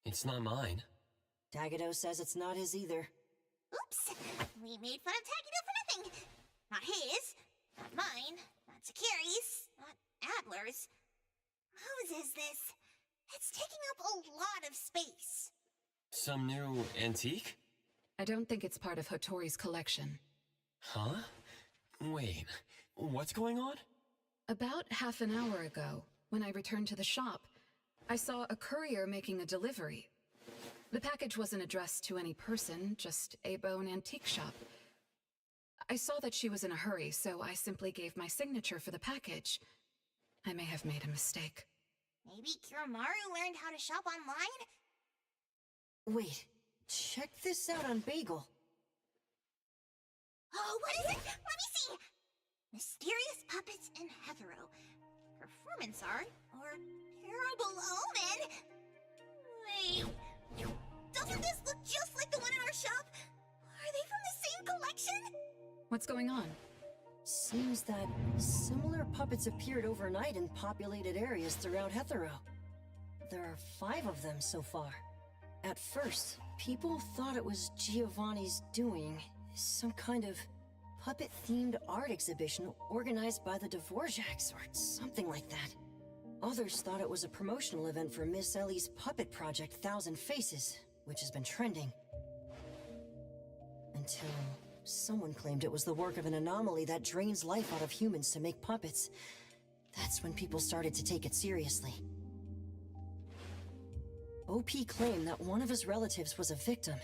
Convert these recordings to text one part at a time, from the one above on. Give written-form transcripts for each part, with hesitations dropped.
It's not mine. Tagado says it's not his either. Oops! We made fun of Tagado for nothing! Not his, not mine, not Sakiri's, not Adler's. Whose is this? It's taking up a lot of space. Some new antique? I don't think it's part of Hotori's collection. Huh? Wait, what's going on? About half an hour ago, when I returned to the shop, I saw a courier making a delivery. The package wasn't addressed to any person, just a bone antique shop. I saw that she was in a hurry, so I simply gave my signature for the package. I may have made a mistake. Maybe Kiromaru learned how to shop online? Wait, check this out on Bagel. Oh, what is it? Let me see! Mysterious puppets and hetero. Performance art or terrible omen? Wait, doesn't this look just like the one in our shop? Are they from the same collection? What's going on? Seems that similar puppets appeared overnight in populated areas throughout Hetero. There are 5 of them so far. At first, people thought it was Giovanni's doing, some kind of puppet-themed art exhibition organized by the Dvorak's or something like that. Others thought it was a promotional event for Miss Ellie's puppet project 1,000 Faces, which has been trending. Until someone claimed it was the work of an anomaly that drains life out of humans to make puppets. That's when people started to take it seriously. OP claimed that one of his relatives was a victim,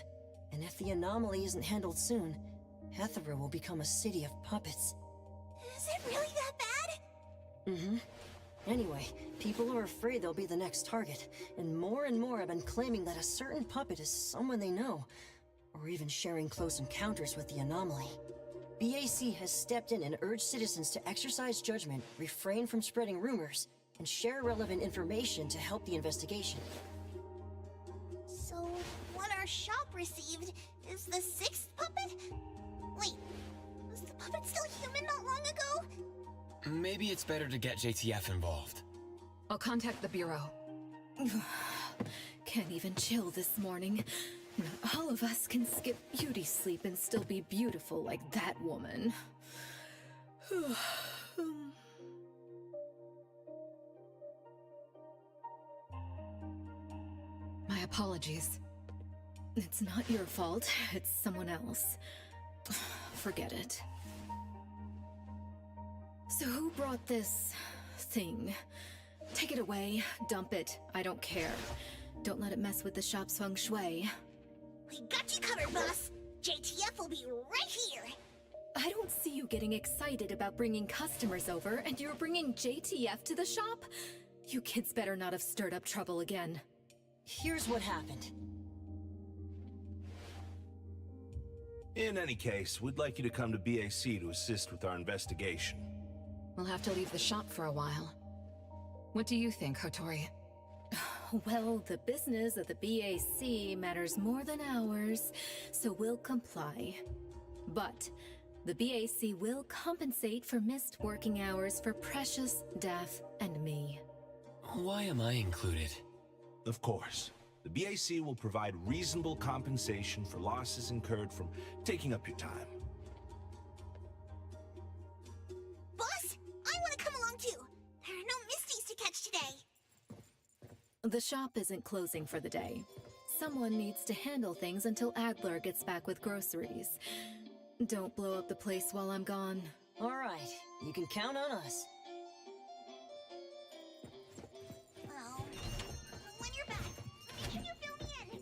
and if the anomaly isn't handled soon, Hetero will become a city of puppets. Is it really that bad? Mm-hmm. Anyway, people are afraid they'll be the next target, and more have been claiming that a certain puppet is someone they know, or even sharing close encounters with the anomaly. BAC has stepped in and urged citizens to exercise judgment, refrain from spreading rumors, and share relevant information to help the investigation. So, what our shop received is the 6th puppet? Wait, was the puppet still human not long ago? Maybe it's better to get JTF involved. I'll contact the Bureau. Can't even chill this morning. Not all of us can skip beauty sleep and still be beautiful like that woman. My apologies. It's not your fault, it's someone else. Forget it. So who brought this thing? Take it away, dump it, I don't care. Don't let it mess with the shop's feng shui. We got you covered, boss! JTF will be right here! I don't see you getting excited about bringing customers over, and you're bringing JTF to the shop? You kids better not have stirred up trouble again. Here's what happened. In any case, we'd like you to come to BAC to assist with our investigation. We'll have to leave the shop for a while. What do you think, Hotori? Well, the business of the BAC matters more than ours, so we'll comply. But The BAC will compensate for missed working hours for Precious, Daff, and me. Why am I included? Of course. The BAC will provide reasonable compensation for losses incurred from taking up your time. Boss, I want to come along too. There are no Misties to catch today. The shop isn't closing for the day. Someone needs to handle things until Adler gets back with groceries. Don't blow up the place while I'm gone. All right, you can count on us. Well, when you're back, make sure you fill me in.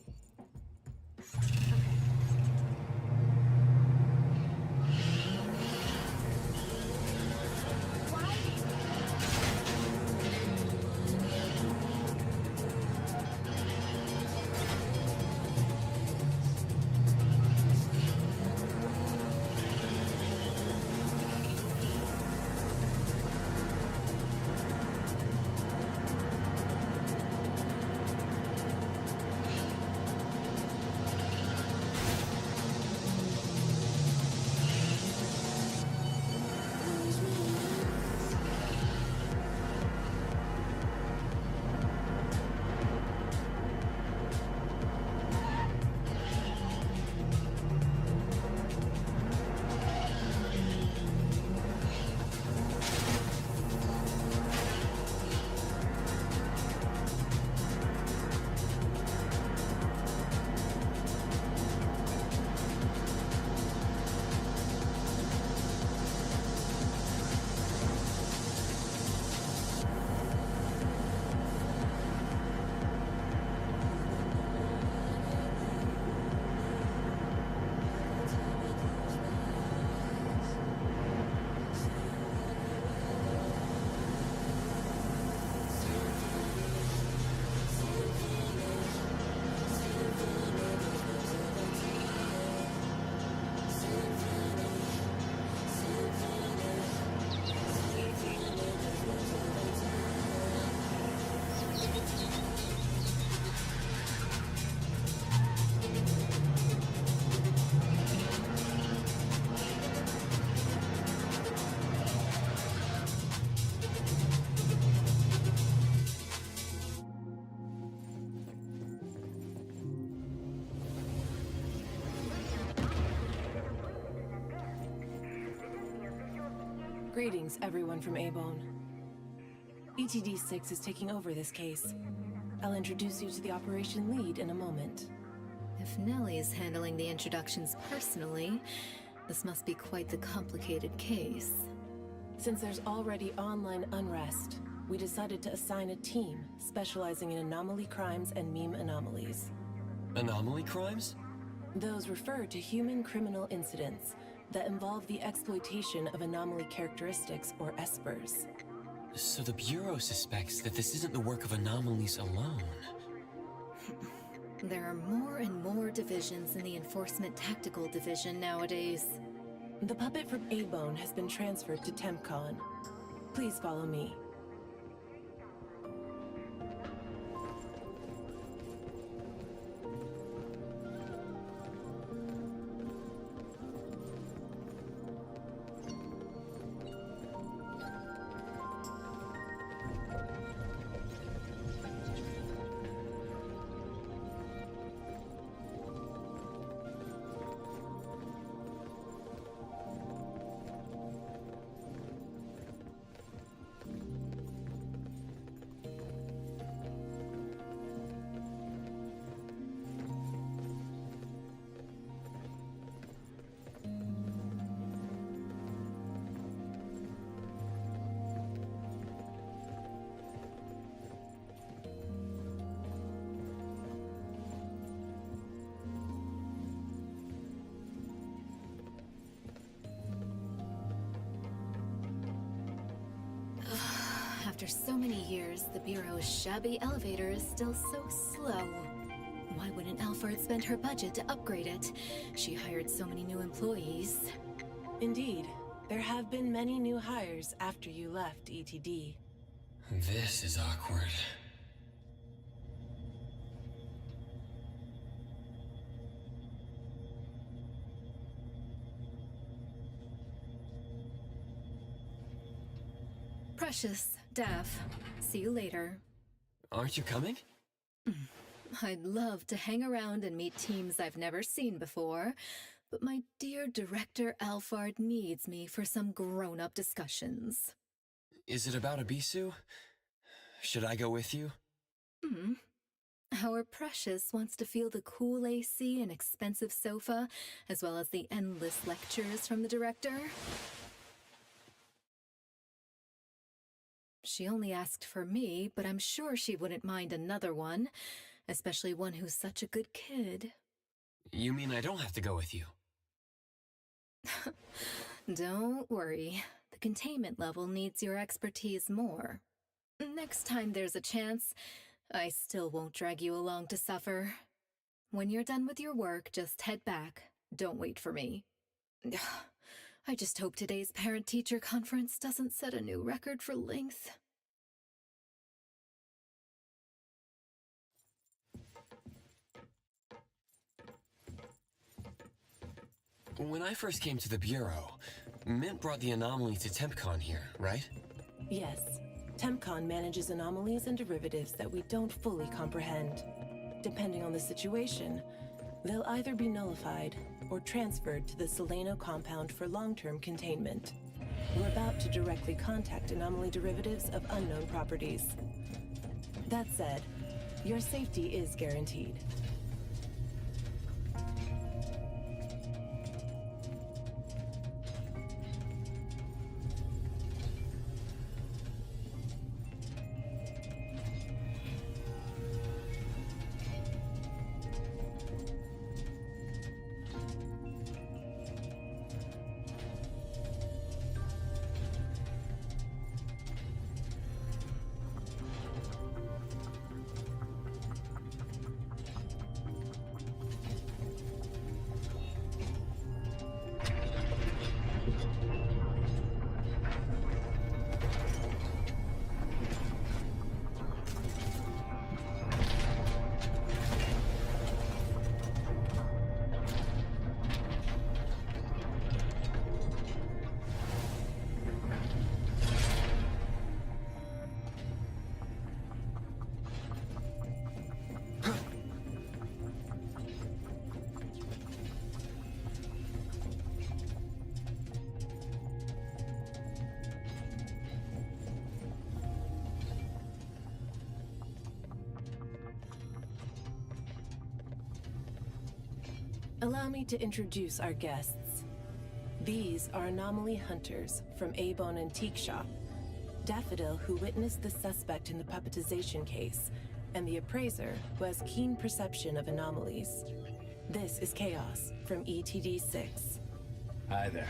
Greetings, everyone from A-Bone. ETD-6 is taking over this case. I'll introduce you to the operation lead in a moment. If Nellie's handling the introductions personally, this must be quite the complicated case. Since there's already online unrest, we decided to assign a team specializing in anomaly crimes and meme anomalies. Anomaly crimes? Those refer to human criminal incidents that involve the exploitation of anomaly characteristics, or espers. So the Bureau suspects that this isn't the work of anomalies alone. There are more and more divisions in the Enforcement Tactical Division nowadays. The puppet from A-Bone has been transferred to TempCon. Please follow me. After so many years, the Bureau's shabby elevator is still so slow. Why wouldn't Alfred spend her budget to upgrade it? She hired so many new employees. Indeed, there have been many new hires after you left ETD. This is awkward. Precious, Daff. See you later. Aren't you coming? I'd love to hang around and meet teams I've never seen before, but my dear Director Alphard needs me for some grown-up discussions. Is it about Abisu? Should I go with you? Our Precious wants to feel the cool AC and expensive sofa, as well as the endless lectures from the director. She only asked for me, but I'm sure she wouldn't mind another one, especially one who's such a good kid. You mean I don't have to go with you? Don't worry. The containment level needs your expertise more. Next time there's a chance, I still won't drag you along to suffer. When you're done with your work, just head back. Don't wait for me. I just hope today's parent-teacher conference doesn't set a new record for length. When I first came to the Bureau, Mint brought the anomaly to TempCon here, right? Yes. TempCon manages anomalies and derivatives that we don't fully comprehend. Depending on the situation, they'll either be nullified or transferred to the Seleno compound for long-term containment. We're about to directly contact anomaly derivatives of unknown properties. That said, your safety is guaranteed. Allow me to introduce our guests. These are anomaly hunters from A-Bone Antique Shop, Daffodil, who witnessed the suspect in the puppetization case, and the appraiser, who has keen perception of anomalies. This is Chaos from ETD-6. Hi there.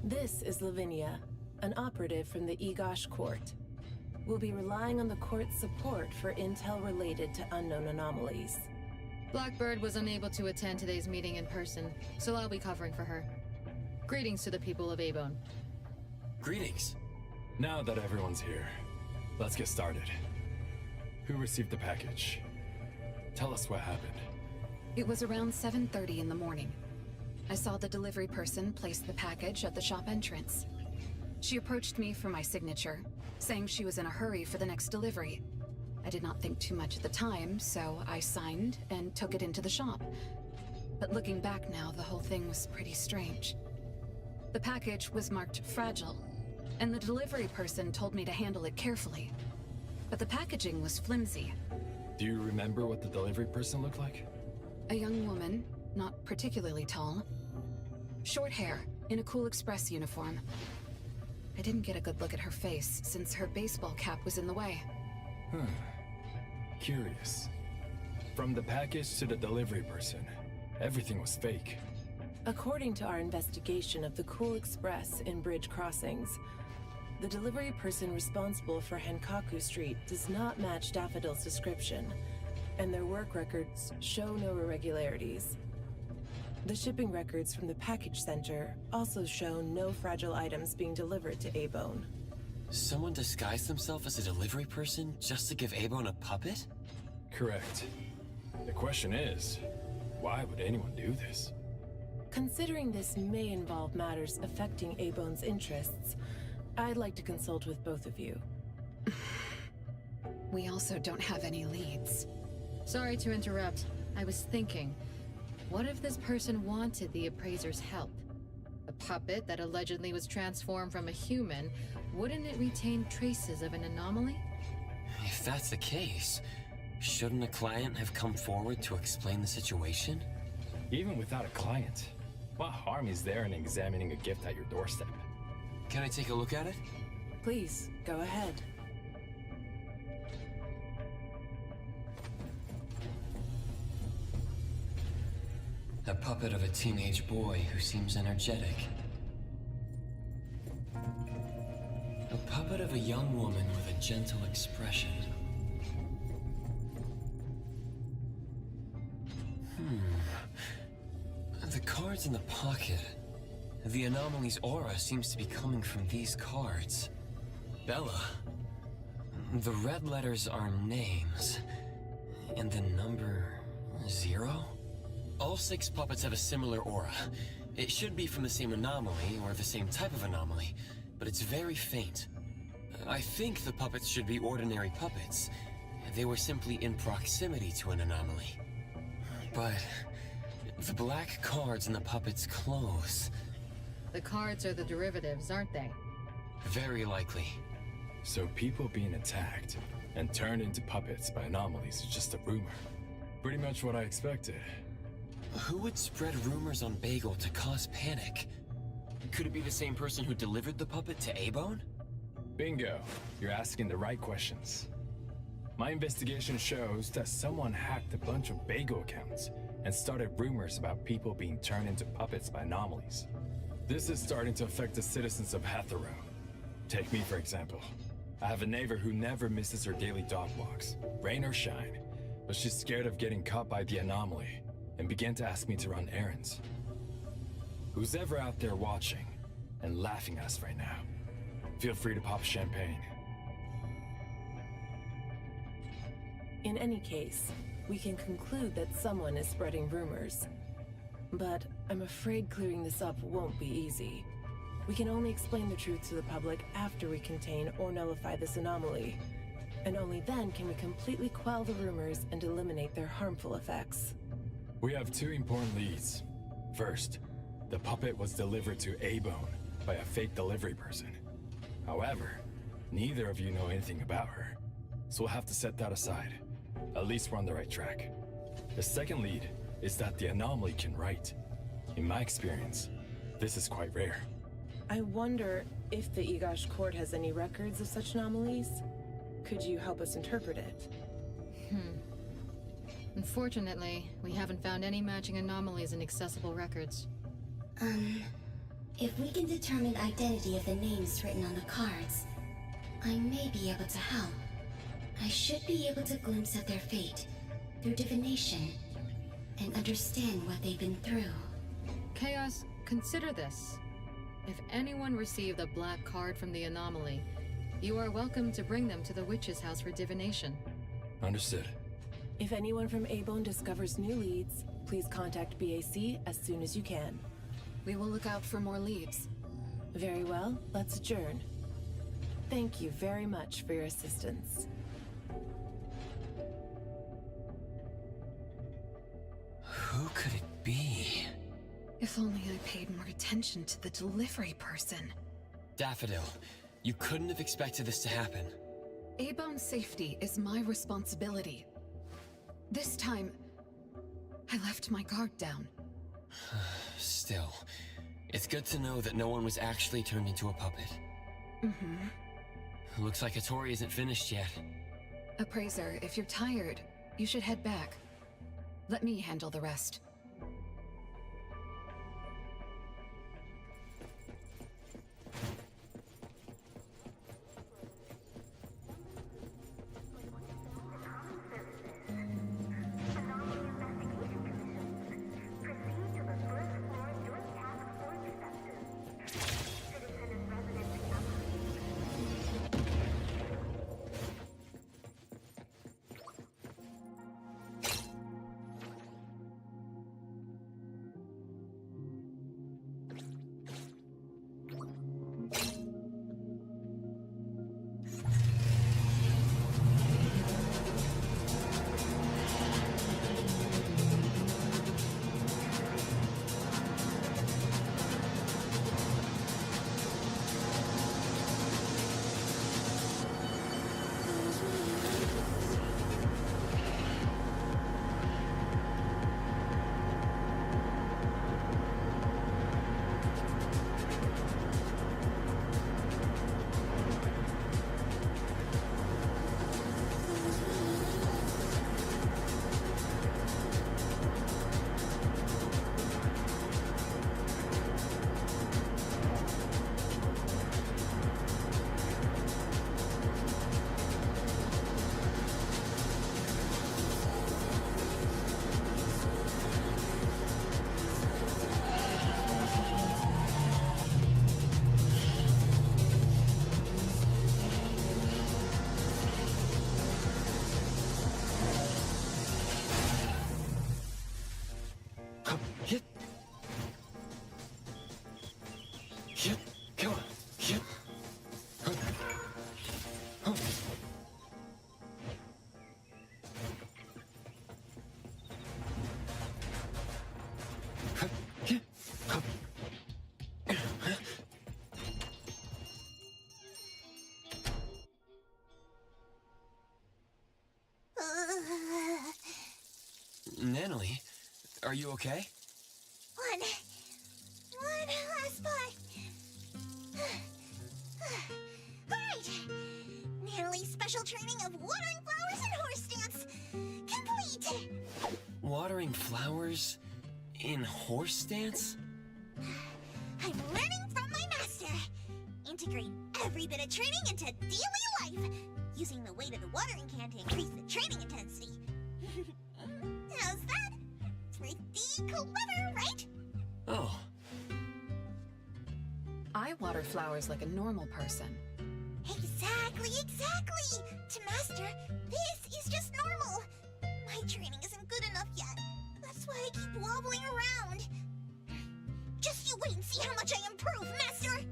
This is Lavinia, an operative from the Egosh Court. We'll be relying on the court's support for intel related to unknown anomalies. Blackbird was unable to attend today's meeting in person, so I'll be covering for her. Greetings to the people of A-Bone. Greetings. Now that everyone's here, let's get started. Who received the package? Tell us what happened. It was around 7:30 in the morning. I saw the delivery person place the package at the shop entrance. She approached me for my signature, saying she was in a hurry for the next delivery. I did not think too much at the time, so I signed and took it into the shop. But looking back now, the whole thing was pretty strange. The package was marked fragile, and the delivery person told me to handle it carefully. But the packaging was flimsy. Do you remember what the delivery person looked like? A young woman, not particularly tall. Short hair, in a Cool Express uniform. I didn't get a good look at her face, since her baseball cap was in the way. Curious. From the package to the delivery person, everything was fake. According to our investigation of the Cool Express in Bridge Crossings, the delivery person responsible for Hankaku Street does not match Daffodil's description, and their work records show no irregularities. The shipping records from the package center also show no fragile items being delivered to A-Bone. Someone disguised themselves as a delivery person just to give A-Bone a puppet? Correct. The question is, why would anyone do this? Considering this may involve matters affecting A-Bone's interests, I'd like to consult with both of you. We also don't have any leads. Sorry to interrupt. I was thinking, what if this person wanted the appraiser's help? A puppet that allegedly was transformed from a human, wouldn't it retain traces of an anomaly? If that's the case, shouldn't a client have come forward to explain the situation? Even without a client, what harm is there in examining a gift at your doorstep? Can I take a look at it? Please, go ahead. A puppet of a teenage boy who seems energetic. A puppet of a young woman with a gentle expression. The cards in the pocket. The anomaly's aura seems to be coming from these cards. Bella. The red letters are names. And the number 0? All 6 puppets have a similar aura. It should be from the same anomaly, or the same type of anomaly, but it's very faint. I think the puppets should be ordinary puppets. They were simply in proximity to an anomaly. But the black cards in the puppet's clothes... The cards are the derivatives, aren't they? Very likely. So people being attacked and turned into puppets by anomalies is just a rumor. Pretty much what I expected. Who would spread rumors on Bagel to cause panic? Could it be the same person who delivered the puppet to A-Bone? Bingo. You're asking the right questions. My investigation shows that someone hacked a bunch of Bagel accounts and started rumors about people being turned into puppets by anomalies. This is starting to affect the citizens of Hatharo. Take me, for example. I have a neighbor who never misses her daily dog walks, rain or shine, but she's scared of getting caught by the anomaly and began to ask me to run errands. Who's ever out there watching and laughing at us right now, feel free to pop champagne. In any case, we can conclude that someone is spreading rumors. But I'm afraid clearing this up won't be easy. We can only explain the truth to the public after we contain or nullify this anomaly. And only then can we completely quell the rumors and eliminate their harmful effects. We have 2 important leads. First, the puppet was delivered to A-Bone by a fake delivery person. However, neither of you know anything about her, so we'll have to set that aside. At least we're on the right track. The second lead is that the anomaly can write. In my experience, this is quite rare. I wonder if the Igash court has any records of such anomalies? Could you help us interpret it? Unfortunately, we haven't found any matching anomalies in accessible records. If we can determine the identity of the names written on the cards, I may be able to help. I should be able to glimpse at their fate through divination and understand what they've been through. Chaos, consider this. If anyone received a black card from the anomaly, you are welcome to bring them to the witch's house for divination. Understood. If anyone from A-Bone discovers new leads, please contact BAC as soon as you can. We will look out for more leads. Very well, let's adjourn. Thank you very much for your assistance. Who could it be? If only I paid more attention to the delivery person. Daffodil, you couldn't have expected this to happen. A-Bone's safety is my responsibility. This time, I left my guard down. Still, it's good to know that no one was actually turned into a puppet. Looks like Hattori isn't finished yet. Appraiser, if you're tired, you should head back. Let me handle the rest. Natalie, are you okay? One last spot. Alright! Natalie's special training of watering flowers and horse dance complete! Watering flowers in horse dance? I'm learning from my master. Integrate every bit of training into daily life, using the weight of the watering can to increase the training intensity. How's that? Pretty clever, right? Oh, I water flowers like a normal person. Exactly! To master, this is just normal. My training isn't good enough yet. That's why I keep wobbling around. Just you wait and see how much I improve, master!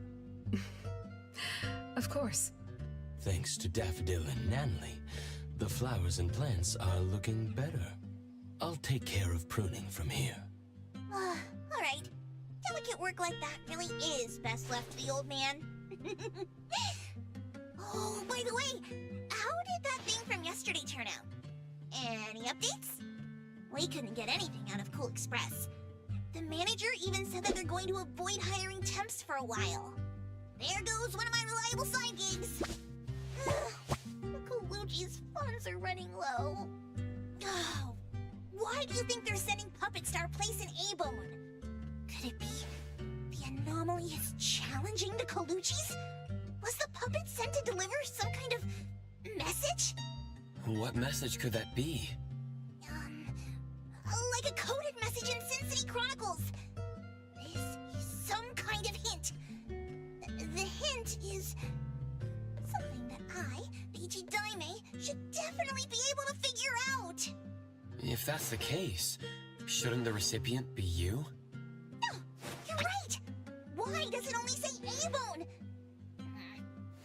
Of course. Thanks to Daffodil and Nanley, the flowers and plants are looking better. I'll take care of pruning from here. Alright. Delicate work like that really is best left to the old man. Oh, by the way, how did that thing from yesterday turn out? Any updates? We couldn't get anything out of Cool Express. The manager even said that they're going to avoid hiring temps for a while. There goes one of my reliable side gigs. The Colucci's funds are running low. Oh, why do you think they're sending puppets to our place in A-Bone? Could it be the anomaly is challenging the Colucci's? Was the puppet sent to deliver some kind of message? what message could that be? Like a coded message in Sin City Chronicles. This is some kind of hint. The hint is something that I, Peachy Daime, should definitely be able to figure out. If that's the case, shouldn't the recipient be you? No, you're right. Why does it only say A-Bone?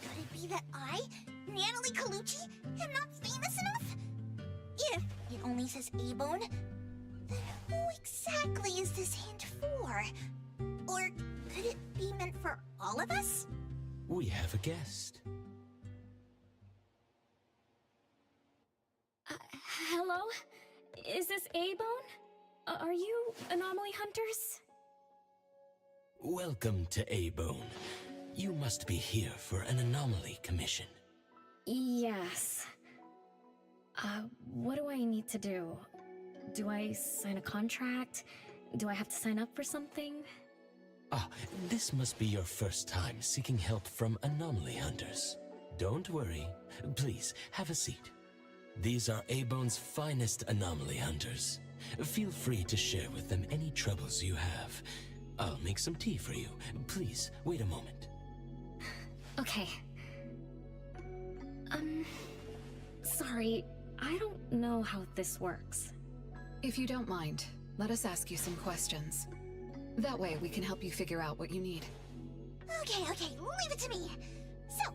Could it be that I, Natalie Colucci, am not famous enough? If it only says A-Bone, then who exactly is this hint for? Or could it be meant for all of us? We have a guest. Hello? Is this A-Bone? Are you anomaly hunters? Welcome to A-Bone. You must be here for an anomaly commission. Yes. What do I need to do? Do I sign a contract? Do I have to sign up for something? Ah, this must be your first time seeking help from anomaly hunters. Don't worry. Please, have a seat. These are A-Bone's finest anomaly hunters. Feel free to share with them any troubles you have. I'll make some tea for you. Please, wait a moment. Okay. Sorry, I don't know how this works. If you don't mind, let us ask you some questions. That way we can help you figure out what you need. Okay, leave it to me. So,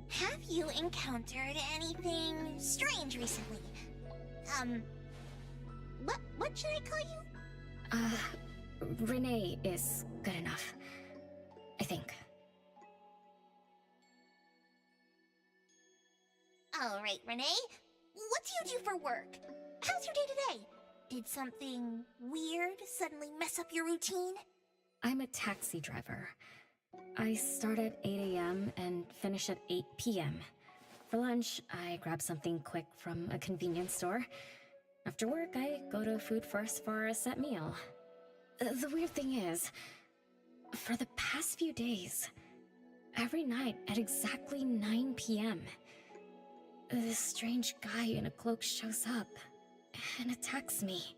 have you encountered anything strange recently? What should I call you? Renee is good enough. I think. Alright, Renee. What do you do for work? How's your day today? Did something weird suddenly mess up your routine? I'm a taxi driver. I start at 8 a.m. and finish at 8 p.m. For lunch, I grab something quick from a convenience store. After work, I go to Food First for a set meal. The weird thing is, for the past few days, every night at exactly 9 p.m., this strange guy in a cloak shows up and attacks me.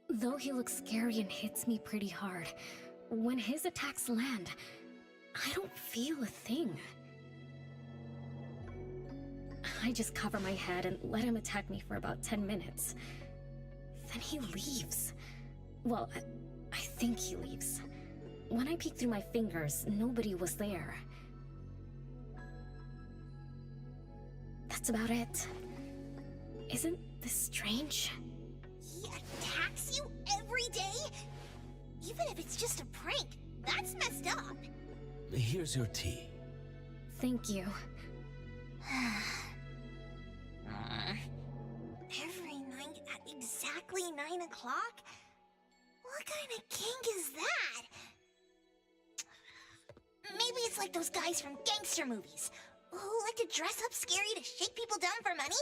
Though he looks scary and hits me pretty hard, when his attacks land, I don't feel a thing. I just cover my head and let him attack me for about 10 minutes. Then he leaves. Well, I think he leaves. When I peek through my fingers, nobody was there. That's about it. Isn't this strange? He attacks you every day? Even if it's just a prank, that's messed up. Here's your tea. Thank you. Every night at exactly exactly 9 o'clock? What kind of kink is that? Maybe it's like those guys from gangster movies, who like to dress up scary to shake people down for money.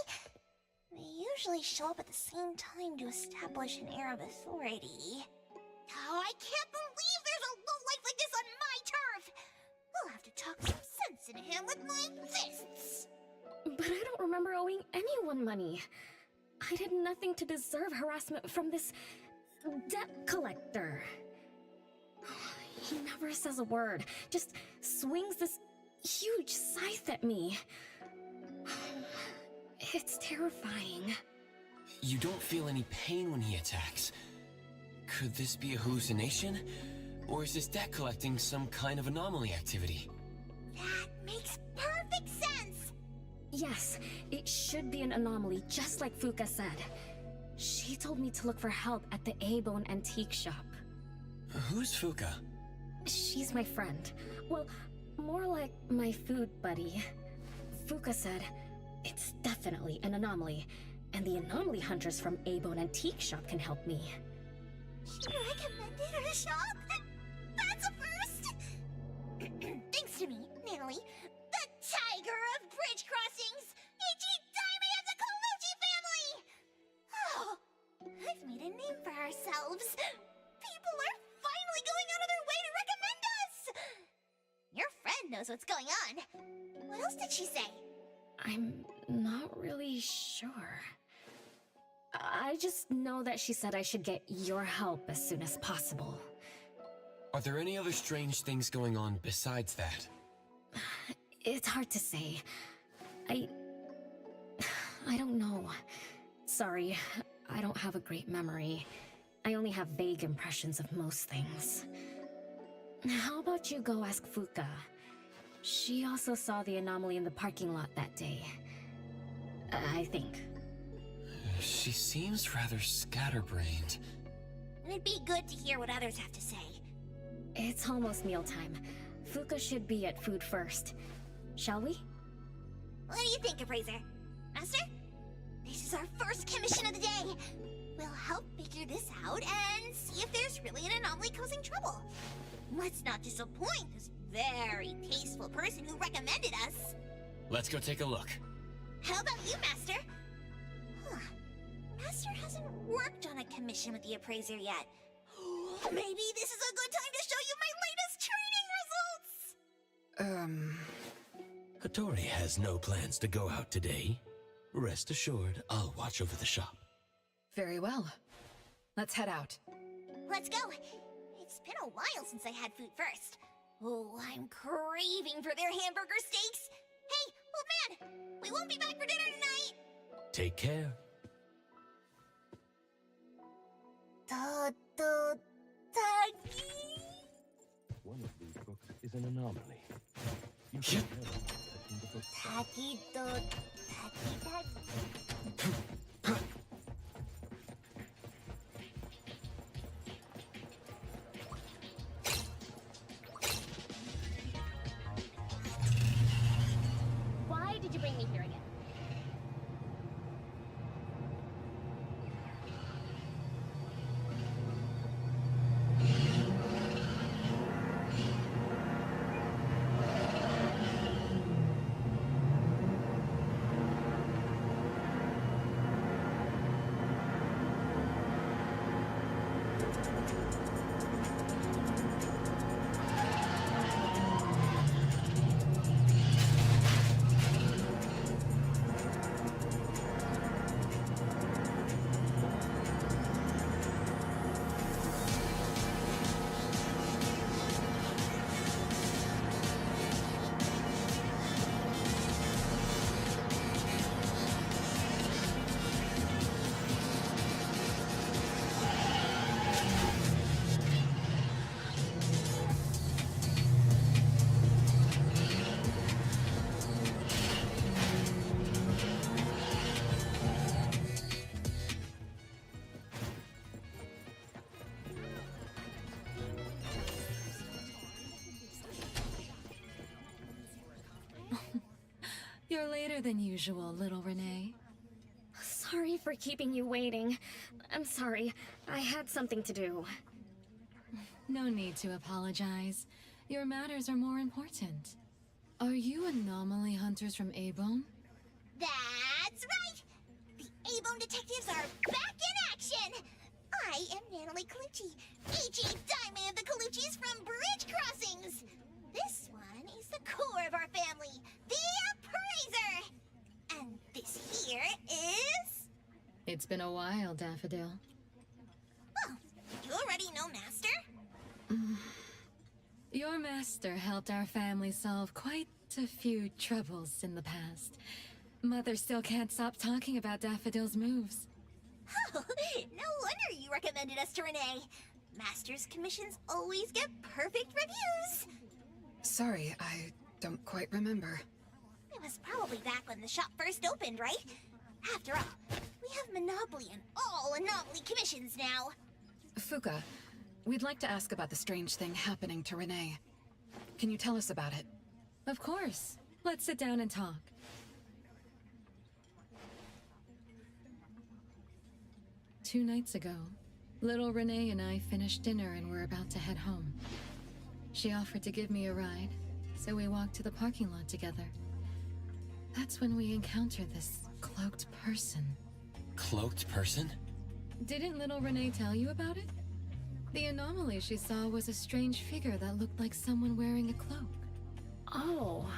They usually show up at the same time to establish an air of authority. Oh, I can't believe there's a lowlife like this on my turf! I'll have to talk some sense into him with my fists! But I don't remember owing anyone money. I did nothing to deserve harassment from this debt collector. He never says a word, just swings this huge scythe at me. It's terrifying. You don't feel any pain when he attacks. Could this be a hallucination? Or is this debt collecting some kind of anomaly activity? That makes perfect sense! Yes, it should be an anomaly, just like Fuka said. She told me to look for help at the A-Bone antique shop. Who's Fuka? She's my friend. Well, more like my food buddy. Fuka said, it's definitely an anomaly, and the anomaly hunters from A-Bone antique shop can help me. She recommended her shop? That's a first! Thanks to me, Natalie, the tiger of bridge crossings, Ichi-Daime of the Komuchi family! Oh, I've made a name for ourselves. People are finally going out of their way to recommend us! Your friend knows what's going on. What else did she say? I'm not really sure. I just know that she said I should get your help as soon as possible. Are there any other strange things going on besides that? It's hard to say. I don't know. Sorry, I don't have a great memory. I only have vague impressions of most things. How about you go ask Fuka? She also saw the anomaly in the parking lot that day. I think. She seems rather scatterbrained. It'd be good to hear what others have to say. It's almost mealtime. Fuka should be at food first. Shall we? What do you think, Appraiser? Master? This is our first commission of the day. We'll help figure this out and see if there's really an anomaly causing trouble. Let's not disappoint this very tasteful person who recommended us. Let's go take a look. How about you, Master? Huh. Master hasn't worked on a commission with the Appraiser yet. Maybe this is a good time to show you my latest training results! Hattori has no plans to go out today. Rest assured, I'll watch over the shop. Very well. Let's head out. Let's go! It's been a while since I had food first. Oh, I'm craving for their hamburger steaks! Hey, old man! We won't be back for dinner tonight! Take care. Taki! One of these books is an anomaly. You can Taki. Why did you bring me here again? You're later than usual, little Renee. Sorry for keeping you waiting. I'm sorry. I had something to do. No need to apologize. Your matters are more important. Are you anomaly hunters from Abone? That's right! The A-Bone detectives are back in action! I am Natalie Colucci, A.J. Diamond of the Coluccis from Bridge Crossings! This one is the core of our family, the Appraiser! And this here is... It's been a while, Daffodil. Well, you already know, Master. Your master helped our family solve quite a few troubles in the past. Mother still can't stop talking about Daffodil's moves. Oh, no wonder you recommended us to Renee. Master's commissions always get perfect reviews. Sorry, I don't quite remember. It was probably back when the shop first opened, right? After all, we have monopoly on all anomaly commissions now. Fuka, we'd like to ask about the strange thing happening to Renee. Can you tell us about it? Of course. Let's sit down and talk. Two nights ago, little Renee and I finished dinner and were about to head home. She offered to give me a ride, so we walked to the parking lot together. That's when we encountered this cloaked person. Cloaked person? Didn't little Renee tell you about it? The anomaly she saw was a strange figure that looked like someone wearing a cloak. Oh,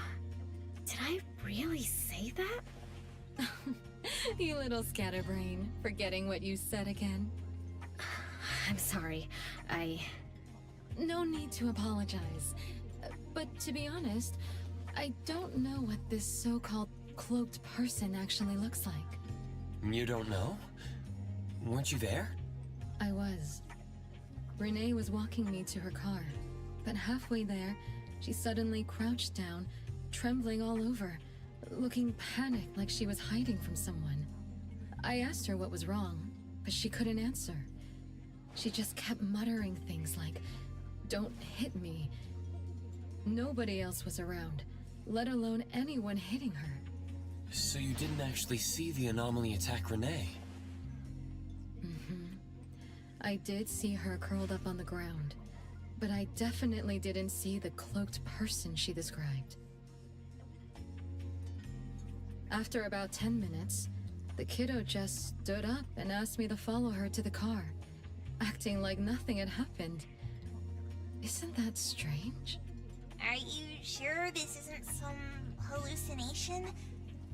did I really say that? You little scatterbrain, forgetting what you said again. I'm sorry, No need to apologize. But to be honest, I don't know what this so-called cloaked person actually looks like. You don't know? Weren't you there? I was. Renee was walking me to her car, but halfway there, she suddenly crouched down, trembling all over, looking panicked like she was hiding from someone. I asked her what was wrong, but she couldn't answer. She just kept muttering things like, "Don't hit me." Nobody else was around, let alone anyone hitting her. So you didn't actually see the anomaly attack Renee? I did see her curled up on the ground, but I definitely didn't see the cloaked person she described. After about 10 minutes, the kiddo just stood up and asked me to follow her to the car, acting like nothing had happened. Isn't that strange? Are you sure this isn't some hallucination?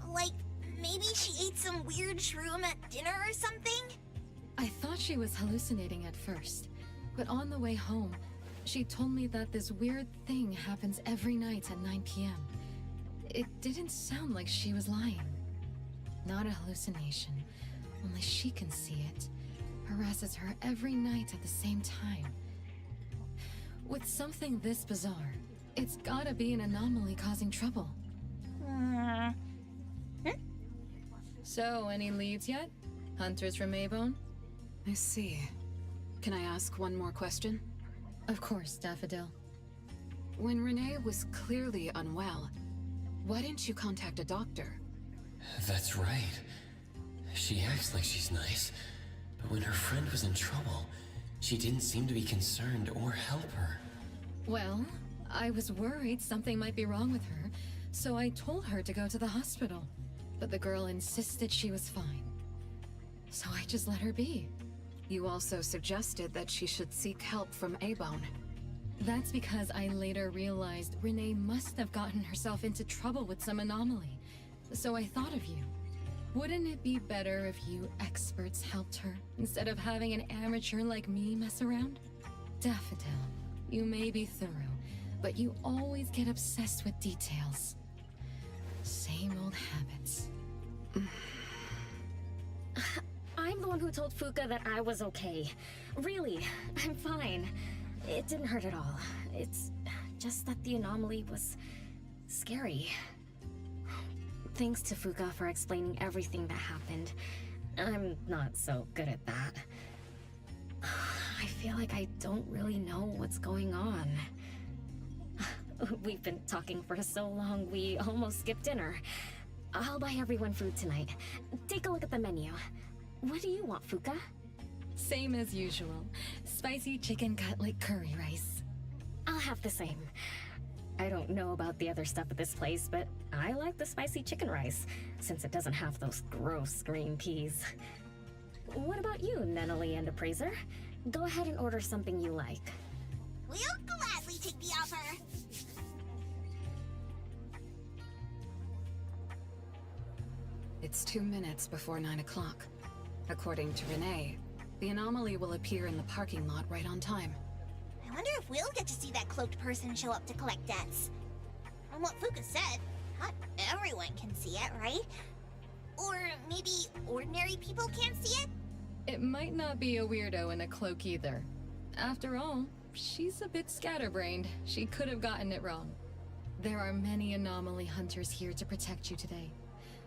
Like, maybe she ate some weird shroom at dinner or something? I thought she was hallucinating at first, but on the way home, she told me that this weird thing happens every night at 9 p.m. It didn't sound like she was lying. Not a hallucination, only she can see it. Harasses her every night at the same time. With something this bizarre, it's gotta be an anomaly causing trouble. So, any leads yet? Hunters from Avon? I see. Can I ask one more question? Of course, Daffodil. When Renee was clearly unwell, why didn't you contact a doctor? That's right. She acts like she's nice, but when her friend was in trouble, she didn't seem to be concerned or help her. Well, I was worried something might be wrong with her, so I told her to go to the hospital. But the girl insisted she was fine. So I just let her be. You also suggested that she should seek help from Abone. That's because I later realized Renee must have gotten herself into trouble with some anomaly. So I thought of you. Wouldn't it be better if you experts helped her, instead of having an amateur like me mess around? Daffodil, you may be thorough, but you always get obsessed with details. Same old habits. I'm the one who told Fuka that I was okay. Really, I'm fine. It didn't hurt at all. It's just that the anomaly was scary. Thanks to Fuka for explaining everything that happened. I'm not so good at that. I feel like I don't really know what's going on. We've been talking for so long, we almost skipped dinner. I'll buy everyone food tonight. Take a look at the menu. What do you want, Fuka? Same as usual. Spicy chicken cutlet curry rice. I'll have the same. I don't know about the other stuff at this place, but I like the spicy chicken rice, since it doesn't have those gross green peas. What about you, Nunnally and Appraiser? Go ahead and order something you like. We'll gladly take the offer. It's 2 minutes before 9 o'clock. According to Renee, the anomaly will appear in the parking lot right on time. I wonder if we'll get to see that cloaked person show up to collect debts. From what Fuka said, not everyone can see it, right? Or maybe ordinary people can't see it? It might not be a weirdo in a cloak either. After all, she's a bit scatterbrained. She could have gotten it wrong. There are many anomaly hunters here to protect you today.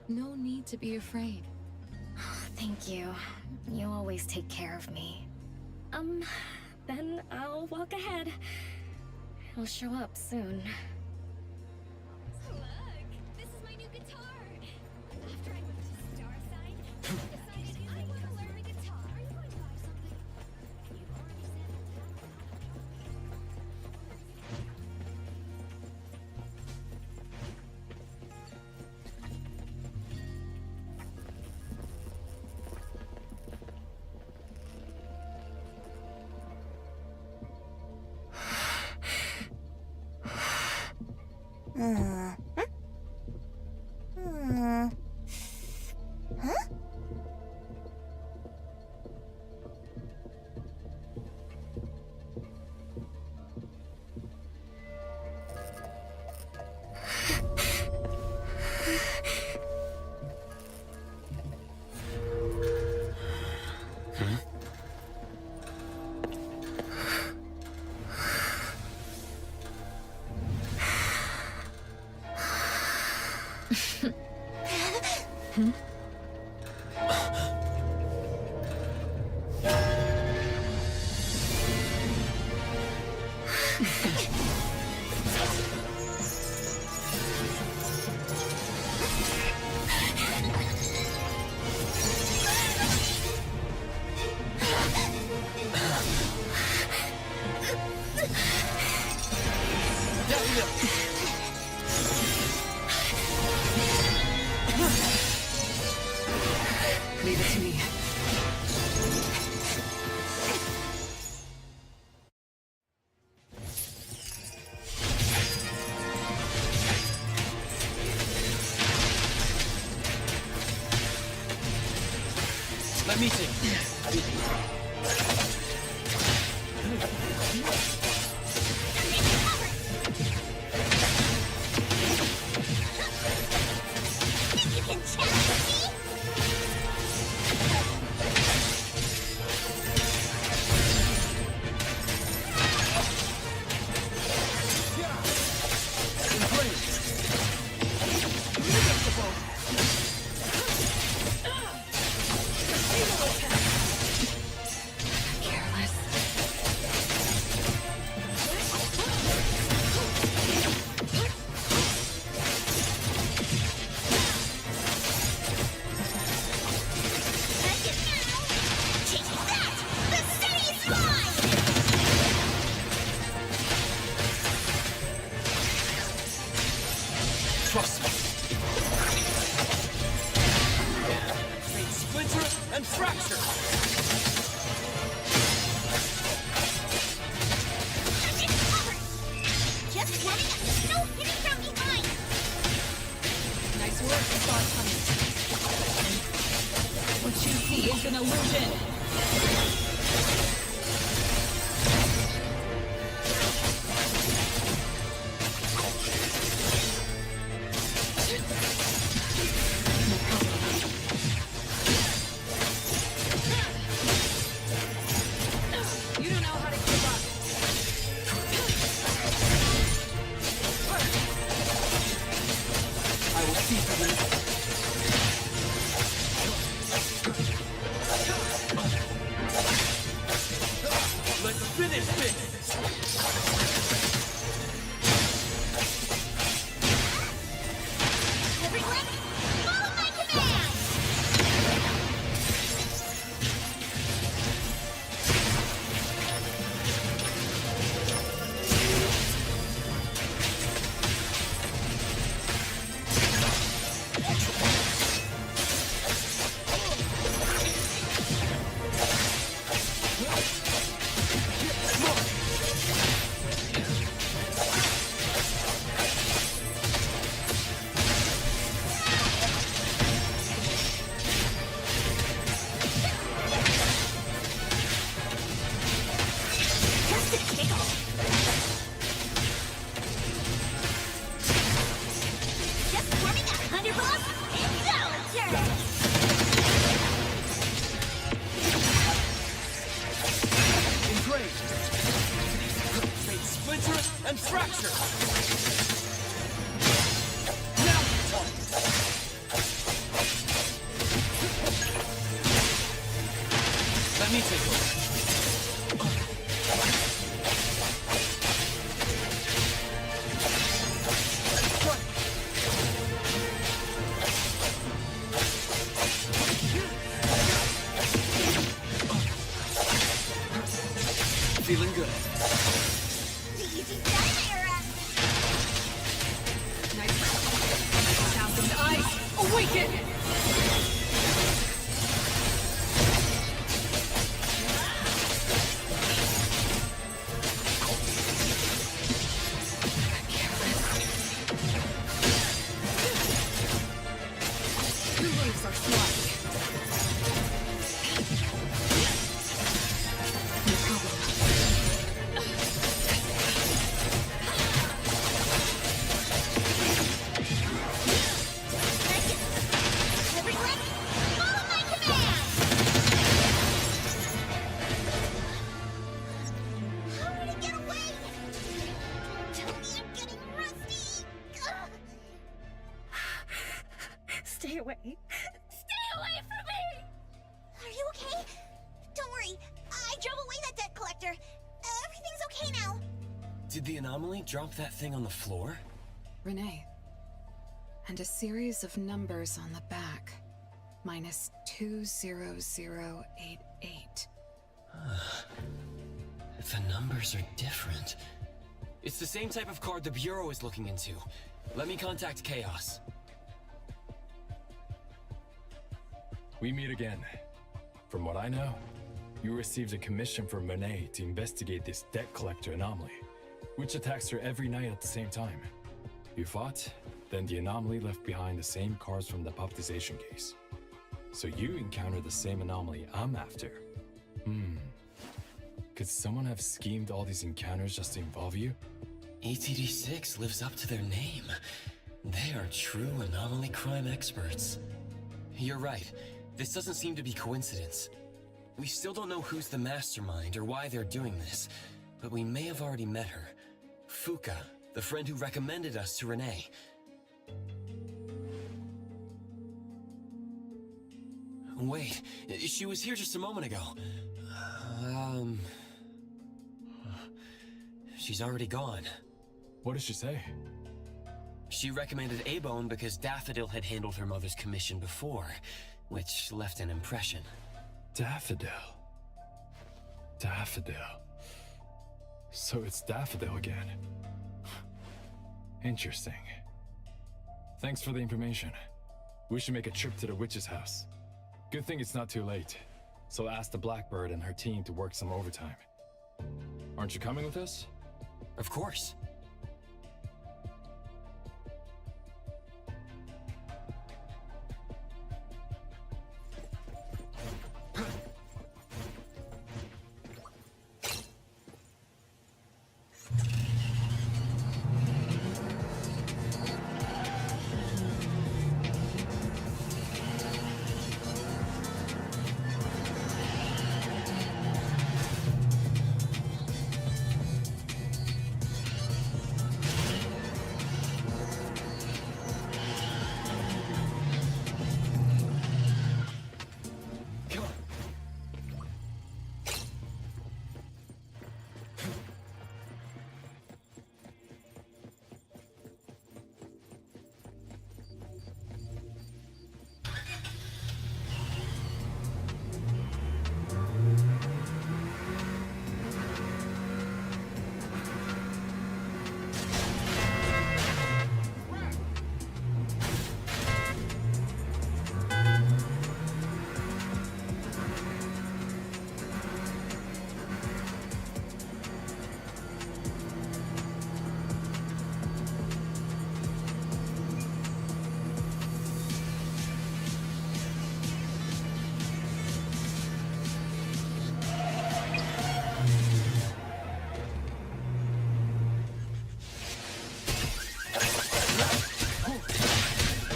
No need to be afraid. Thank you. You always take care of me. Then I'll walk ahead. I'll show up soon. Look, this is my new guitar. After I moved to Starside, I decided I want to learn the guitar. Are you going to buy something? You already said Leave it to me. Let me see. You can challenge me? Trust me. Trade splinter and fracture. Just warming up. No hitting from behind. Nice work, Star Hunter. What you see is an illusion. You don't know how to keep up. I will see for this. Let's finish this! Everyone, fracture! Now! Let me take over. Feeling good. Easy done there, Nice. Thousand eyes, awaken! Two waves are flying. No problem. Everyone, follow my command! How did it get away? Tell me I'm getting rusty! Ugh. Stay away. Stay away from me! Are you okay? Don't worry, I drove away that debt collector. Everything's okay now. Did the anomaly drop that thing on the floor? Renee. And a series of numbers on the back. Minus 20088. The numbers are different. It's the same type of card the Bureau is looking into. Let me contact Chaos. We meet again. From what I know, you received a commission from Monet to investigate this debt collector anomaly, which attacks her every night at the same time. You fought, then the anomaly left behind the same cards from the puppetization case. So you encountered the same anomaly I'm after. Could someone have schemed all these encounters just to involve you? ETD6 lives up to their name. They are true anomaly crime experts. You're right. This doesn't seem to be coincidence. We still don't know who's the mastermind or why they're doing this, but we may have already met her. Fuka, the friend who recommended us to Renee. Wait, she was here just a moment ago. She's already gone. What did she say? She recommended A-Bone because Daffodil had handled her mother's commission before, which left an impression. Daffodil. Daffodil. So it's Daffodil again. Interesting. Thanks for the information. We should make a trip to the witch's house. Good thing it's not too late. So ask the Blackbird and her team to work some overtime. Aren't you coming with us? Of course.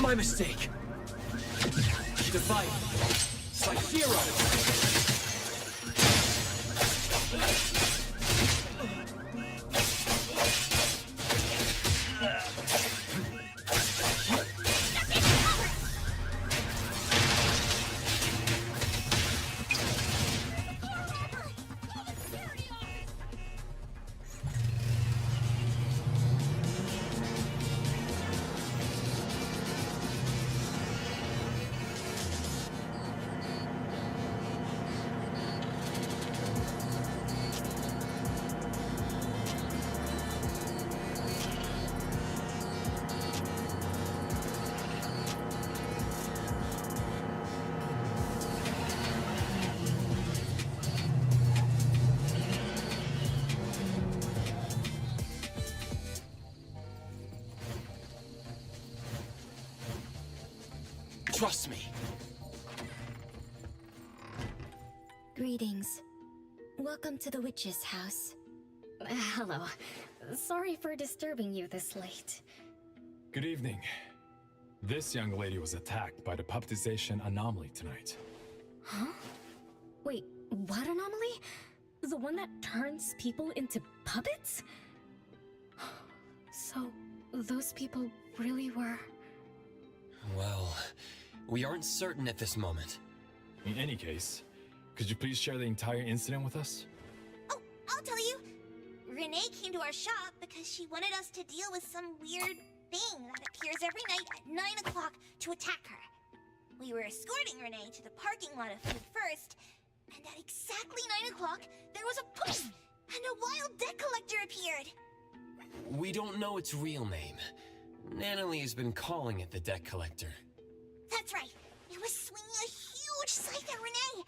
My mistake. Divide. Sub-Zero. Trust me. Greetings. Welcome to the witch's house. Hello. Sorry for disturbing you this late. Good evening. This young lady was attacked by the puppetization anomaly tonight. Huh? Wait, what anomaly? The one that turns people into puppets? So, those people really were... Well, we aren't certain at this moment. In any case, could you please share the entire incident with us? Oh, I'll tell you. Renee came to our shop because she wanted us to deal with some weird thing that appears every night at 9 o'clock to attack her. We were escorting Renee to the parking lot of Food First, and at exactly 9 o'clock, there was a push, and a wild debt collector appeared. We don't know its real name. Nanalie has been calling it the debt collector. That's right. It was swinging a huge scythe at Renee.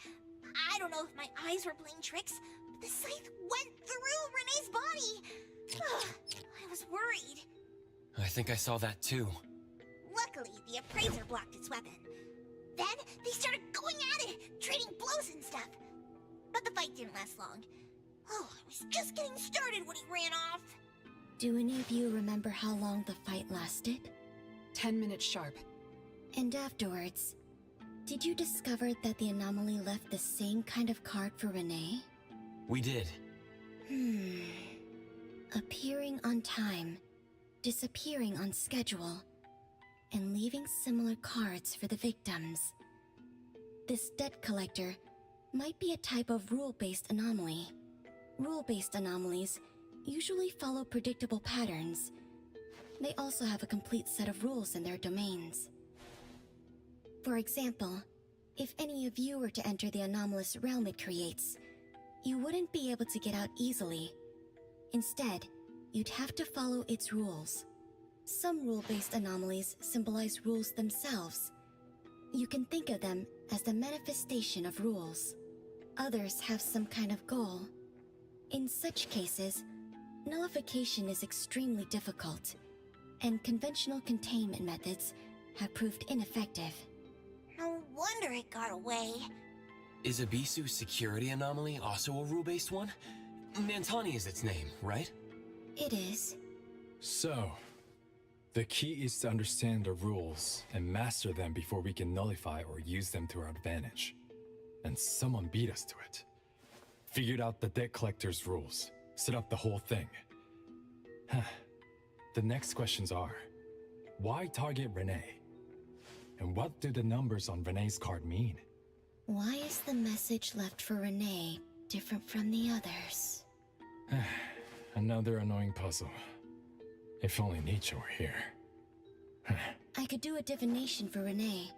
I don't know if my eyes were playing tricks, but the scythe went through Renee's body. I was worried. I think I saw that too. Luckily, the appraiser blocked its weapon. Then, they started going at it, trading blows and stuff. But the fight didn't last long. Oh, it was just getting started when he ran off. Do any of you remember how long the fight lasted? 10 minutes sharp. And afterwards, did you discover that the anomaly left the same kind of card for Renee? We did. Appearing on time, disappearing on schedule, and leaving similar cards for the victims. This debt collector might be a type of rule-based anomaly. Rule-based anomalies usually follow predictable patterns. They also have a complete set of rules in their domains. For example, if any of you were to enter the anomalous realm it creates, you wouldn't be able to get out easily. Instead, you'd have to follow its rules. Some rule-based anomalies symbolize rules themselves. You can think of them as the manifestation of rules. Others have some kind of goal. In such cases, nullification is extremely difficult, and conventional containment methods have proved ineffective. No wonder it got away. Is Abisu's security anomaly also a rule-based one? Nantani is its name, right? It is. So, the key is to understand the rules and master them before we can nullify or use them to our advantage. And someone beat us to it. Figured out the debt collector's rules, set up the whole thing. The next questions are, why target Renee? And what do the numbers on Renee's card mean? Why is the message left for Renee different from the others? Another annoying puzzle. If only Nietzsche were here. I could do a divination for Renee.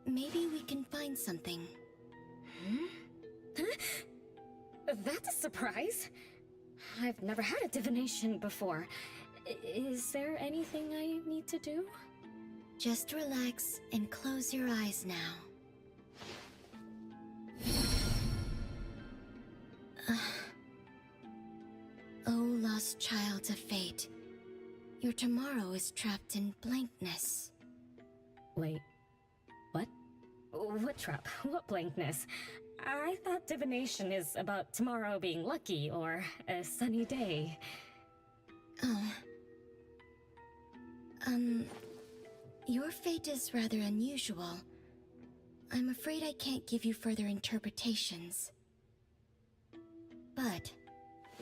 Maybe we can find something. That's a surprise. I've never had a divination before. Is there anything I need to do? Just relax and close your eyes now. Oh, lost child of fate. Your tomorrow is trapped in blankness. Wait, what? What trap? What blankness? I thought divination is about tomorrow being lucky or a sunny day. Oh. Your fate is rather unusual. I'm afraid I can't give you further interpretations. But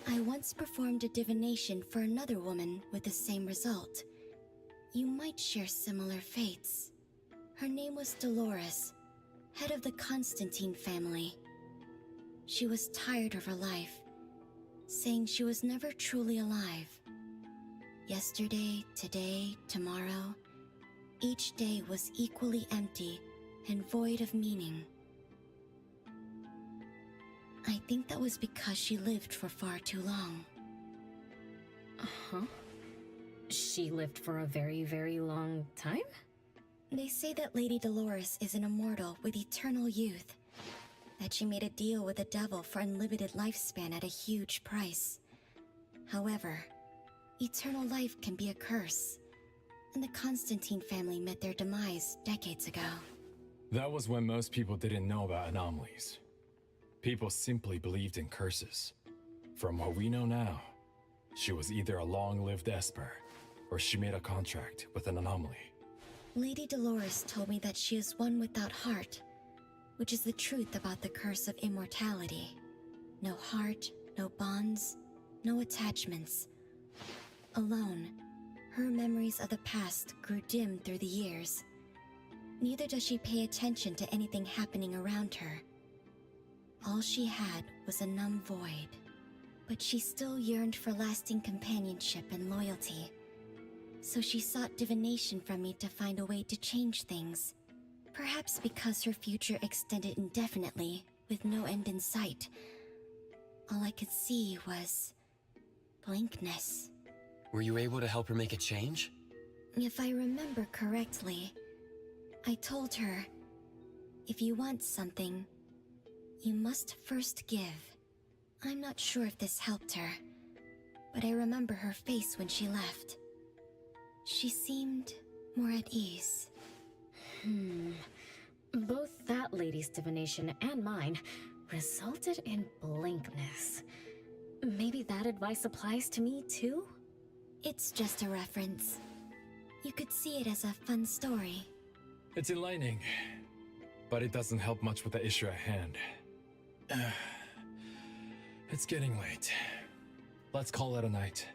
I once performed a divination for another woman with the same result. You might share similar fates. Her name was Dolores, head of the Constantine family. She was tired of her life, saying she was never truly alive. Yesterday, today, tomorrow, each day was equally empty and void of meaning. I think that was because she lived for far too long. Uh-huh. She lived for a very, very long time? They say that Lady Dolores is an immortal with eternal youth. That she made a deal with the devil for unlimited lifespan at a huge price. However, eternal life can be a curse. and the Constantine family met their demise decades ago. That was when most people didn't know about anomalies. People simply believed in curses. From what we know now, she was either a long-lived Esper, or she made a contract with an anomaly. Lady Dolores told me that she is one without heart, which is the truth about the curse of immortality. No heart, no bonds, no attachments. Alone, her memories of the past grew dim through the years. Neither does she pay attention to anything happening around her. All she had was a numb void, but she still yearned for lasting companionship and loyalty. So she sought divination from me to find a way to change things. Perhaps because her future extended indefinitely, with no end in sight. All I could see was blankness. Were you able to help her make a change? If I remember correctly, I told her, if you want something, you must first give. I'm not sure if this helped her, but I remember her face when she left. She seemed more at ease. Both that lady's divination and mine resulted in blankness. Maybe that advice applies to me too? It's just a reference. You could see it as a fun story. It's enlightening, but it doesn't help much with the issue at hand. It's getting late. Let's call it a night.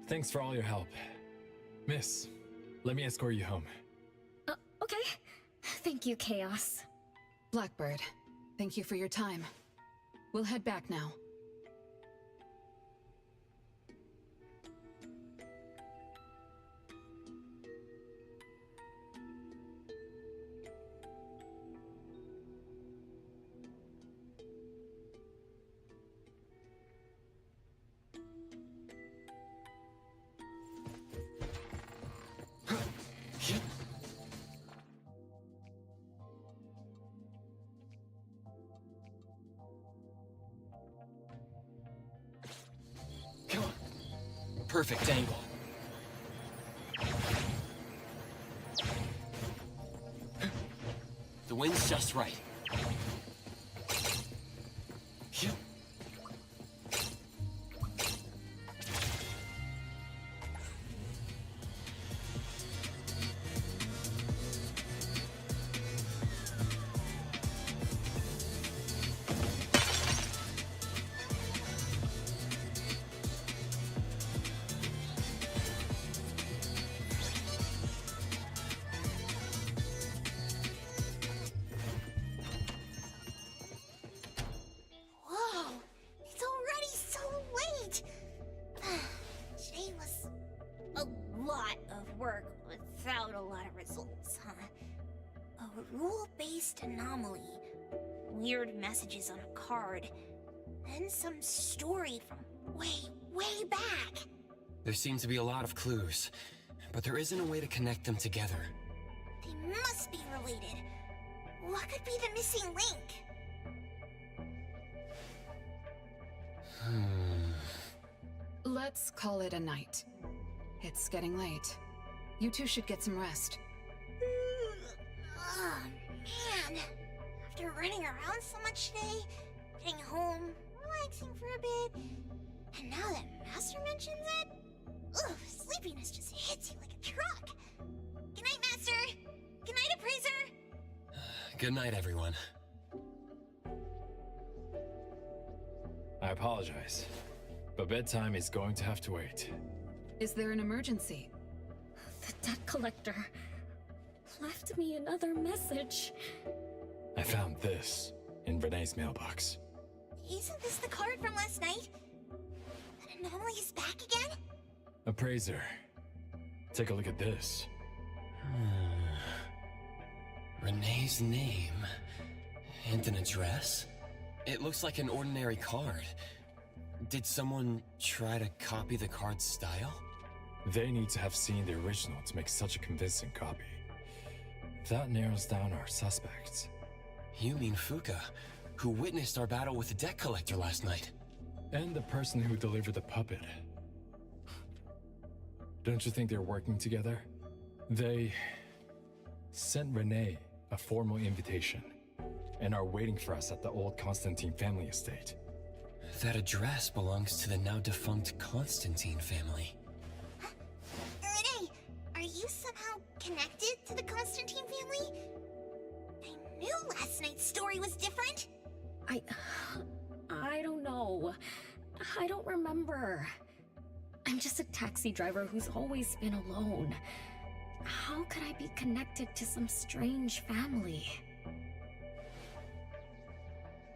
Thanks for all your help. Miss, let me escort you home. Okay. Thank you, Chaos. Blackbird, thank you for your time. We'll head back now. Come on. Perfect angle. The wind's just right. Whoa, it's already so late. Today was a lot of work without a lot of results, huh? A rule-based anomaly, weird messages on a card, and some story from way back. There seem to be a lot of clues, but there isn't a way to connect them together. They must be related. What could be the missing link? Let's call it a night. It's getting late. You two should get some rest. Oh, man. After running around so much today, getting home, relaxing for a bit, and now that Master mentions it, ugh, sleepiness just hits you like a truck. Good night, Master. Good night, Appraiser. Good night, everyone. I apologize, but bedtime is going to have to wait. Is there an emergency? The debt collector left me another message. I found this in Renee's mailbox. Isn't this the card from last night? That anomaly is back again? Appraiser, take a look at this. Renee's name and an address? It looks like an ordinary card. Did someone try to copy the card's style? They need to have seen the original to make such a convincing copy. That narrows down our suspects. You mean Fuka, who witnessed our battle with the debt collector last night? And the person who delivered the puppet. Don't you think they're working together? They sent Renee a formal invitation and are waiting for us at the old Constantine family estate. That address belongs to the now defunct Constantine family. Renee, are you somehow connected to the Constantine family? I knew last night's story was different. I don't know. I don't remember. I'm just a taxi driver who's always been alone. How could I be connected to some strange family?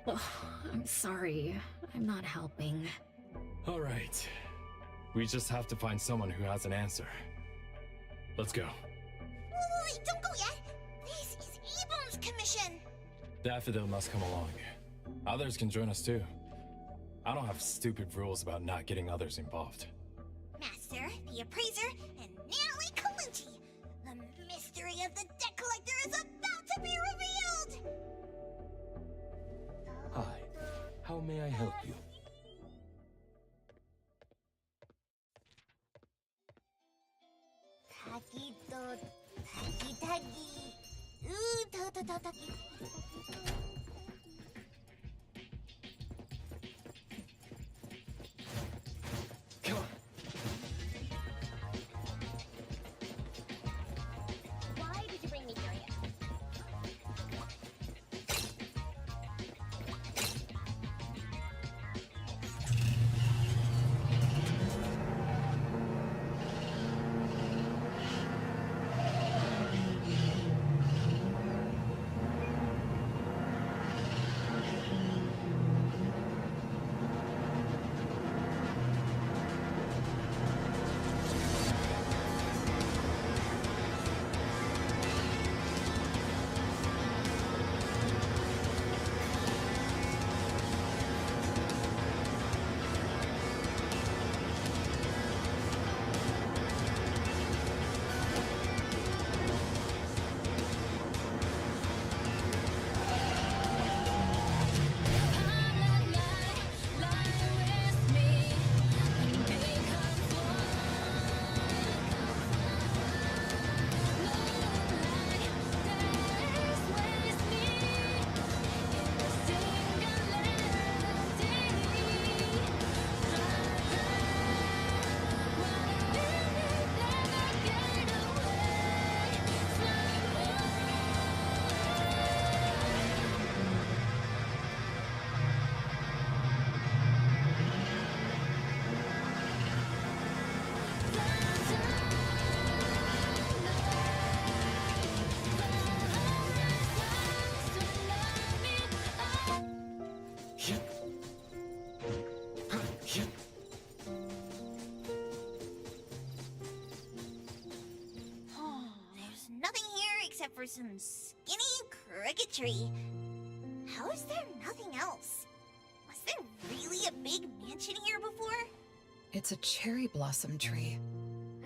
Oh, I'm sorry. I'm not helping. All right. We just have to find someone who has an answer. Let's go. Wait, don't go yet. This is Ebon's commission. Daffodil must come along. Others can join us too. I don't have stupid rules about not getting others involved. Master, the appraiser, and Natalie Colucci. The mystery of the debt collector is about to be revealed! Hi. How may I help you? Come on. Why did you bring me here again? There's nothing here except for some skinny cricket tree. How is there nothing else? Was there really a big mansion here before? It's a cherry blossom tree.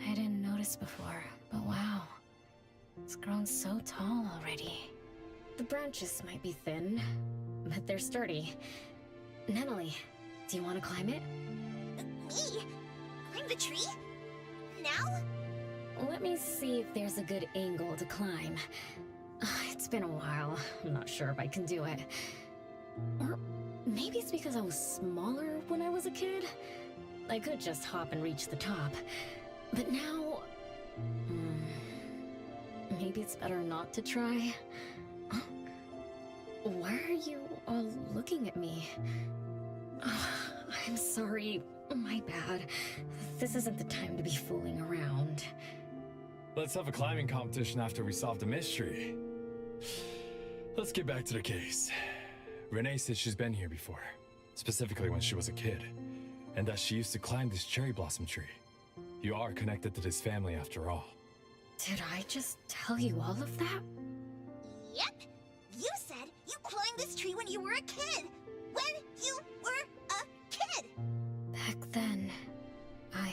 I didn't notice before, but wow. It's grown so tall already. The branches might be thin, but they're sturdy. Natalie, do you want to climb it? Me? Climb the tree? Now? Let me see if there's a good angle to climb. It's been a while. I'm not sure if I can do it. Or maybe it's because I was smaller when I was a kid. I could just hop and reach the top. But now... maybe it's better not to try. Huh? Why are you all looking at me? I'm sorry. My bad. This isn't the time to be fooling around. Let's have a climbing competition after we solve the mystery. Let's get back to the case. Renee said she's been here before, specifically when she was a kid, and that she used to climb this cherry blossom tree. You are connected to this family after all. Did I just tell you all of that? Yep. You said you climbed this tree when you were a kid. When you were a kid. Back then, I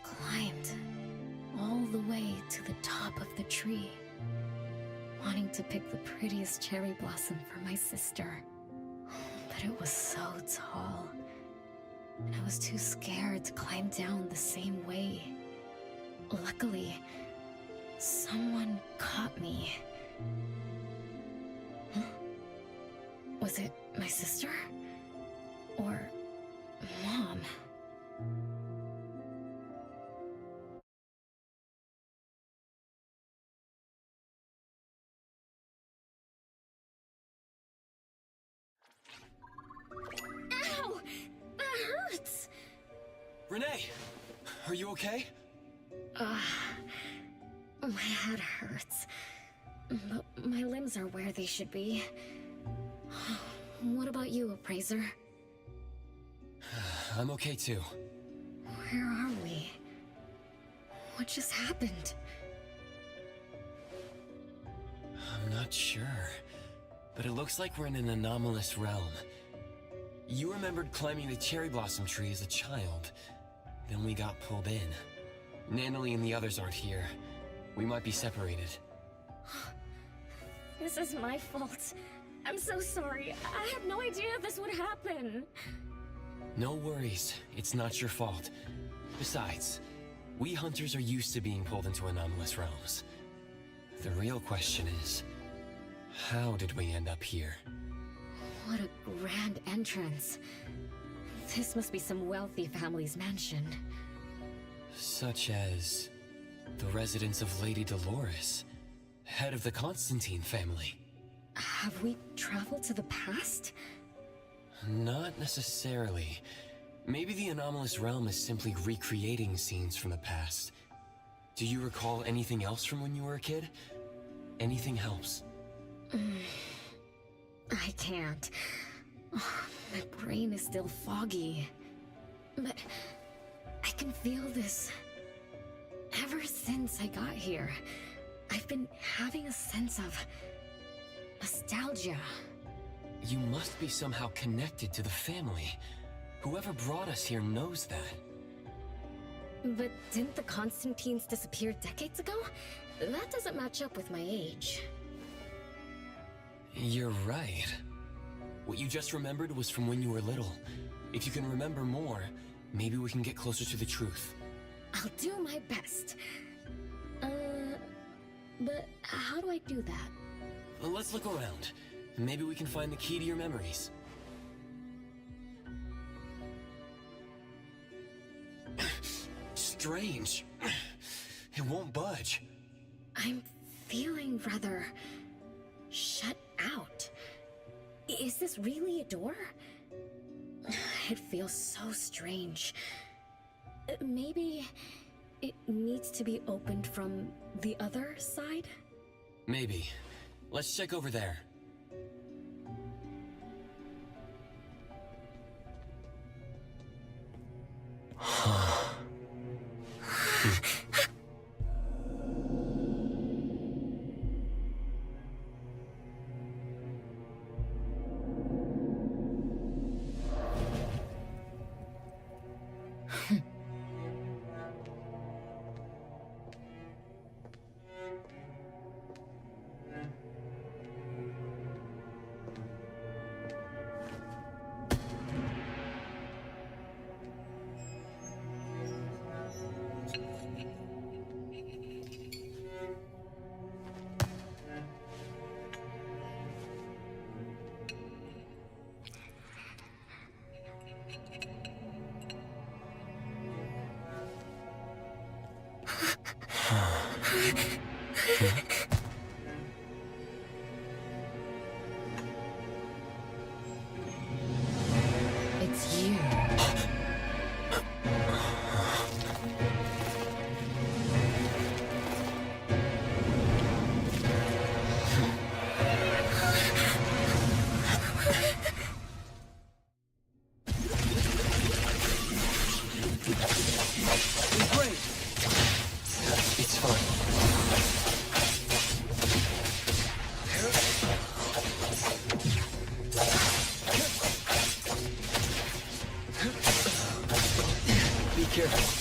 climbed all the way to the top of the tree, wanting to pick the prettiest cherry blossom for my sister. But it was so tall, and I was too scared to climb down the same way. Luckily, Someone caught me. Huh? Was it my sister? Or Mom? Ow! That hurts! Renee! Are you okay? My head hurts. But my limbs are where they should be. What about you, Appraiser? I'm okay too. Where are we? What just happened? I'm not sure, but it looks like we're in an anomalous realm. You remembered climbing the cherry blossom tree as a child. Then we got pulled in. Natalie and the others aren't here. We might be separated. This is my fault. I'm so sorry. I had no idea this would happen. No worries. It's not your fault. Besides, we hunters are used to being pulled into anomalous realms. The real question is, how did we end up here? What a grand entrance. This must be some wealthy family's mansion. Such as the residence of Lady Dolores, head of the Constantine family. Have we traveled to the past? Not necessarily. Maybe the anomalous realm is simply recreating scenes from the past. Do you recall anything else from when you were a kid? Anything helps. I can't. My brain is still foggy. But I can feel this. Ever since I got here, I've been having a sense of nostalgia. You must be somehow connected to the family. Whoever brought us here knows that. But didn't the Constantines disappear decades ago? That doesn't match up with my age. You're right. What you just remembered was from when you were little. If you can remember more, maybe we can get closer to the truth. I'll do my best. But how do I do that? Well, let's look around. Maybe we can find the key to your memories. Strange. It won't budge. I'm feeling rather shut out. Is this really a door? It feels so strange. Maybe it needs to be opened from the other side? Maybe. Let's check over there. It's you. Great. It's fine. Be careful.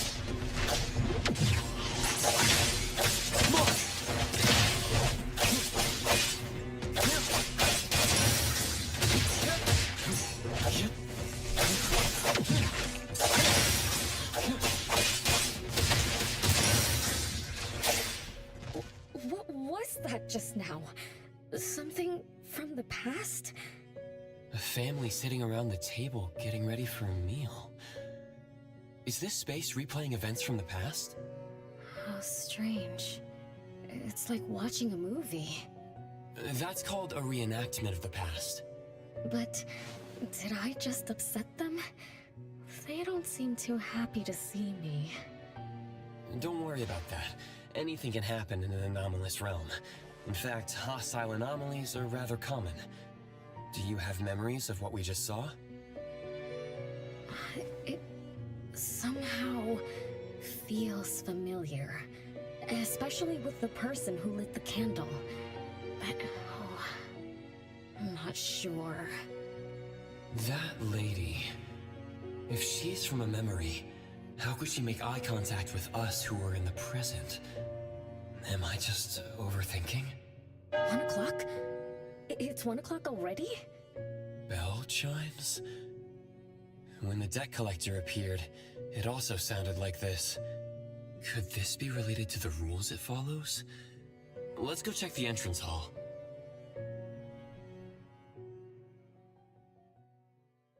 this now? Something from the past? A family sitting around the table getting ready for a meal. Is this space replaying events from the past? How strange. It's like watching a movie. That's called a reenactment of the past. But did I just upset them? They don't seem too happy to see me. Don't worry about that. Anything can happen in an anomalous realm. In fact, hostile anomalies are rather common. Do you have memories of what we just saw? It somehow feels familiar. Especially with the person who lit the candle. But, I'm not sure. That lady... If she's from a memory, how could she make eye contact with us who are in the present? Am I just overthinking? 1 o'clock? It's 1 o'clock already? Bell chimes? When the debt collector appeared, it also sounded like this. Could this be related to the rules it follows? Let's go check the entrance hall.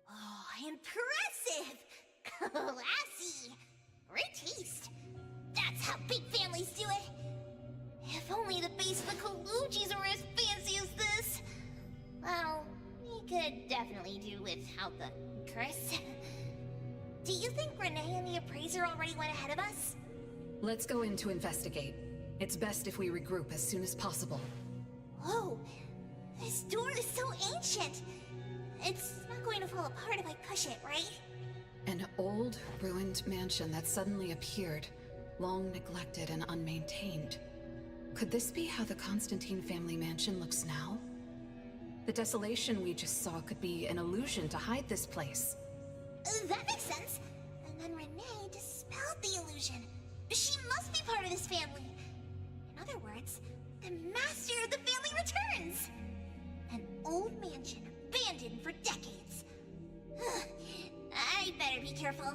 Oh, impressive! Classy! Great taste! That's how big families do it! If only the base of the Kalujis were as fancy as this! Well, we could definitely do without the Chris. Do you think Renee and the appraiser already went ahead of us? Let's go in to investigate. It's best if we regroup as soon as possible. Whoa! This door is so ancient! It's not going to fall apart if I push it, right? An old, ruined mansion that suddenly appeared, long neglected and unmaintained. Could this be how the Constantine family mansion looks now? The desolation we just saw could be an illusion to hide this place. That makes sense. And then Renee dispelled the illusion. She must be part of this family. In other words, the master of the family returns. An old mansion abandoned for decades. I better be careful.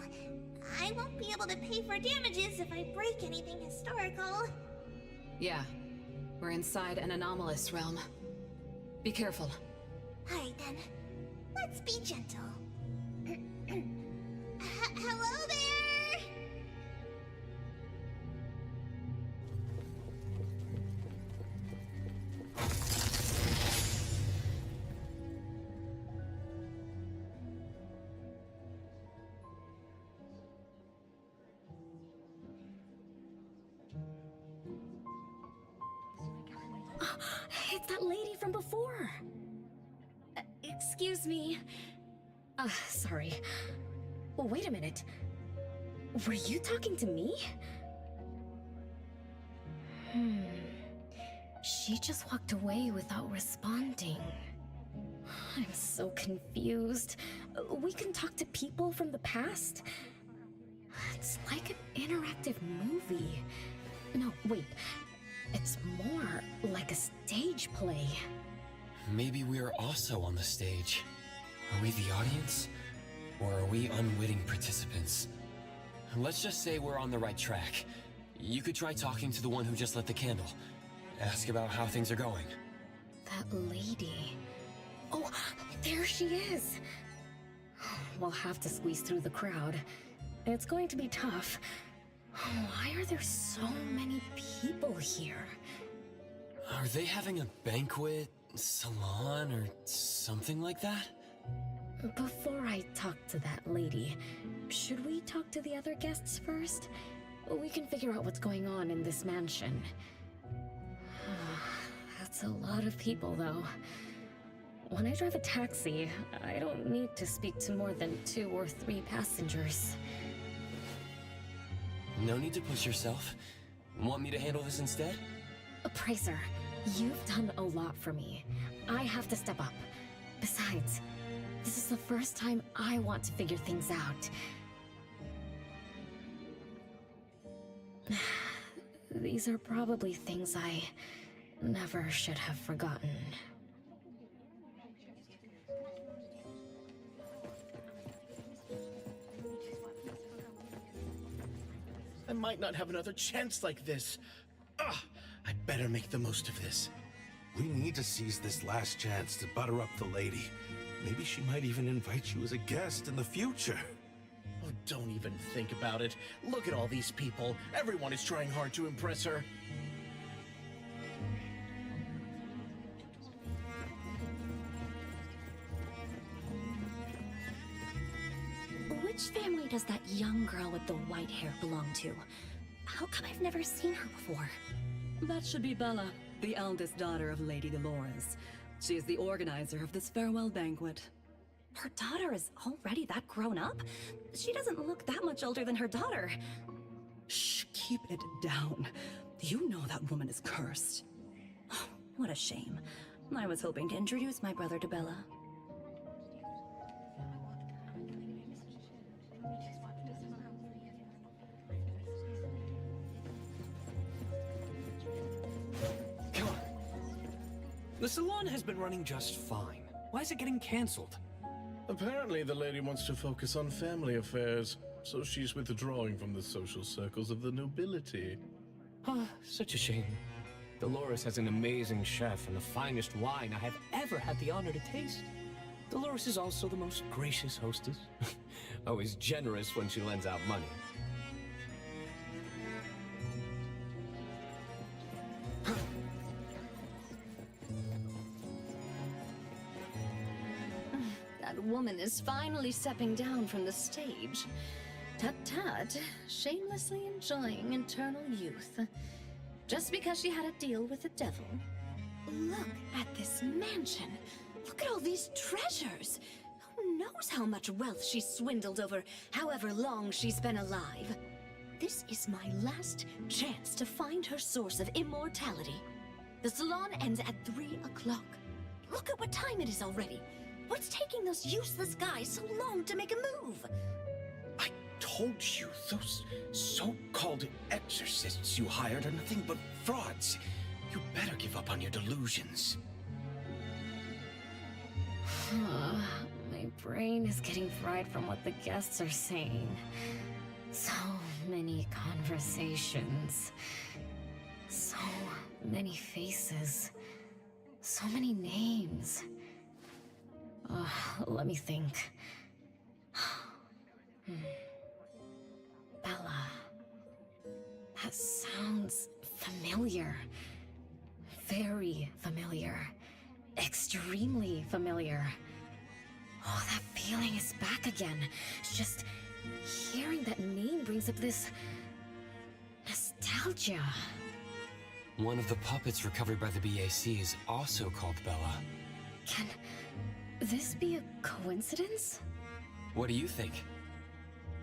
I won't be able to pay for damages if I break anything historical. Yeah, we're inside an anomalous realm. Be careful. Alright then, let's be gentle. Hello there! It's that lady from before. Excuse me. Sorry. Wait a minute. Were you talking to me? She just walked away without responding. I'm so confused. We can talk to people from the past? It's like an interactive movie. No, wait. It's more like a stage play. Maybe we're also on the stage. Are we the audience? Or are we unwitting participants? Let's just say we're on the right track. You could try talking to the one who just lit the candle. Ask about how things are going. That lady. Oh, there she is. We'll have to squeeze through the crowd. It's going to be tough. Why are there so many people here? Are they having a banquet, salon, or something like that? Before I talk to that lady, should we talk to the other guests first? We can figure out what's going on in this mansion. That's a lot of people, though. When I drive a taxi, I don't need to speak to more than 2 or 3 passengers. No need to push yourself. Want me to handle this instead? Appraiser, you've done a lot for me. I have to step up. Besides, this is the first time I want to figure things out. These are probably things I never should have forgotten. I might not have another chance like this. I better make the most of this. We need to seize this last chance to butter up the lady. Maybe she might even invite you as a guest in the future. Oh, don't even think about it. Look at all these people. Everyone is trying hard to impress her. Which family does that young girl with the white hair belong to? How come I've never seen her before? That should be Bella, the eldest daughter of Lady Dolores. She is the organizer of this farewell banquet. Her daughter is already that grown up? She doesn't look that much older than her daughter. Shh, keep it down. You know that woman is cursed. Oh, what a shame. I was hoping to introduce my brother to Bella. Come on. The salon has been running just fine. Why is it getting cancelled? Apparently the lady wants to focus on family affairs, so she's withdrawing from the social circles of the nobility. Ah, such a shame. Dolores has an amazing chef and the finest wine I have ever had the honor to taste. Dolores is also the most gracious hostess. Always generous when she lends out money. That woman is finally stepping down from the stage. Tut-tut, shamelessly enjoying eternal youth. Just because she had a deal with the devil. Look at this mansion. Look at all these treasures. Who knows how much wealth she swindled over however long she's been alive. This is my last chance to find her source of immortality. The salon ends at 3 o'clock. Look at what time it is already. What's taking those useless guys so long to make a move? I told you, those so-called exorcists you hired are nothing but frauds. You better give up on your delusions. My brain is getting fried from what the guests are saying. So many conversations. So many faces. So many names. Let me think. Bella. That sounds familiar. Very familiar. Extremely familiar. Oh, that feeling is back again. It's just hearing that name brings up this nostalgia. One of the puppets recovered by the BAC is also called Bella. Can this be a coincidence? What do you think?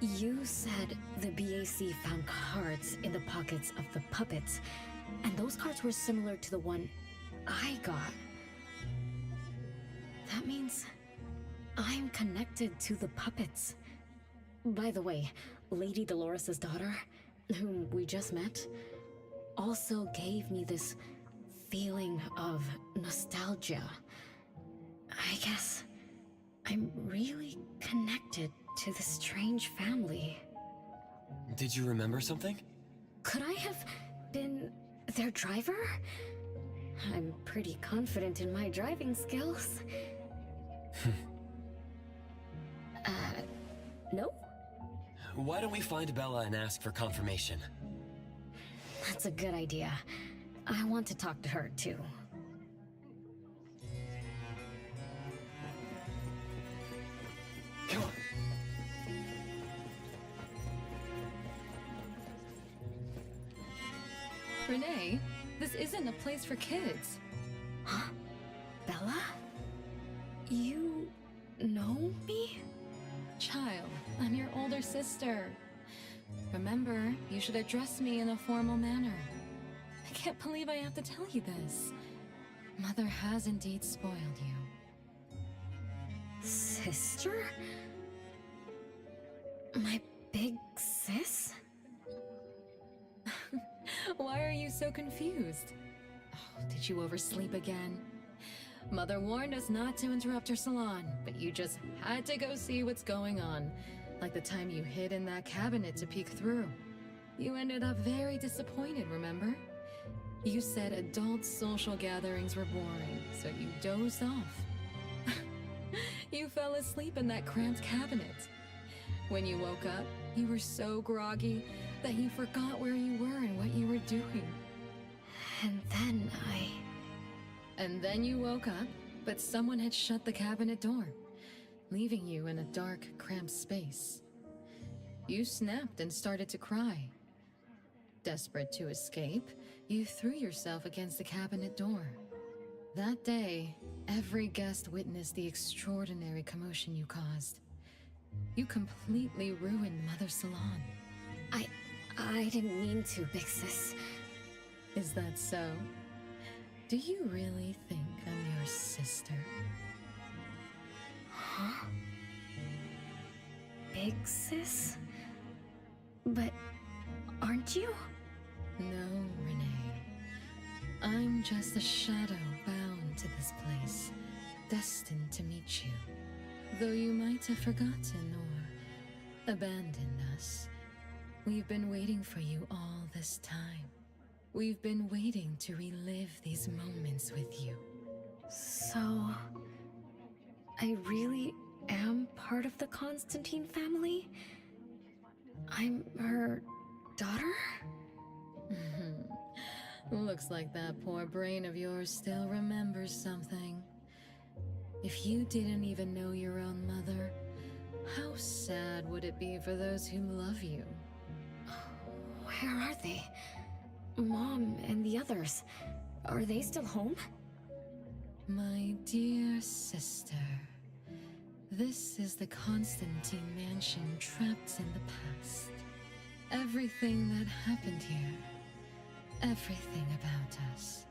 You said the BAC found cards in the pockets of the puppets, and those cards were similar to the one I got. That means I'm connected to the puppets. By the way, Lady Dolores' daughter, whom we just met, also gave me this feeling of nostalgia. I guess I'm really connected to this strange family. Did you remember something? Could I have been their driver? I'm pretty confident in my driving skills. No? Why don't we find Bella and ask for confirmation? That's a good idea. I want to talk to her, too. Come on. Renee, this isn't a place for kids. Huh? Bella? You know me? Child, I'm your older sister. Remember, you should address me in a formal manner. I can't believe I have to tell you this. Mother has indeed spoiled you. Sister? My big sis? Why are you so confused? Oh, did you oversleep again? Mother warned us not to interrupt her salon, but you just had to go see what's going on. Like the time you hid in that cabinet to peek through. You ended up very disappointed, remember? You said adult social gatherings were boring, so you dozed off. You fell asleep in that cramped cabinet. When you woke up, you were so groggy that you forgot where you were and what you were doing. And then And then you woke up, but someone had shut the cabinet door, leaving you in a dark, cramped space. You snapped and started to cry. Desperate to escape, you threw yourself against the cabinet door. That day, every guest witnessed the extraordinary commotion you caused. You completely ruined Mother Salon. I didn't mean to, Big Sis. Is that so? Do you really think I'm your sister? Huh? Big Sis? But aren't you? No, Renee. I'm just a shadow bound to this place, destined to meet you. Though you might have forgotten or abandoned us, we've been waiting for you all this time. We've been waiting to relive these moments with you. So, I really am part of the Constantine family? I'm her daughter? Looks like that poor brain of yours still remembers something. If you didn't even know your own mother, how sad would it be for those who love you? Where are they? Mom and the others. Are they still home? My dear sister, this is the Constantine mansion trapped in the past. Everything that happened here, everything about us,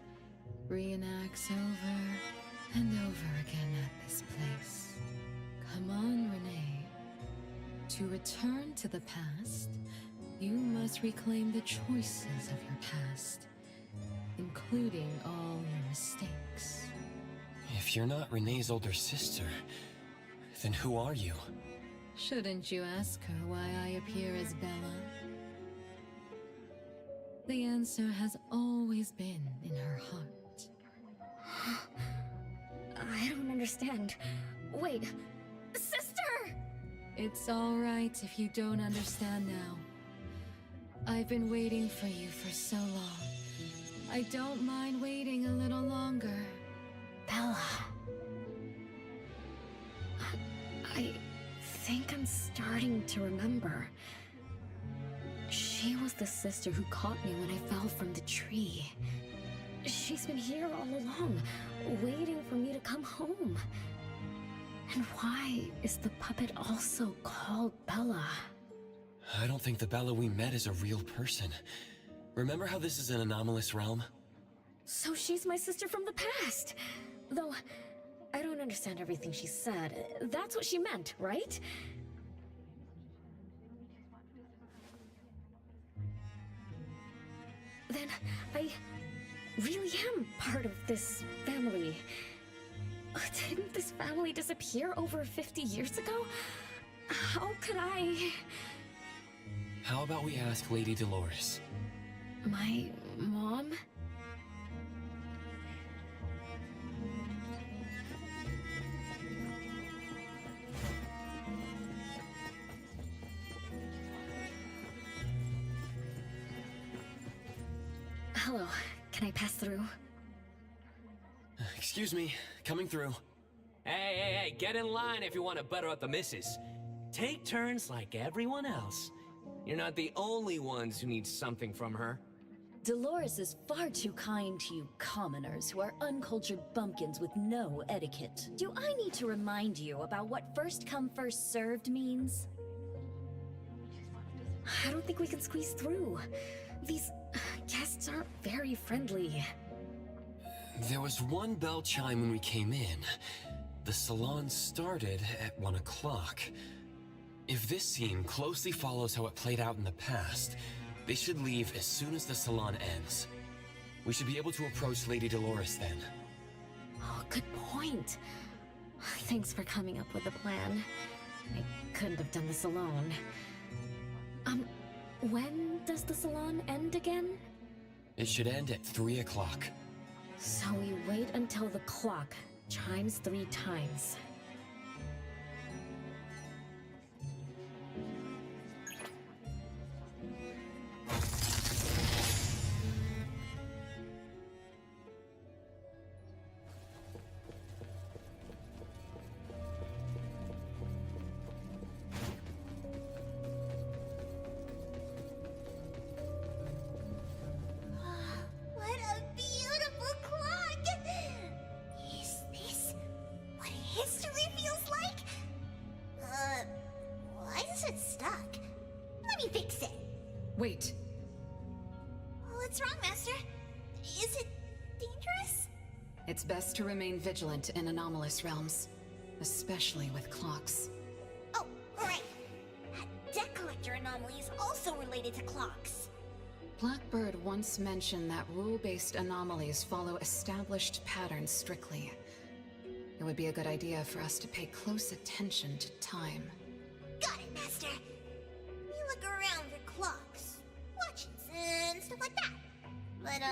reenacts over and over again at this place. Come on, Renee. To return to the past, you must reclaim the choices of your past, including all your mistakes. If you're not Renee's older sister, then who are you? Shouldn't you ask her why I appear as Bella? The answer has always been in her heart. I don't understand. Wait, sister! It's all right if you don't understand now. I've been waiting for you for so long. I don't mind waiting a little longer. Bella. I think I'm starting to remember. She was the sister who caught me when I fell from the tree. She's been here all along, waiting for me to come home. And why is the puppet also called Bella? I don't think the Bella we met is a real person. Remember how this is an anomalous realm? So she's my sister from the past. Though, I don't understand everything she said. That's what she meant, right? Then, I really am part of this family. Didn't this family disappear over 50 years ago? How could I... How about we ask Lady Dolores? My mom? Hello, can I pass through? Excuse me, coming through. Hey, get in line if you want to butter up the missus. Take turns like everyone else. You're not the only ones who need something from her. Dolores is far too kind to you commoners who are uncultured bumpkins with no etiquette. Do I need to remind you about what first come first served means? I don't think we can squeeze through. These guests aren't very friendly. There was one bell chime when we came in. The salon started at 1 o'clock. If this scene closely follows how it played out in the past, they should leave as soon as the salon ends. We should be able to approach Lady Dolores then. Oh, good point. Thanks for coming up with a plan. I couldn't have done this alone. When does the salon end again? It should end at 3 o'clock. So we wait until the clock chimes 3 times. What a beautiful clock! Is this what history feels like? Why is it stuck? Let me fix it. Wait. What's wrong, Master? Is it dangerous? It's best to remain vigilant in anomalous realms, especially with clocks. Oh, right. That debt collector anomaly is also related to clocks. Blackbird once mentioned that rule-based anomalies follow established patterns strictly. It would be a good idea for us to pay close attention to time. Got it, Master. We look around for clocks, watches, and stuff like that. But,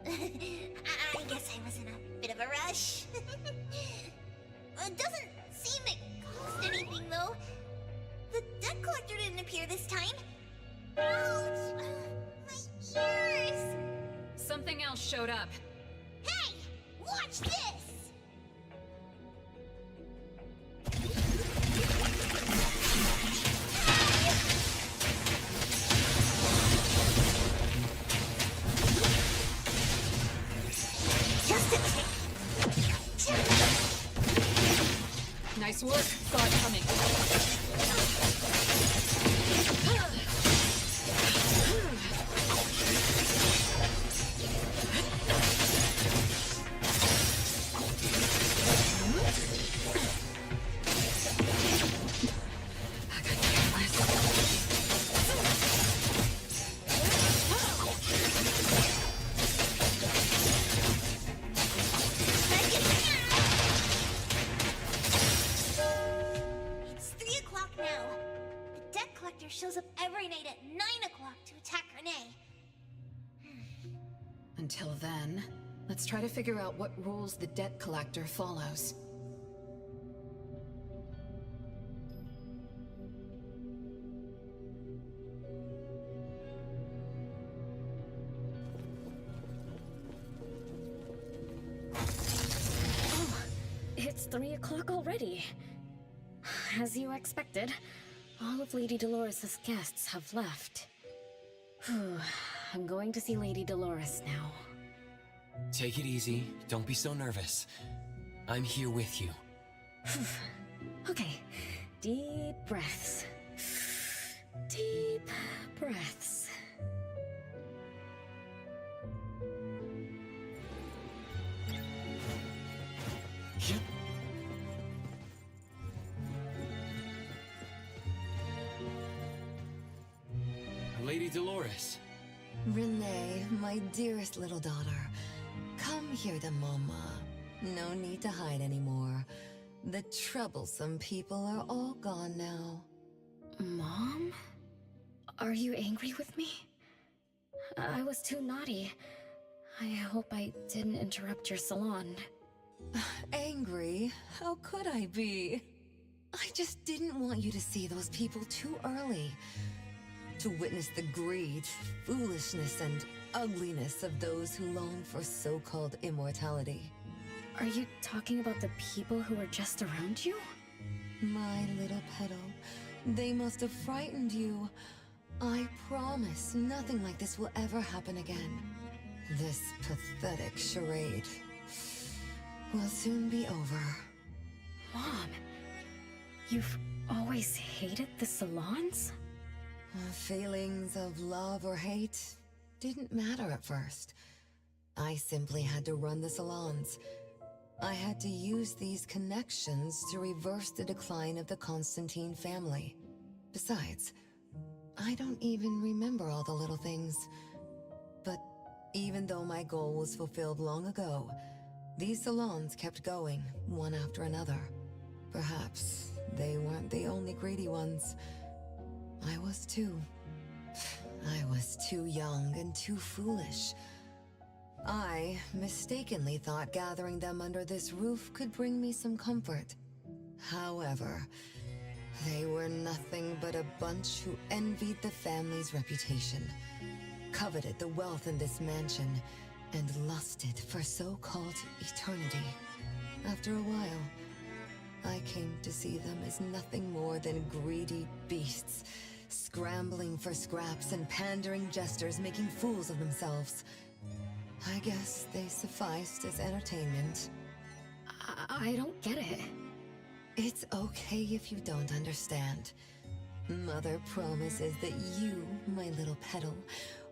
I guess I was in a bit of a rush. It doesn't seem it cost anything, though. The debt collector didn't appear this time. Ouch! My ears! Something else showed up. Hey! Watch this! Just a tick. Nice work. Saw it coming. It's 3 o'clock now. The debt collector shows up every night at 9 o'clock to attack Renee. Until then, let's try to figure out what rules the debt collector follows. It's 3 o'clock already. As you expected, all of Lady Dolores' guests have left. Whew. I'm going to see Lady Dolores now. Take it easy. Don't be so nervous. I'm here with you. Okay, deep breaths. Deep breaths. Lady Dolores. Renee, my dearest little daughter, come here to Mama. No need to hide anymore. The troublesome people are all gone now. Mom? Are you angry with me? I was too naughty. I hope I didn't interrupt your salon. Angry? How could I be? I just didn't want you to see those people too early. To witness the greed, foolishness, and ugliness of those who long for so-called immortality. Are you talking about the people who were just around you? My little petal, they must have frightened you. I promise nothing like this will ever happen again. This pathetic charade will soon be over. Mom, you've always hated the salons? Feelings of love or hate didn't matter at first. I simply had to run the salons. I had to use these connections to reverse the decline of the Constantine family. Besides, I don't even remember all the little things. But even though my goal was fulfilled long ago, these salons kept going, one after another. Perhaps they weren't the only greedy ones. I was too. I was too young and too foolish. I mistakenly thought gathering them under this roof could bring me some comfort. However, they were nothing but a bunch who envied the family's reputation, coveted the wealth in this mansion, and lusted for so-called eternity. After a while, I came to see them as nothing more than greedy beasts, scrambling for scraps and pandering jesters making fools of themselves. I guess they sufficed as entertainment. I don't get it. It's okay if you don't understand. Mother promises that you, my little petal,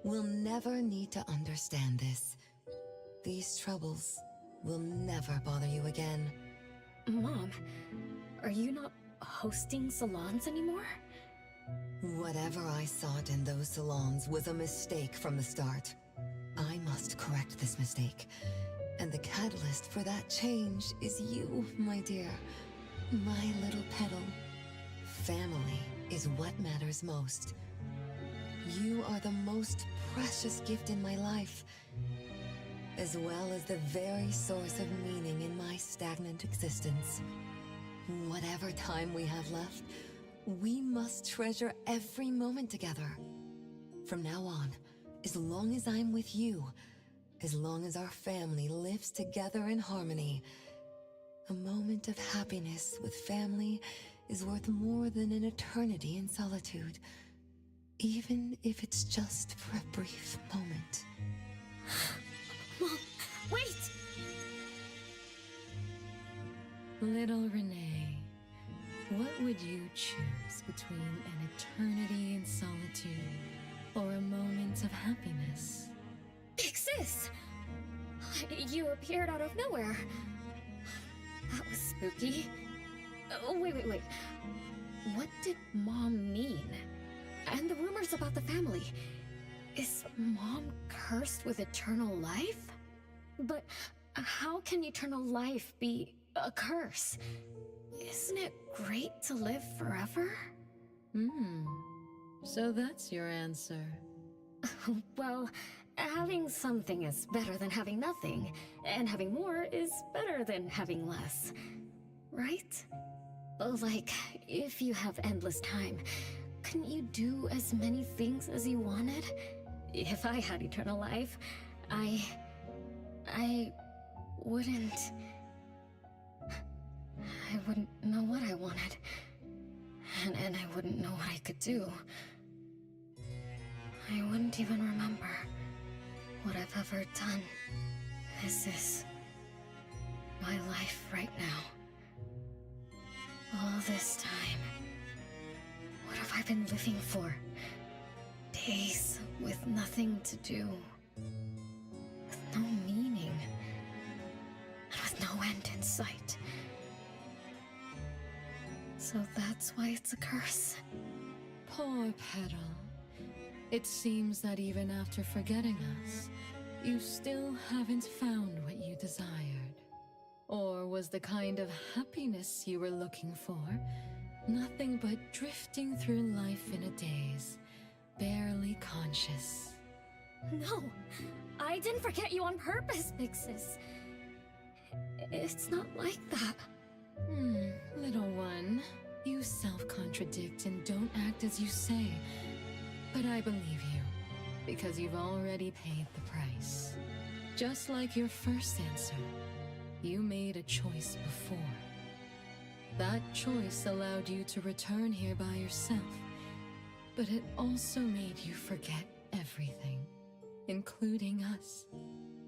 will never need to understand this. These troubles will never bother you again. Mom, are you not hosting salons anymore? Whatever I sought in those salons was a mistake from the start. I must correct this mistake. And the catalyst for that change is you, my dear. My little petal. Family is what matters most. You are the most precious gift in my life, as well as the very source of meaning in my stagnant existence. Whatever time we have left, we must treasure every moment together. From now on, as long as I'm with you, as long as our family lives together in harmony, a moment of happiness with family is worth more than an eternity in solitude, even if it's just for a brief moment. Mom, wait! Little Renee, what would you choose between an eternity in solitude or a moment of happiness? Big Sis! You appeared out of nowhere. That was spooky. Wait. What did Mom mean? And the rumors about the family. Is Mom cursed with eternal life? But how can eternal life be a curse? Isn't it great to live forever? So that's your answer. Well, having something is better than having nothing, and having more is better than having less. Right? Like, if you have endless time, couldn't you do as many things as you wanted? If I had eternal life, I wouldn't know what I wanted. And I wouldn't know what I could do. I wouldn't even remember what I've ever done. This is my life right now. All this time. What have I been living for? Days with nothing to do. With no meaning. And with no end in sight. So that's why it's a curse. Poor Petal. It seems that even after forgetting us, you still haven't found what you desired. Or was the kind of happiness you were looking for nothing but drifting through life in a daze, barely conscious? No, I didn't forget you on purpose, Big Sis. It's not like that. Little one, you self-contradict and don't act as you say. But I believe you, because you've already paid the price. Just like your first answer, you made a choice before. That choice allowed you to return here by yourself, but it also made you forget everything, including us.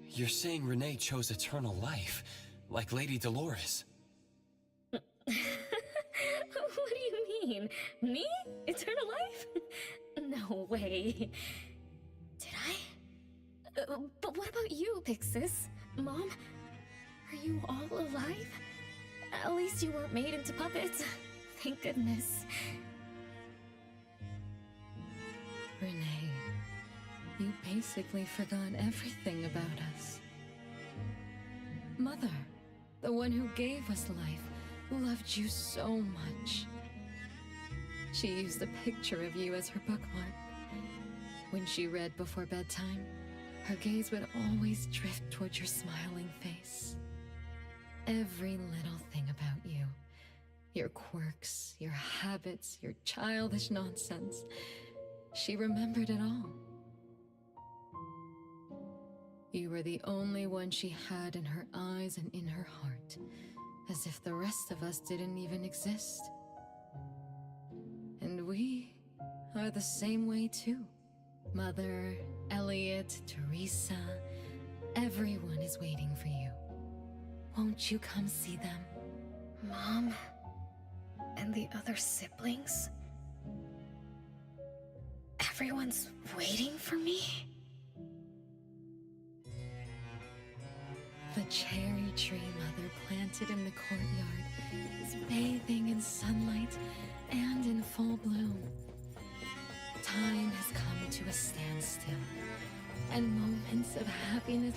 You're saying Renee chose eternal life, like Lady Dolores? What do you mean? Me? Eternal life? No way. Did I? But what about you, Big Sis? Mom? Are you all alive? At least you weren't made into puppets. Thank goodness. Renee, you basically forgot everything about us. Mother, the one who gave us life, loved you so much. She used a picture of you as her bookmark. When she read before bedtime, Her gaze would always drift towards your smiling face. Every little thing about you. Your quirks, your habits, your childish nonsense. She remembered it all. You were the only one she had in her eyes and in her heart, as if the rest of us didn't even exist. And we are the same way too. Mother, Elliot, Teresa, everyone is waiting for you. Won't you come see them? Mom? And the other siblings? Everyone's waiting for me? The cherry tree Mother planted in the courtyard is bathing in sunlight and in full bloom. Time has come to a standstill, and moments of happiness.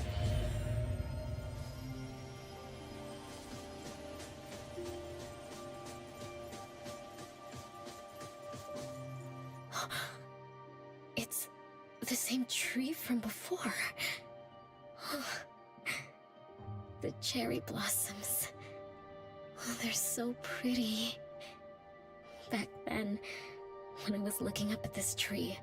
It's the same tree from before. The cherry blossoms. Oh, they're so pretty. Back then, when I was looking up at this tree,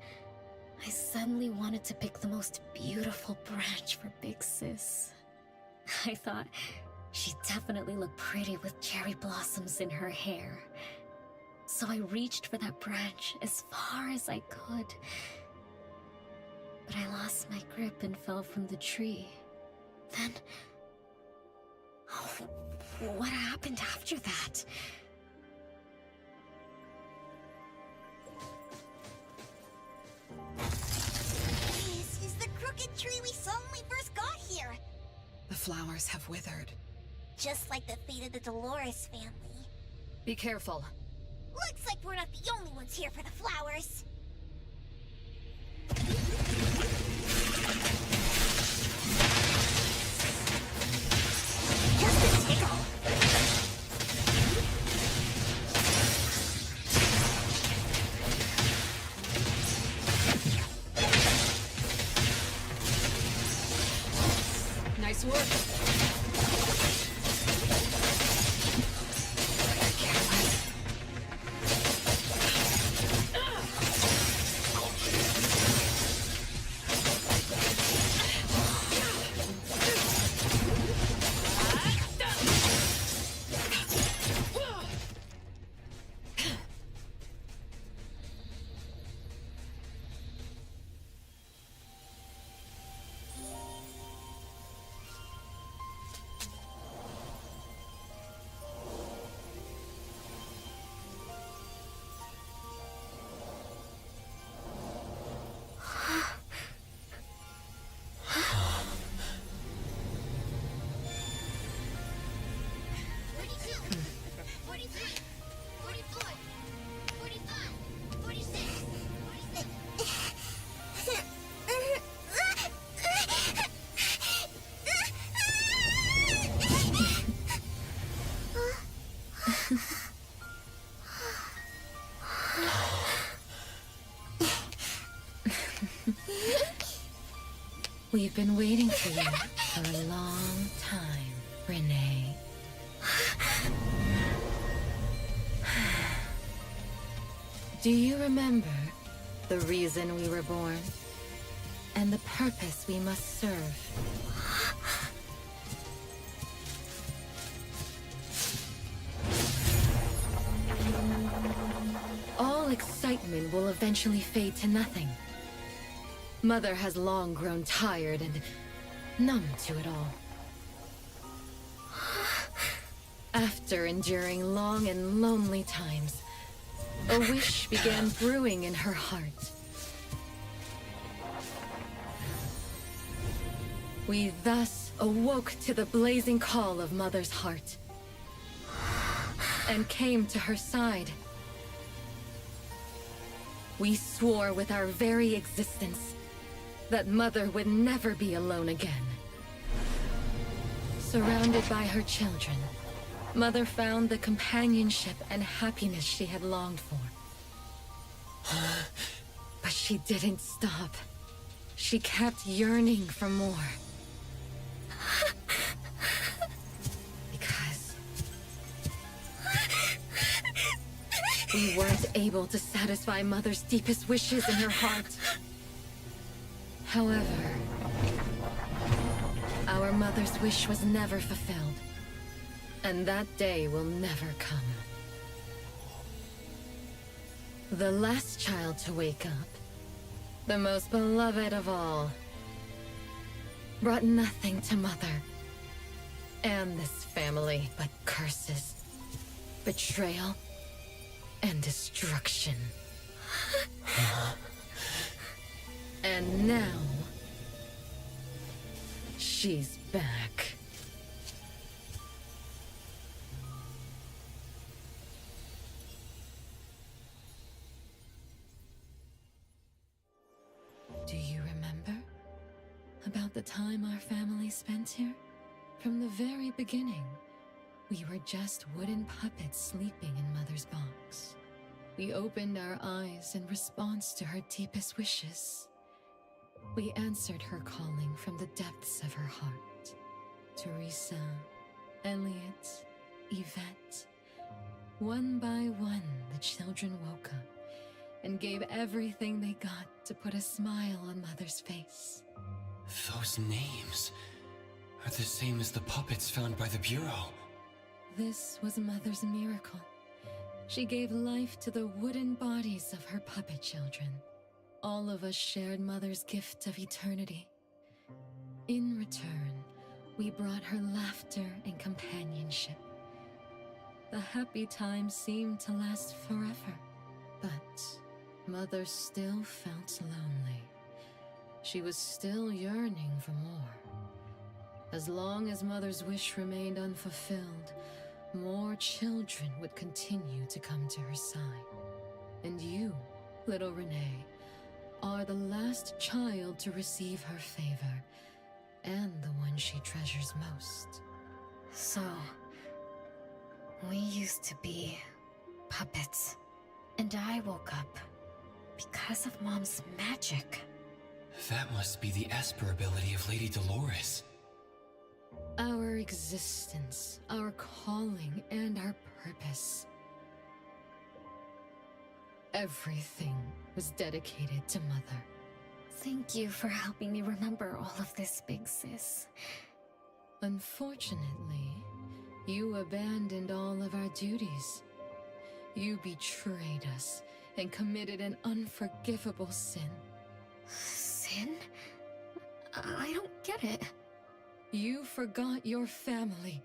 I suddenly wanted to pick the most beautiful branch for Big Sis. I thought she'd definitely look pretty with cherry blossoms in her hair. So I reached for that branch as far as I could. But I lost my grip and fell from the tree. Then... oh, what happened after that? This is the crooked tree we saw when we first got here. The flowers have withered. Just like the fate of the Dolores family. Be careful. Looks like we're not the only ones here for the flowers. Just a tickle. Nice work. We've been waiting for you for a long time, Renee. Do you remember the reason we were born? And the purpose we must serve? All excitement will eventually fade to nothing. Mother has long grown tired and numb to it all. After enduring long and lonely times, a wish began brewing in her heart. We thus awoke to the blazing call of Mother's heart, and came to her side. We swore with our very existence that Mother would never be alone again. Surrounded by her children, Mother found the companionship and happiness she had longed for. But she didn't stop. she kept yearning for more. Because we weren't able to satisfy Mother's deepest wishes in her heart. However, our mother's wish was never fulfilled, and that day will never come. The last child to wake up, the most beloved of all, brought nothing to Mother and this family but curses, betrayal, and destruction. And now, she's back. Do you remember about the time our family spent here? From the very beginning, we were just wooden puppets sleeping in Mother's box. We opened our eyes in response to her deepest wishes. We answered her calling from the depths of her heart. Teresa, Elliot, Yvette. One by one, the children woke up and gave everything they got to put a smile on Mother's face. Those names are the same as the puppets found by the Bureau. This was Mother's miracle. She gave life to the wooden bodies of her puppet children. All of us shared Mother's gift of eternity. In return, we brought her laughter and companionship. The happy times seemed to last forever, but Mother still felt lonely. She was still yearning for more. As long as Mother's wish remained unfulfilled, more children would continue to come to her side. And you, little Renee, are the last child to receive her favor, and the one she treasures most. So, we used to be puppets, and I woke up because of Mom's magic. That must be the Esper ability of Lady Dolores. Our existence, our calling, and our purpose. Everything was dedicated to Mother. Thank you for helping me remember all of this, Big Sis. Unfortunately, you abandoned all of our duties. You betrayed us and committed an unforgivable sin. Sin? I don't get it. You forgot your family.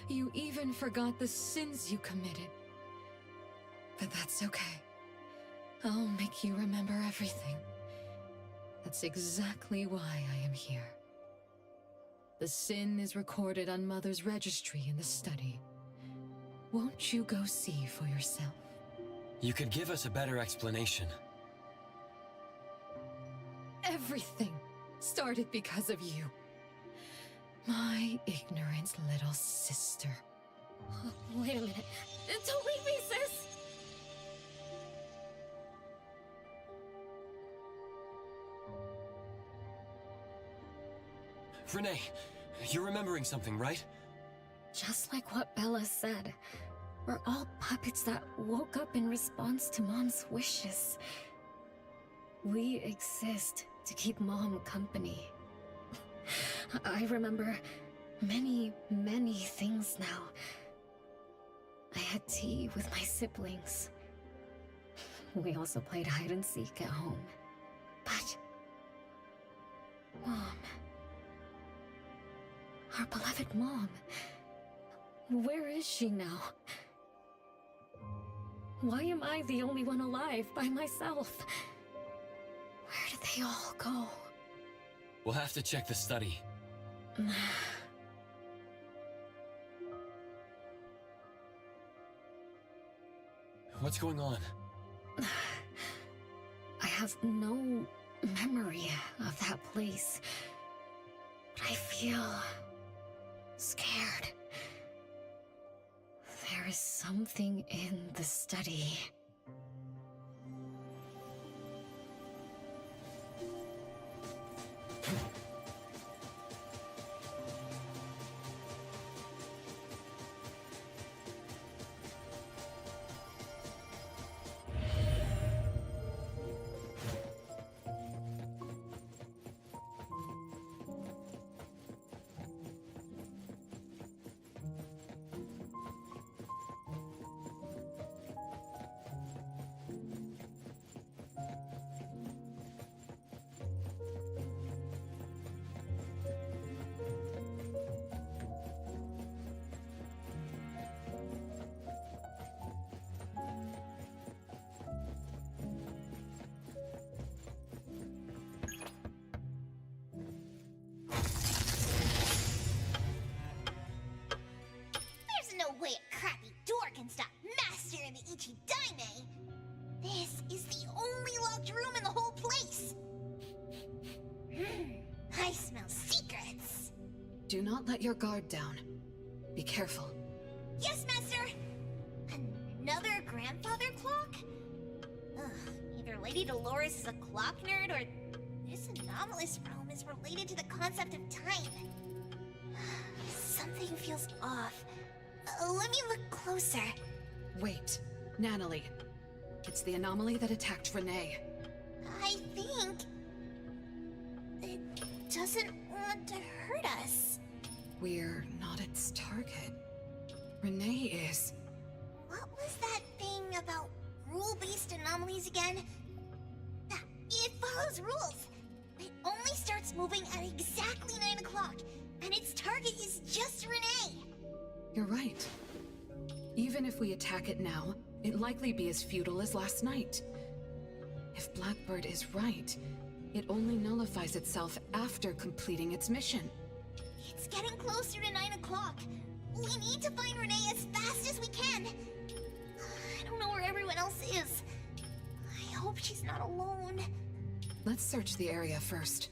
You even forgot the sins you committed. But that's okay. I'll make you remember everything. That's exactly why I am here. The sin is recorded on Mother's registry in the study. Won't you go see for yourself? You could give us a better explanation. Everything started because of you. My ignorant little sister. Wait a minute. Don't leave me, sis! Renee, you're remembering something, right? Just like what Bella said, we're all puppets that woke up in response to Mom's wishes. We exist to keep Mom company. I remember many, many things now. I had tea with my siblings. We also played hide and seek at home. But Mom, our beloved Mom, where is she now? Why am I the only one alive by myself? Where did they all go? We'll have to check the study. What's going on? I have no memory of that place, but I feel scared. There is something in the study. Gucci Dime. This is the only locked room in the whole place. I smell secrets. Do not let your guard down. Be careful. Yes, Master! Another grandfather clock? Ugh, either Lady Dolores is a clock nerd or this anomalous realm is related to the concept of time. Something feels off. Let me look closer. Wait, Natalie. It's the anomaly that attacked Renee. I think it doesn't want to hurt us. We're not its target. Renee is. What was that thing about rule-based anomalies again? It follows rules. It only starts moving at exactly 9 o'clock, and its target is just Renee. You're right. Even if we attack it now, it'd likely be as futile as last night. If Blackbird is right, it only nullifies itself after completing its mission. It's getting closer to 9 o'clock. We need to find Renee as fast as we can. I don't know where everyone else is. I hope she's not alone. Let's search the area first.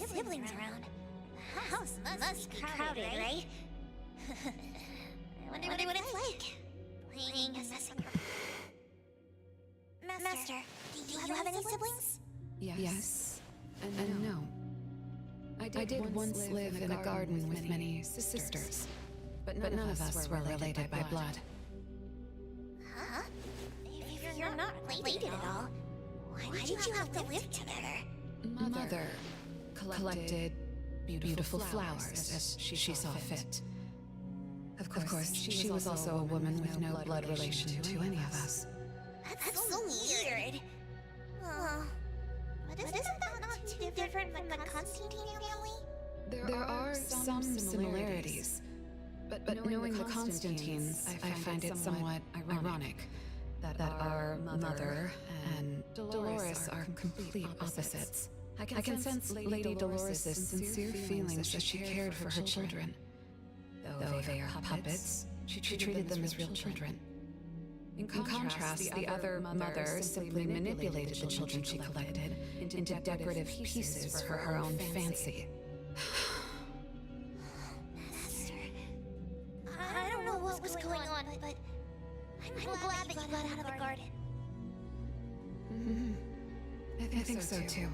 siblings around. The house must be crowded, right? I wonder what it's like. Playing as a Master, do you have any siblings? Yes. And no. I did once live in a garden with many sisters, but none of us were related by blood. Huh? If you're not related at all, why did you have to live together? Mother collected beautiful flowers as she saw fit. Of course, she was also a woman with no blood relation to any of us. That's so weird. Oh, but isn't that not too different from the Constantine family? There are some similarities, but knowing the Constantines, I find it somewhat ironic that our mother and Dolores are complete opposites. I can sense Lady Dolores' sincere feelings as she cared for her children. Though they are puppets, she treated them as real children. In contrast, the other mother simply manipulated the children she collected into decorative pieces for her own fancy. Master, I don't know what was going on, but I'm glad that you got out of the garden. I think so too.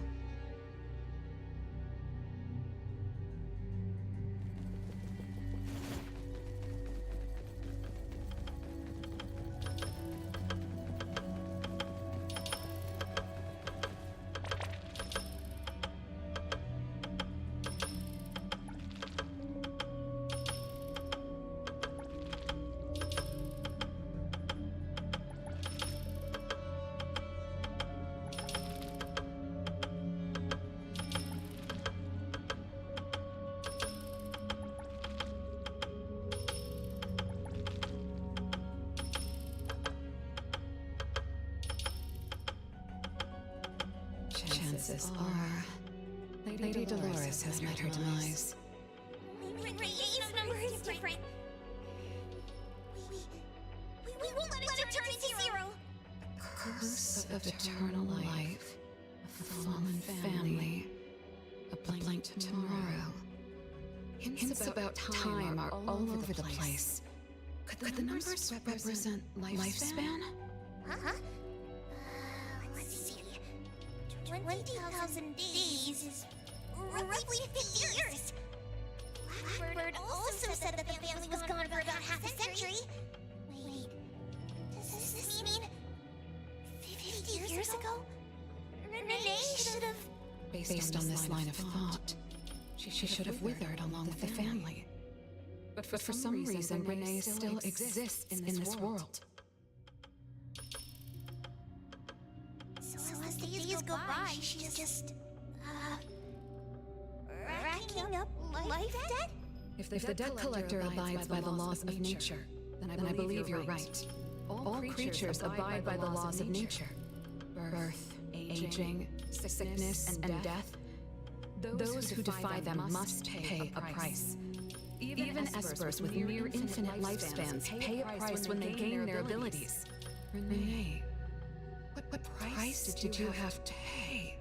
Chances are, Lady Dolores has met her demise. Ray's number is different. We won't let it turn to zero. Curse of eternal life, a fallen family, a blank tomorrow. Hints about time are all over the place. Could the numbers represent lifespan? Huh? Let's see. 20,000 days is roughly 50 years. Blackbird also said that the family was gone for about half a century. Wait, does this mean 50 years ago? Renee should have... Based on this line of thought, she should have withered along with the family. But for some reason, Renee still exists in this world. So as the days go by, she's just... racking up life debt? If the debt collector abides by the laws of nature, then I believe you're right. All creatures abide by the laws of nature. Birth, aging, sickness, and death. Those who defy them must pay a price. Even espers with near infinite lifespans pay a price when they gain their abilities. Renee, what price did you have to pay?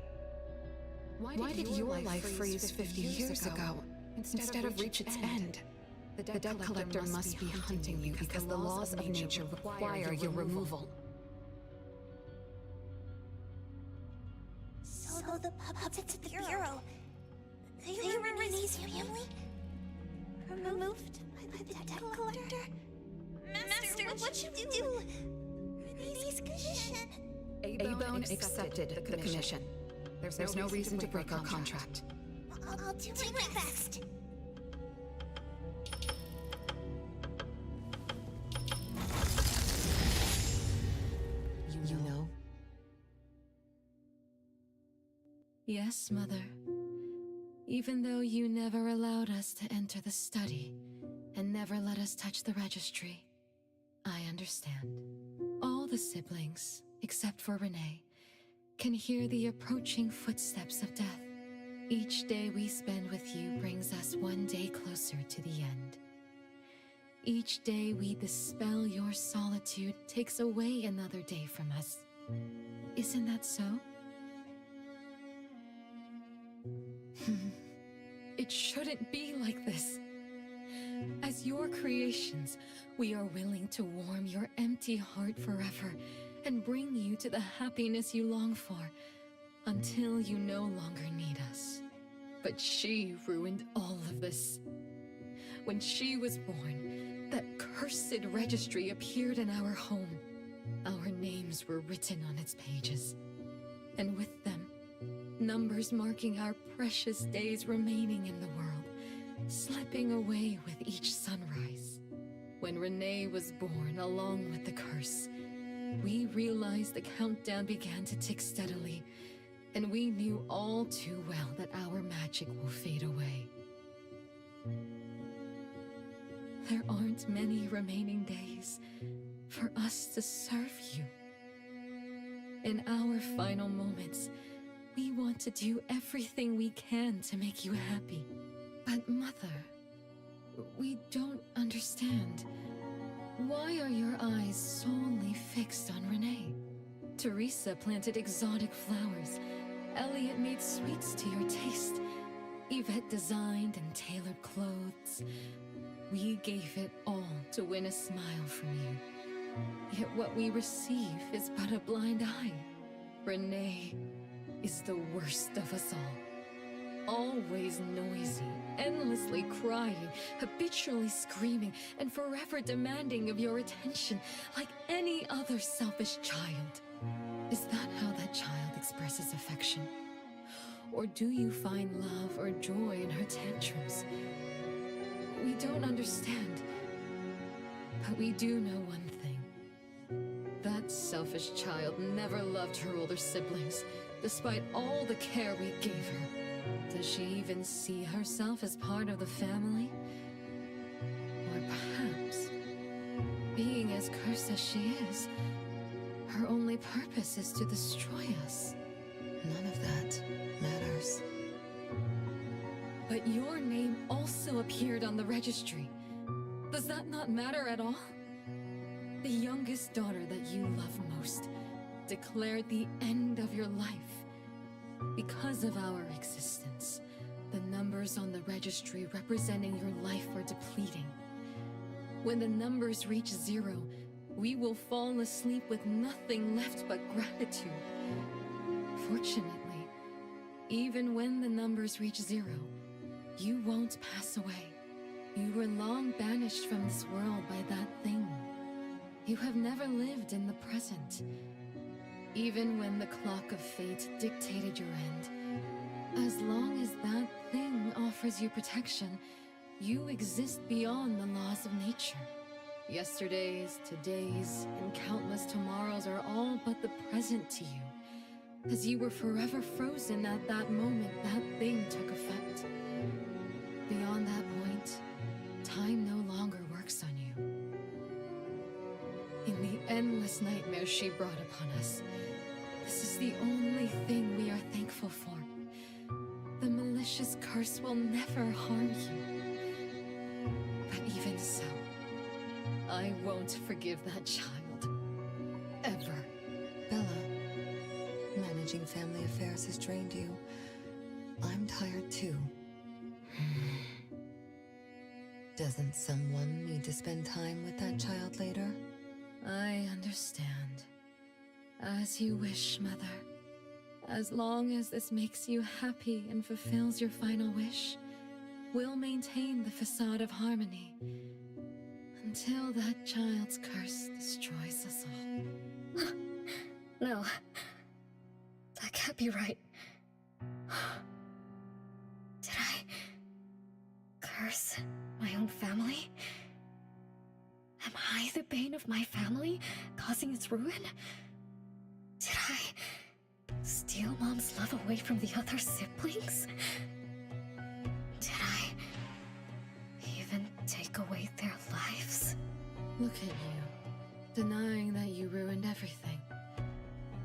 Why did your life freeze 50 years ago instead of reach its end? The debt collector must be hunting you because the laws of nature require your removal. So the puppets at the bureau, they were Renee's family? Removed by the debt collector? Master, what'd you do? Renee's commission. A-Bone accepted the commission. There's no reason to break our contract. I'll do my best. You know? Yes, Mother. Even though you never allowed us to enter the study and never let us touch the registry, I understand. All the siblings, except for Renee, can hear the approaching footsteps of death. Each day we spend with you brings us one day closer to the end. Each day we dispel your solitude takes away another day from us. Isn't that so? It shouldn't be like this. As your creations, we are willing to warm your empty heart forever and bring you to the happiness you long for until you no longer need us. But she ruined all of this. When she was born, that cursed registry appeared in our home. Our names were written on its pages. And with them, numbers marking our precious days remaining in the world, slipping away with each sunrise. When Renee was born along with the curse, we realized the countdown began to tick steadily, and we knew all too well that our magic will fade away. There aren't many remaining days for us to serve you. In our final moments, we want to do everything we can to make you happy. But Mother, we don't understand. Why are your eyes solely fixed on Renee? Teresa planted exotic flowers. Elliot made sweets to your taste. Yvette designed and tailored clothes. We gave it all to win a smile from you. Yet what we receive is but a blind eye. Renee is the worst of us all. Always noisy, endlessly crying, habitually screaming, and forever demanding of your attention like any other selfish child. Is that how that child expresses affection? Or do you find love or joy in her tantrums? We don't understand, but we do know one thing. That selfish child never loved her older siblings, despite all the care we gave her. Does she even see herself as part of the family? Or perhaps, being as cursed as she is, her only purpose is to destroy us. None of that matters. But your name also appeared on the registry. Does that not matter at all? The youngest daughter that you love most declared the end of your life. Because of our existence, the numbers on the registry representing your life are depleting. When the numbers reach 0, we will fall asleep with nothing left but gratitude. Fortunately, even when the numbers reach 0, you won't pass away. You were long banished from this world by that thing. You have never lived in the present. Even when the clock of fate dictated your end, as long as that thing offers you protection, you exist beyond the laws of nature. Yesterdays, todays, and countless tomorrows are all but the present to you, as you were forever frozen at that moment that thing took effect. Beyond that point, time no longer works on you. In the endless nightmares she brought upon us, this is the only thing we are thankful for. The malicious curse will never harm you. But even so, I won't forgive that child. Ever. Bella, managing family affairs has drained you. I'm tired too. Doesn't someone need to spend time with that child later? I understand. As you wish, Mother. As long as this makes you happy and fulfills your final wish, we'll maintain the facade of harmony until that child's curse destroys us all. No. That can't be right. Did I curse my own family? Am I the bane of my family, causing its ruin? Did I steal Mom's love away from the other siblings? Did I even take away their lives? Look at you, denying that you ruined everything.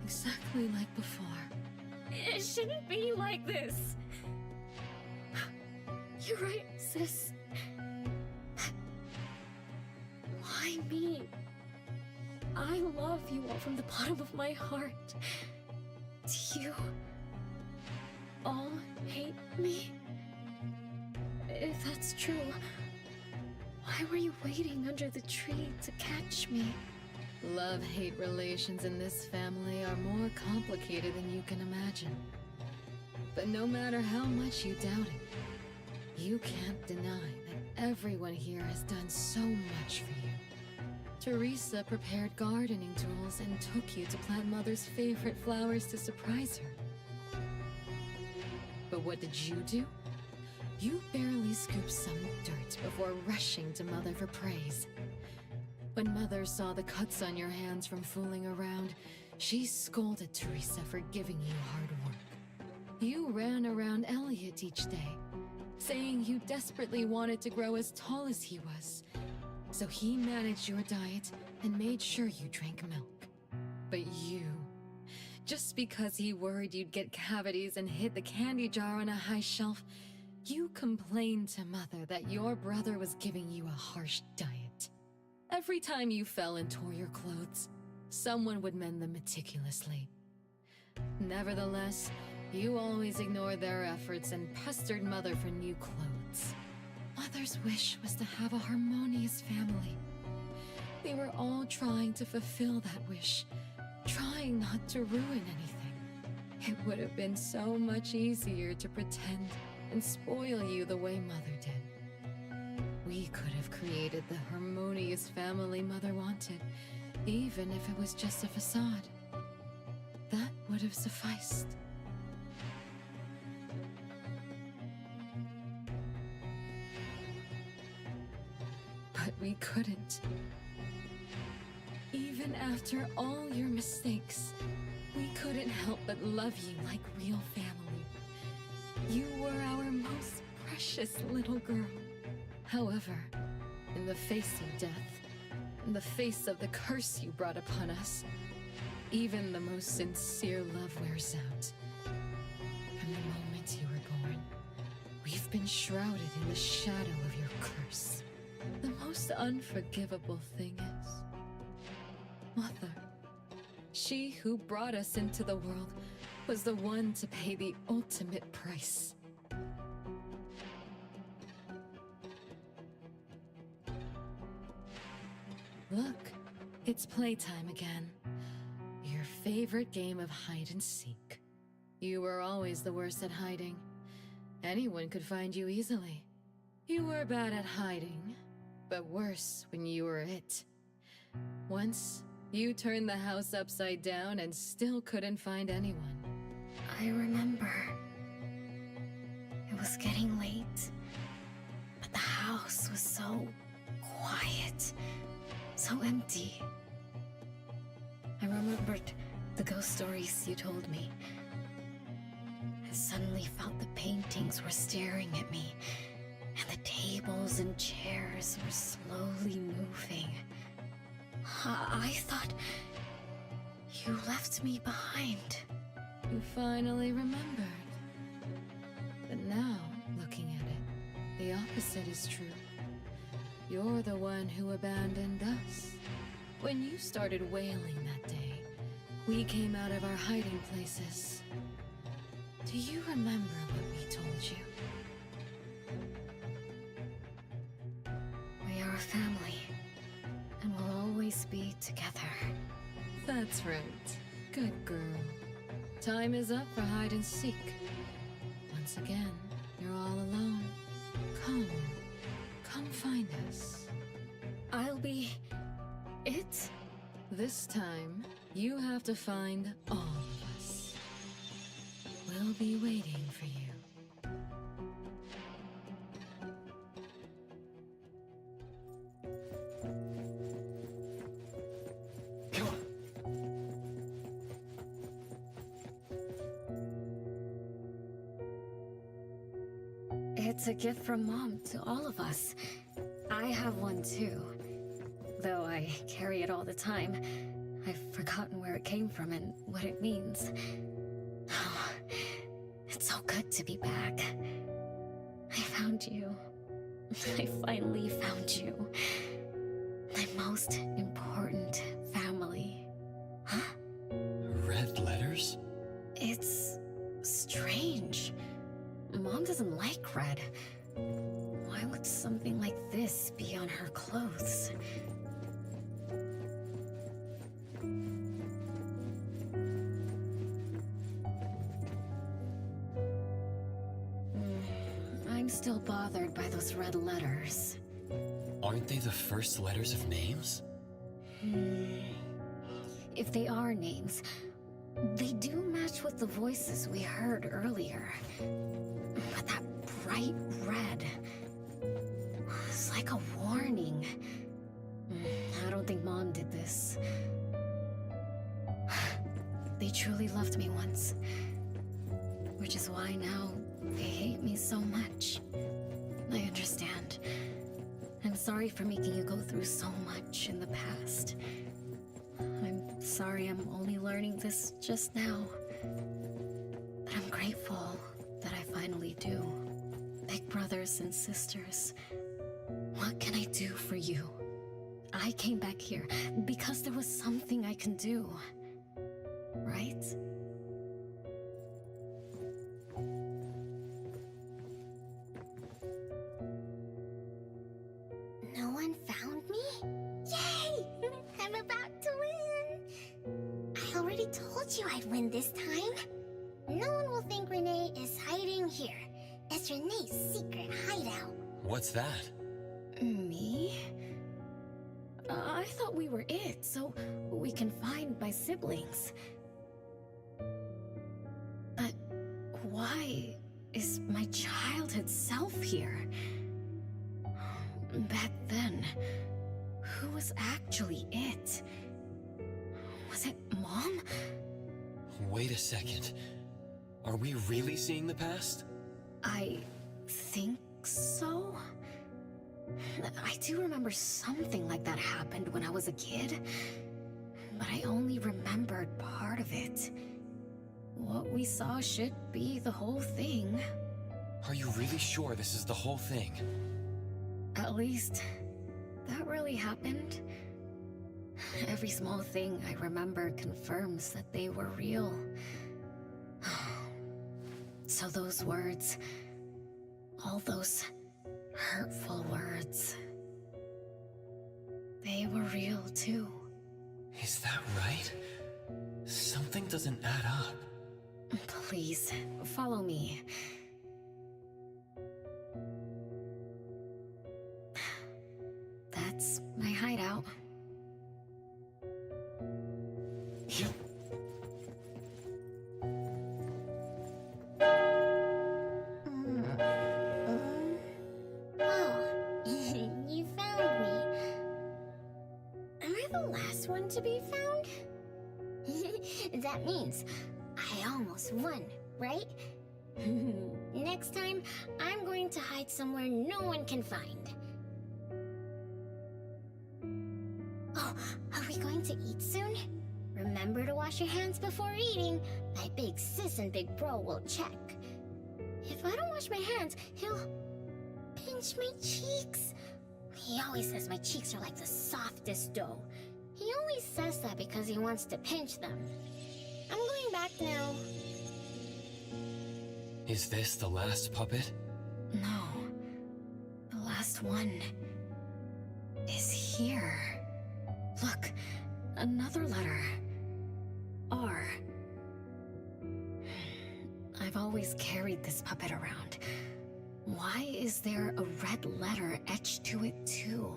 Exactly like before. It shouldn't be like this. You're right, sis. Why me? I love you all from the bottom of my heart. Do you all hate me? If that's true, why were you waiting under the tree to catch me? Love-hate relations in this family are more complicated than you can imagine. But no matter how much you doubt it, you can't deny that everyone here has done so much for you. Teresa prepared gardening tools and took you to plant Mother's favorite flowers to surprise her. But what did you do? You barely scooped some dirt before rushing to Mother for praise. When Mother saw the cuts on your hands from fooling around, she scolded Teresa for giving you hard work. You ran around Elliot each day, saying you desperately wanted to grow as tall as he was. So he managed your diet and made sure you drank milk. But you, just because he worried you'd get cavities and hid the candy jar on a high shelf, you complained to Mother that your brother was giving you a harsh diet. Every time you fell and tore your clothes, someone would mend them meticulously. Nevertheless, you always ignored their efforts and pestered Mother for new clothes. Mother's wish was to have a harmonious family. They were all trying to fulfill that wish, trying not to ruin anything. It would have been so much easier to pretend and spoil you the way Mother did. We could have created the harmonious family Mother wanted, even if it was just a facade. That would have sufficed. But we couldn't. Even after all your mistakes, we couldn't help but love you like real family. You were our most precious little girl. However, in the face of death, in the face of the curse you brought upon us, even the most sincere love wears out. From the moment you were born, we've been shrouded in the shadow of your curse. The most unforgivable thing is, Mother, she who brought us into the world, was the one to pay the ultimate price. Look, it's playtime again. Your favorite game of hide and seek. You were always the worst at hiding. Anyone could find you easily. You were bad at hiding, but worse when you were it. Once, you turned the house upside down and still couldn't find anyone. I remember. It was getting late, but the house was so quiet, so empty. I remembered the ghost stories you told me. I suddenly felt the paintings were staring at me, and the tables and chairs were slowly moving. I thought you left me behind. You finally remembered. But now, looking at it, the opposite is true. You're the one who abandoned us. When you started wailing that day, we came out of our hiding places. Do you remember what we told you? We are a family, and we'll always be together. That's right. Good girl. Time is up for hide and seek. Once again, you're all alone. Come find us. I'll be... it? This time, you have to find all of us. We'll be waiting for you. It's a gift from Mom to all of us. I have one too. Though I carry it all the time, I've forgotten where it came from and what it means. Oh, it's so good to be back. I found you. I finally found you. My most important family. Huh? Red letters? It's strange. still bothered by those red letters. Aren't they the first letters of names? If they are names, they do match with the voices we heard earlier. But that bright red... it's like a warning. I don't think Mom did this. They truly loved me once. Which is why now they hate me so much. I understand. I'm sorry for making you go through so much in the past. I'm sorry I'm only learning this just now. But I'm grateful that I finally do. Big brothers and sisters, what can I do for you? I came back here because there was something I can do. Right? No one found me? Yay! I'm about to win! I already told you I'd win this time. No one will think Renee is hiding here. It's Renee's secret hideout. What's that? Me? I thought we were it, so we can find my siblings. But why is my childhood self here? Back then, who was actually it? Was it Mom? Wait a second. Are we really seeing the past? I think so. I do remember something like that happened when I was a kid, but I only remembered part of it. What we saw should be the whole thing. Are you really sure this is the whole thing? At least, that really happened. Every small thing I remember confirms that they were real. So those words, all those hurtful words, they were real too. Is that right? Something doesn't add up. Please, follow me. That's my hideout. Oh, you found me. Am I the last one to be found? That means I almost won, right? Next time, I'm going to hide somewhere no one can find. Oh, are we going to eat soon? Remember to wash your hands before eating. My big sis and big bro will check. If I don't wash my hands, he'll pinch my cheeks. He always says my cheeks are like the softest dough. He only says that because he wants to pinch them. I'm going back now. Is this the last puppet? No. The last one is here. Look, another letter. R. I've always carried this puppet around. Why is there a red letter etched to it too?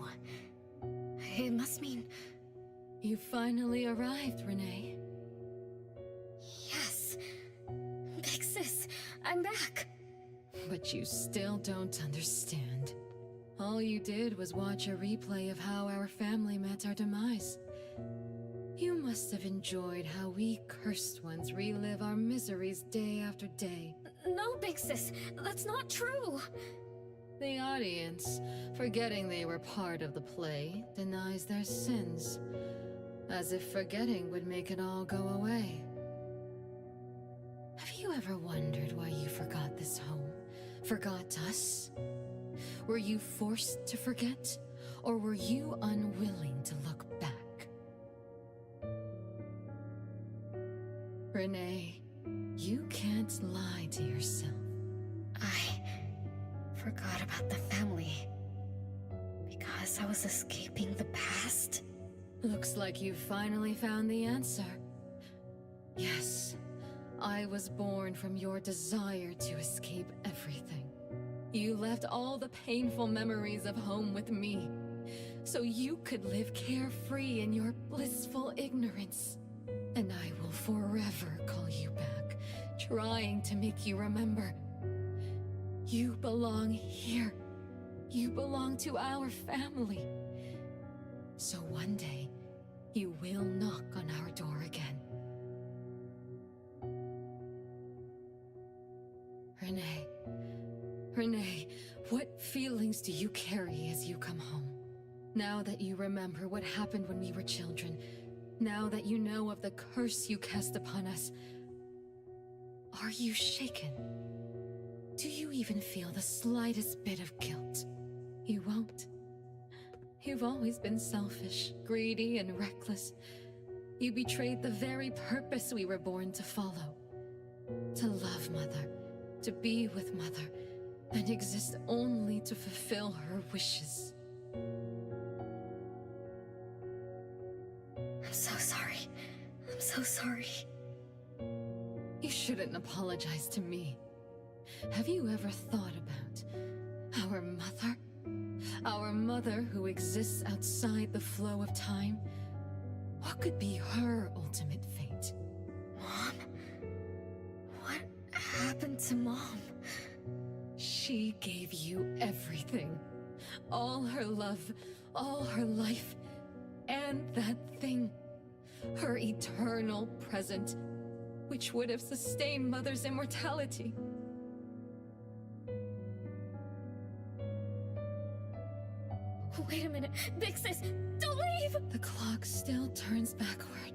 It must mean... You finally arrived, Renee. Yes. Big sis, I'm back. But you still don't understand. All you did was watch a replay of how our family met our demise. You must have enjoyed how we cursed ones relive our miseries day after day. No, Big Sis, that's not true. The audience, forgetting they were part of the play, denies their sins, as if forgetting would make it all go away. Have you ever wondered why you forgot this home? Forgot us? Were you forced to forget, or were you unwilling to look back? Renee, you can't lie to yourself. I forgot about the family because I was escaping the past. Looks like you finally found the answer. Yes, I was born from your desire to escape everything. You left all the painful memories of home with me, so you could live carefree in your blissful ignorance. And I will forever call you back, trying to make you remember. You belong here. You belong to our family. So one day, you will knock on our door again. Renee. Renee, what feelings do you carry as you come home? Now that you remember what happened when we were children, now that you know of the curse you cast upon us, are you shaken? Do you even feel the slightest bit of guilt? You won't. You've always been selfish, greedy, and reckless. You betrayed the very purpose we were born to follow. To love Mother, to be with Mother, and exist only to fulfill her wishes. I'm so sorry. I'm so sorry. You shouldn't apologize to me. Have you ever thought about our mother? Our mother who exists outside the flow of time? What could be her ultimate fate? Mom? What happened to Mom? She gave you everything. All her love, all her life, and that thing. Her eternal present, which would have sustained Mother's immortality. Wait a minute. Big Sis, don't leave! The clock still turns backward.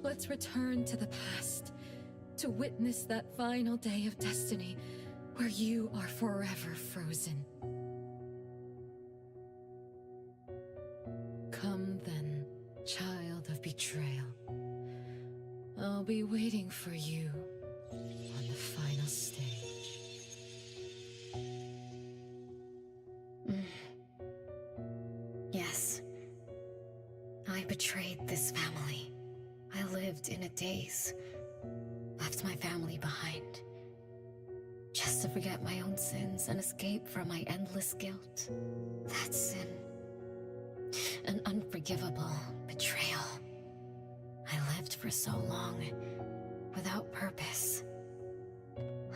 Let's return to the past, to witness that final day of destiny, where you are forever frozen. Come then, child of betrayal. I'll be waiting for you on the final stage. Yes. I betrayed this family. I lived in a daze. Left my family behind. Just to forget my own sins and escape from my endless guilt. That sin. An unforgivable betrayal. I lived for so long, without purpose.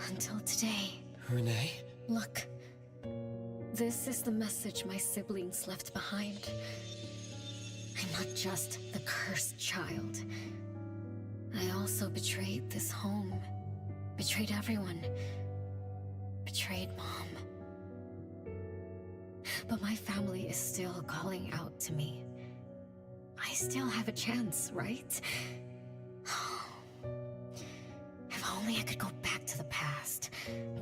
Until today. Renee? Look. This is the message my siblings left behind. I'm not just the cursed child. I also betrayed this home. Betrayed everyone. Betrayed Mom. But my family is still calling out to me. I still have a chance, right? If only I could go back to the past.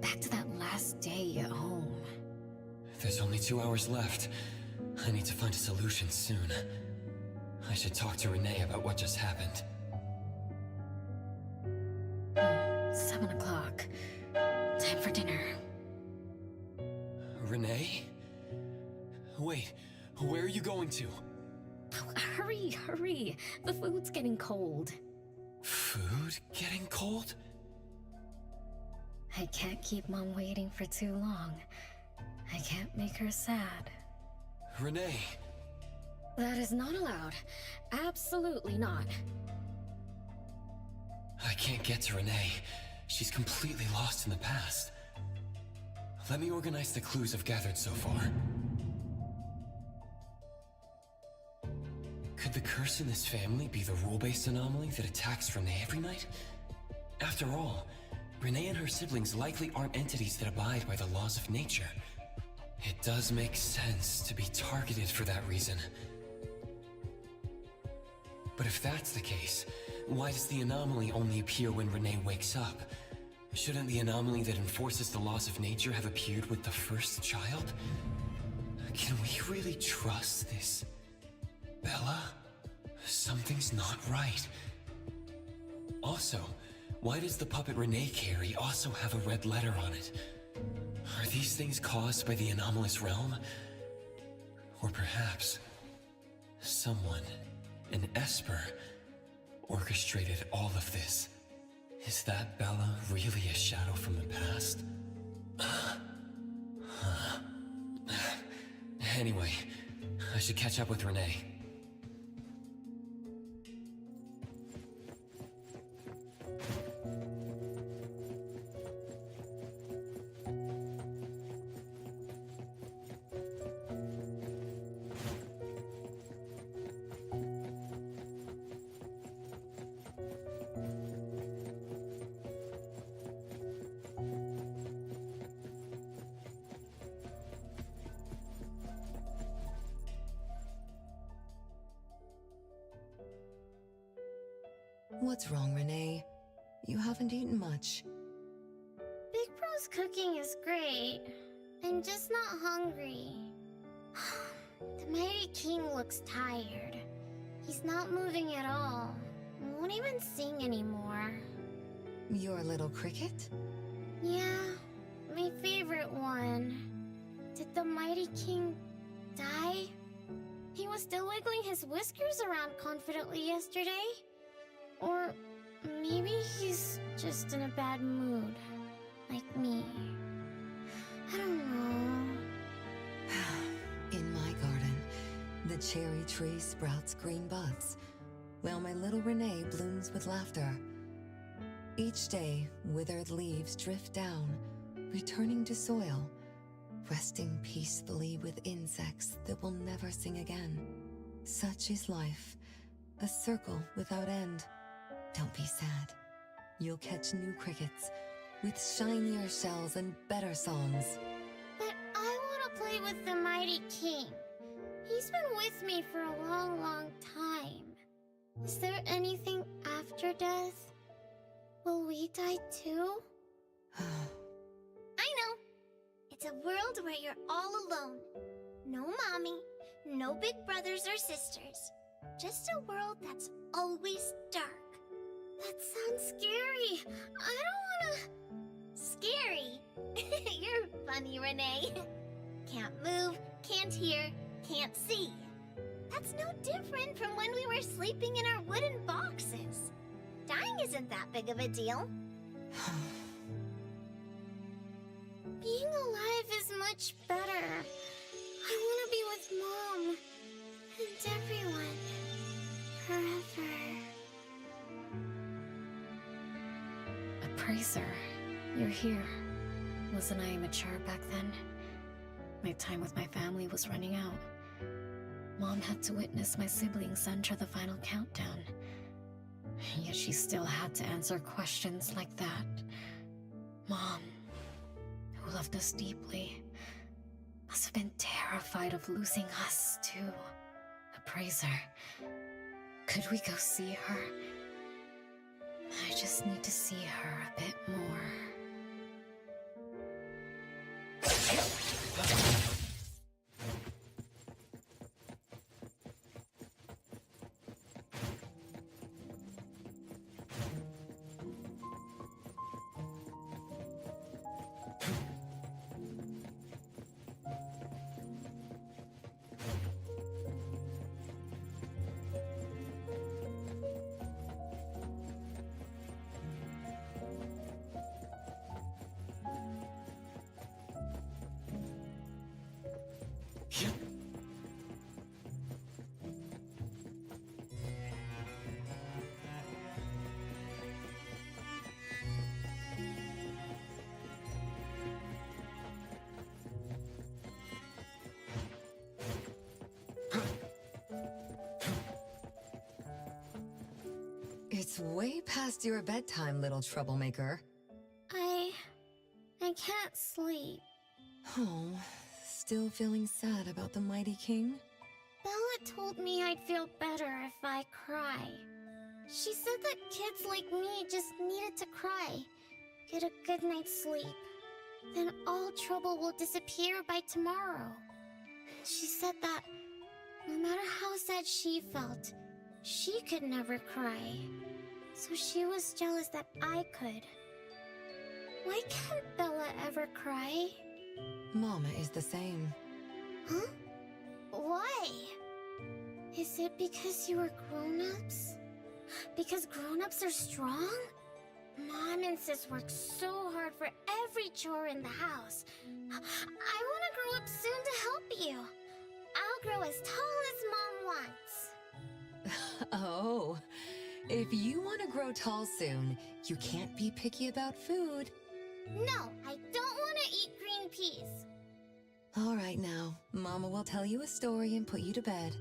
Back to that last day at home. There's only 2 hours left. I need to find a solution soon. I should talk to Renee about what just happened. 7 o'clock. Time for dinner. Renee? Wait, where are you going to? Oh, hurry, hurry. The food's getting cold. Food getting cold? I can't keep Mom waiting for too long. I can't make her sad. Renee! That is not allowed. Absolutely not. I can't get to Renee. She's completely lost in the past. Let me organize the clues I've gathered so far. Could the curse in this family be the rule-based anomaly that attacks Renee every night? After all, Renee and her siblings likely aren't entities that abide by the laws of nature. It does make sense to be targeted for that reason. But if that's the case, why does the anomaly only appear when Renee wakes up? Shouldn't the anomaly that enforces the laws of nature have appeared with the first child? Can we really trust this Bella? Something's not right. Also, why does the puppet Renee carry also have a red letter on it? Are these things caused by the anomalous realm? Or perhaps someone, an Esper, orchestrated all of this? Is that Bella really a shadow from the past? Anyway, I should catch up with Renee. What's wrong, Renee? You haven't eaten much. Big Bro's cooking is great. I'm just not hungry. The Mighty King looks tired. He's not moving at all. Won't even sing anymore. Your little cricket? Yeah, my favorite one. Did the Mighty King die? He was still wiggling his whiskers around confidently yesterday. Or maybe he's just in a bad mood, like me. I don't know. In my garden, the cherry tree sprouts green buds, while my little Renee blooms with laughter. Each day, withered leaves drift down, returning to soil, resting peacefully with insects that will never sing again. Such is life, a circle without end. Don't be sad. You'll catch new crickets with shinier shells and better songs. But I want to play with the Mighty King. He's been with me for a long, long time. Is there anything after death? Will we die too? I know. It's a world where you're all alone. No mommy, no big brothers or sisters. Just a world that's always dark. That sounds scary. I don't wanna... Scary? You're funny, Renee. Can't move, can't hear, can't see. That's no different from when we were sleeping in our wooden boxes. Dying isn't that big of a deal. Being alive is much better. I wanna be with Mom and everyone forever. Appraiser, you're here. Wasn't I mature back then? My time with my family was running out. Mom had to witness my siblings enter the final countdown. Yet she still had to answer questions like that. Mom, who loved us deeply, must have been terrified of losing us, too. Appraiser, could we go see her? I just need to see her a bit more. It's way past your bedtime, little troublemaker. I can't sleep. Oh, still feeling sad about the Mighty King? Bella told me I'd feel better if I cry. She said that kids like me just needed to cry, get a good night's sleep. Then all trouble will disappear by tomorrow. She said that no matter how sad she felt, she could never cry. So she was jealous that I could. Why can't Bella ever cry? Mama is the same. Huh? Why? Is it because you were grown-ups? Because grown-ups are strong? Mom and Sis work so hard for every chore in the house. I want to grow up soon to help you. I'll grow as tall as Mom wants. Oh, if you want to grow tall soon, you can't be picky about food. No, I don't want to eat green peas. All right now, Mama will tell you a story and put you to bed.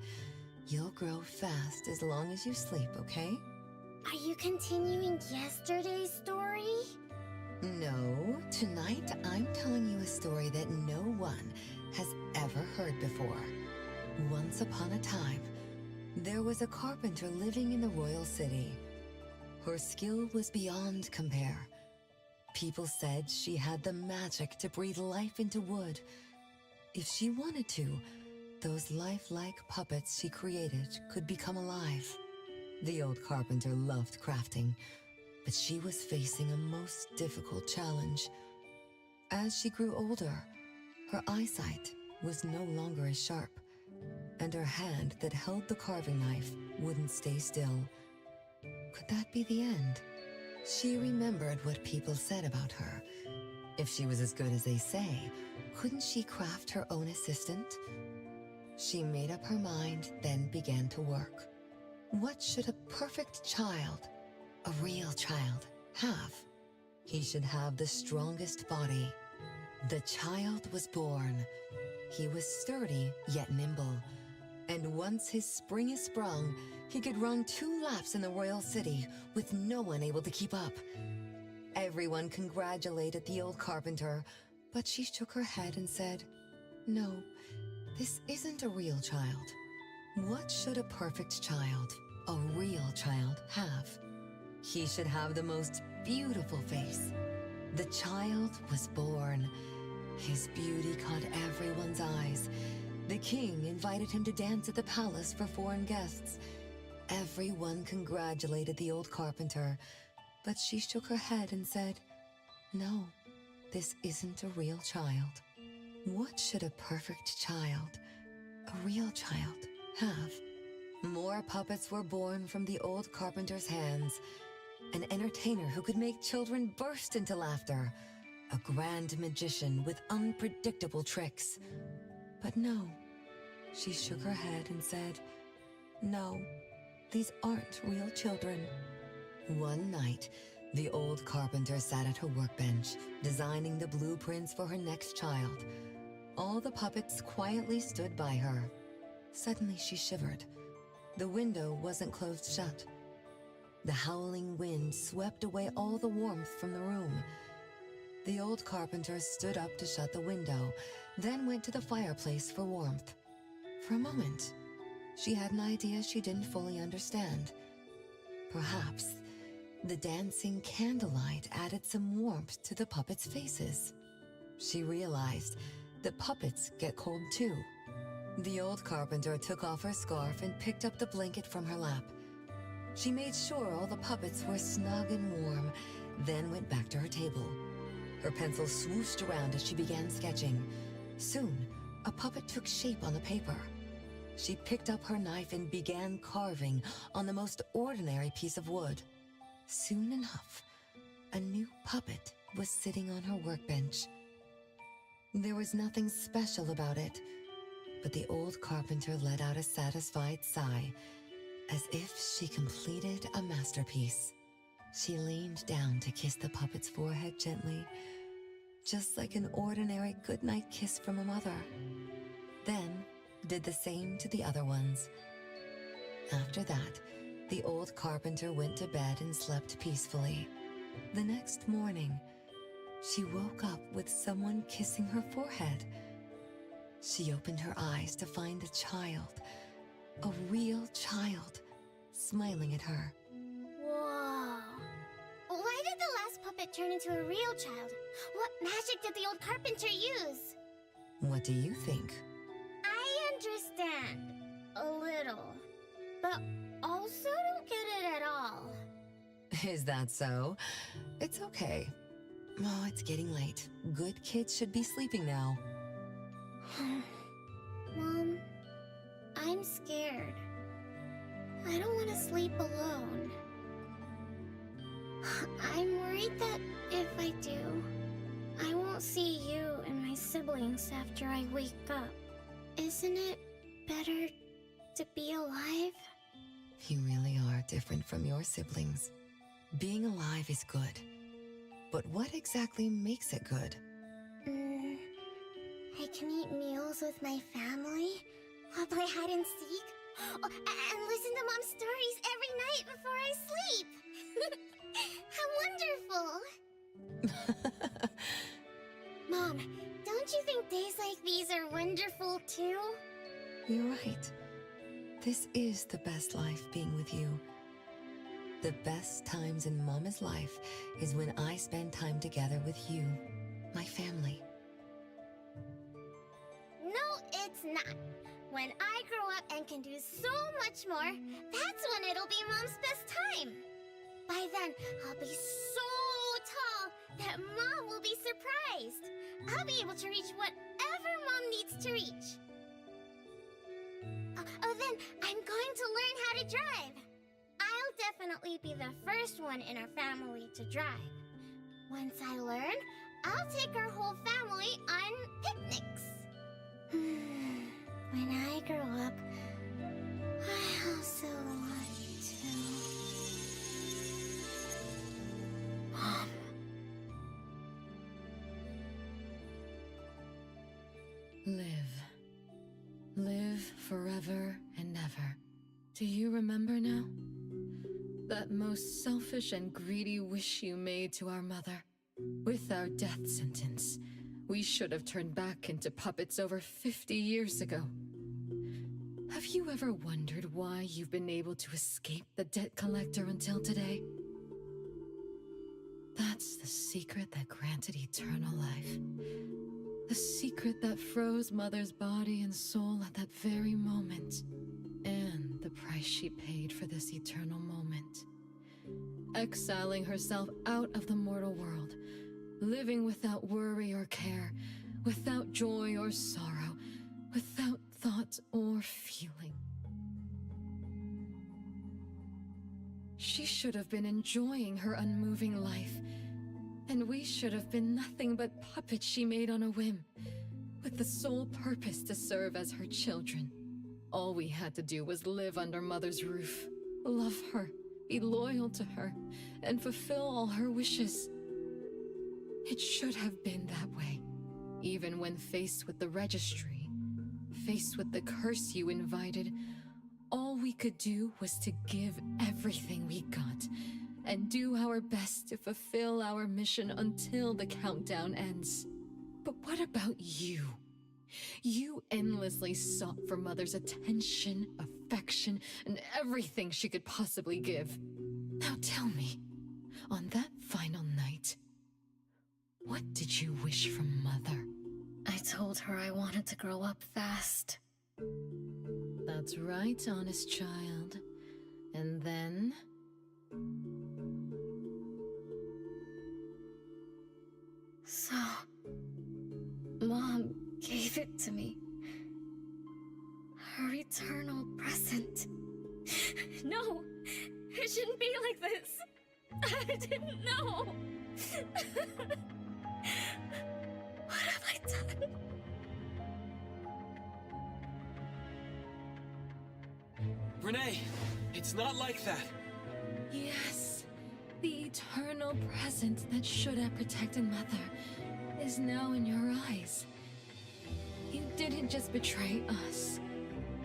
You'll grow fast as long as you sleep, okay? Are you continuing yesterday's story? No, tonight I'm telling you a story that no one has ever heard before. Once upon a time, there was a carpenter living in the royal city. Her skill was beyond compare. People said she had the magic to breathe life into wood. If she wanted to, those lifelike puppets she created could become alive. The old carpenter loved crafting, but she was facing a most difficult challenge. As she grew older, her eyesight was no longer as sharp, and her hand that held the carving knife wouldn't stay still. Could that be the end? She remembered what people said about her. If she was as good as they say, couldn't she craft her own assistant? She made up her mind, then began to work. What should a perfect child, a real child, have? He should have the strongest body. The child was born. He was sturdy, yet nimble. And once his spring is sprung, he could run 2 laps in the royal city with no one able to keep up. Everyone congratulated the old carpenter, but she shook her head and said, "No, this isn't a real child. What should a perfect child, a real child, have? He should have the most beautiful face." The child was born. His beauty caught everyone's eyes. The king invited him to dance at the palace for foreign guests. Everyone congratulated the old carpenter, but she shook her head and said, "No, this isn't a real child. What should a perfect child, a real child, have?" More puppets were born from the old carpenter's hands. An entertainer who could make children burst into laughter. A grand magician with unpredictable tricks. But no, she shook her head and said, "No, these aren't real children." One night, the old carpenter sat at her workbench, designing the blueprints for her next child. All the puppets quietly stood by her. Suddenly she shivered. The window wasn't closed shut. The howling wind swept away all the warmth from the room. The old carpenter stood up to shut the window, then went to the fireplace for warmth. For a moment, she had an idea she didn't fully understand. Perhaps the dancing candlelight added some warmth to the puppets' faces. She realized that puppets get cold too. The old carpenter took off her scarf and picked up the blanket from her lap. She made sure all the puppets were snug and warm, then went back to her table. Her pencil swooshed around as she began sketching. Soon, a puppet took shape on the paper. She picked up her knife and began carving on the most ordinary piece of wood. Soon enough, a new puppet was sitting on her workbench. There was nothing special about it, but the old carpenter let out a satisfied sigh, as if she completed a masterpiece. She leaned down to kiss the puppet's forehead gently, just like an ordinary goodnight kiss from a mother. Then did the same to the other ones. After that, the old carpenter went to bed and slept peacefully. The next morning, she woke up with someone kissing her forehead. She opened her eyes to find a child, a real child, smiling at her. Whoa. Why did the last puppet turn into a real child? What magic did the old carpenter use? What do you think? I understand. A little. But also don't get it at all. Is that so? It's okay. Oh, it's getting late. Good kids should be sleeping now. Mom, I'm scared. I don't want to sleep alone. I'm worried worried that if I do, I won't see you and my siblings after I wake up. Isn't it better to be alive? You really are different from your siblings. Being alive is good. But what exactly makes it good? I can eat meals with my family, or play hide and seek, and listen to Mom's stories every night before I sleep. How wonderful! Mom, don't you think days like these are wonderful too? You're right. This is the best life being with you. The best times in Mama's life is when I spend time together with you, my family. No, it's not. When I grow up and can do so much more, that's when it'll be Mom's best time. By then, I'll be so tall that Mom will be surprised. I'll be able to reach whatever Mom needs to reach. Then I'm going to learn how to drive. I'll definitely be the first one in our family to drive. Once I learn, I'll take our whole family on picnics. When I grow up, I also want to... Mom. Live forever and ever. Do you remember now? That most selfish and greedy wish you made to our mother. With our death sentence, we should have turned back into puppets over 50 years ago. Have you ever wondered why you've been able to escape the debt collector until today? That's the secret that granted eternal life. The secret that froze Mother's body and soul at that very moment. And the price she paid for this eternal moment. Exiling herself out of the mortal world. Living without worry or care. Without joy or sorrow. Without thought or feeling. She should have been enjoying her unmoving life. And we should have been nothing but puppets she made on a whim, with the sole purpose to serve as her children. All we had to do was live under Mother's roof, love her, be loyal to her, and fulfill all her wishes. It should have been that way, even when faced with the registry, faced with the curse you invited. All we could do was to give everything we got, and do our best to fulfill our mission until the countdown ends. But what about you? You endlessly sought for Mother's attention, affection, and everything she could possibly give. Now tell me, on that final night, what did you wish from Mother? I told her I wanted to grow up fast. That's right, honest child. And then... So, Mom gave it to me. Her eternal present. No, it shouldn't be like this. I didn't know. What have I done? Renee, it's not like that. Yes, the eternal present that should have protected Mother is now in your eyes. You didn't just betray us,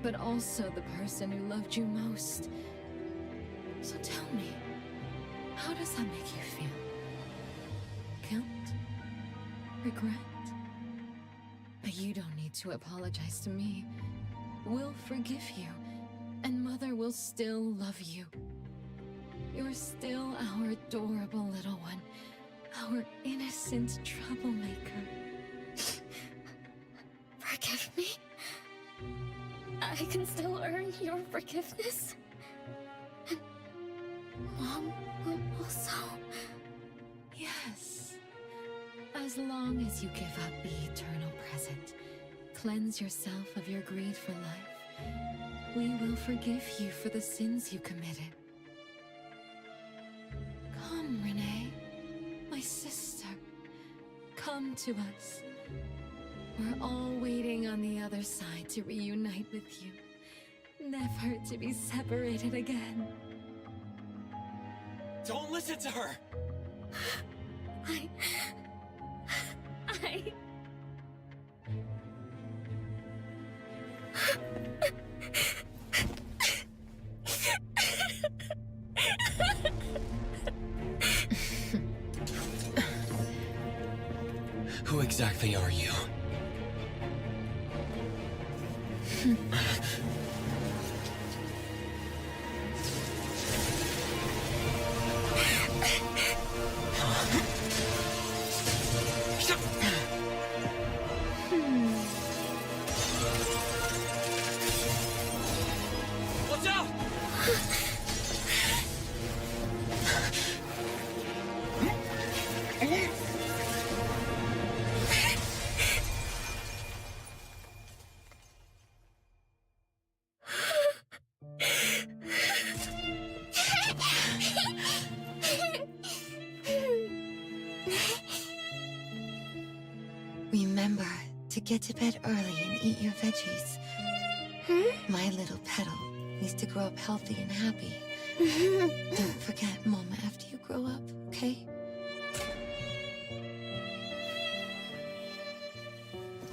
but also the person who loved you most. So tell me, how does that make you feel? Guilt? Regret? But you don't need to apologize to me. We'll forgive you, and Mother will still love you. You're still our adorable little one, our innocent troublemaker. Forgive me? I can still earn your forgiveness? And Mom will also... Yes. As long as you give up the eternal present, cleanse yourself of your greed for life, we will forgive you for the sins you committed. Come, Renee. come to us. We're all waiting on the other side to reunite with you, never to be separated again. Don't listen to her! Who exactly are you? Watch out! Remember to get to bed early and eat your veggies. My little petal needs to grow up healthy and happy. Don't forget Mama after you grow up, okay?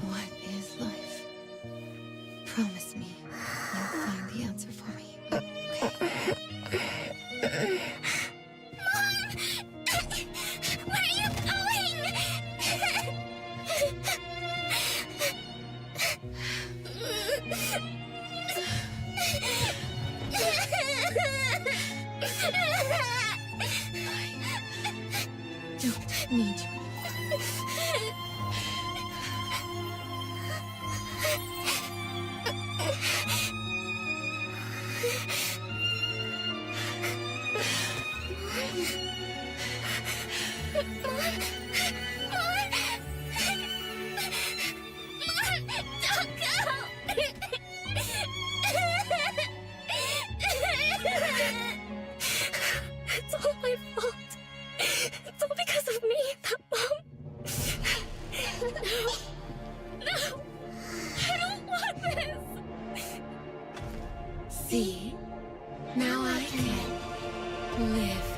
What is life? Promise me you'll find the answer for me, okay? Where are you going? Don't need you. It's all my fault. It's all because of me, that mom. No, I don't want this. See? Now I can live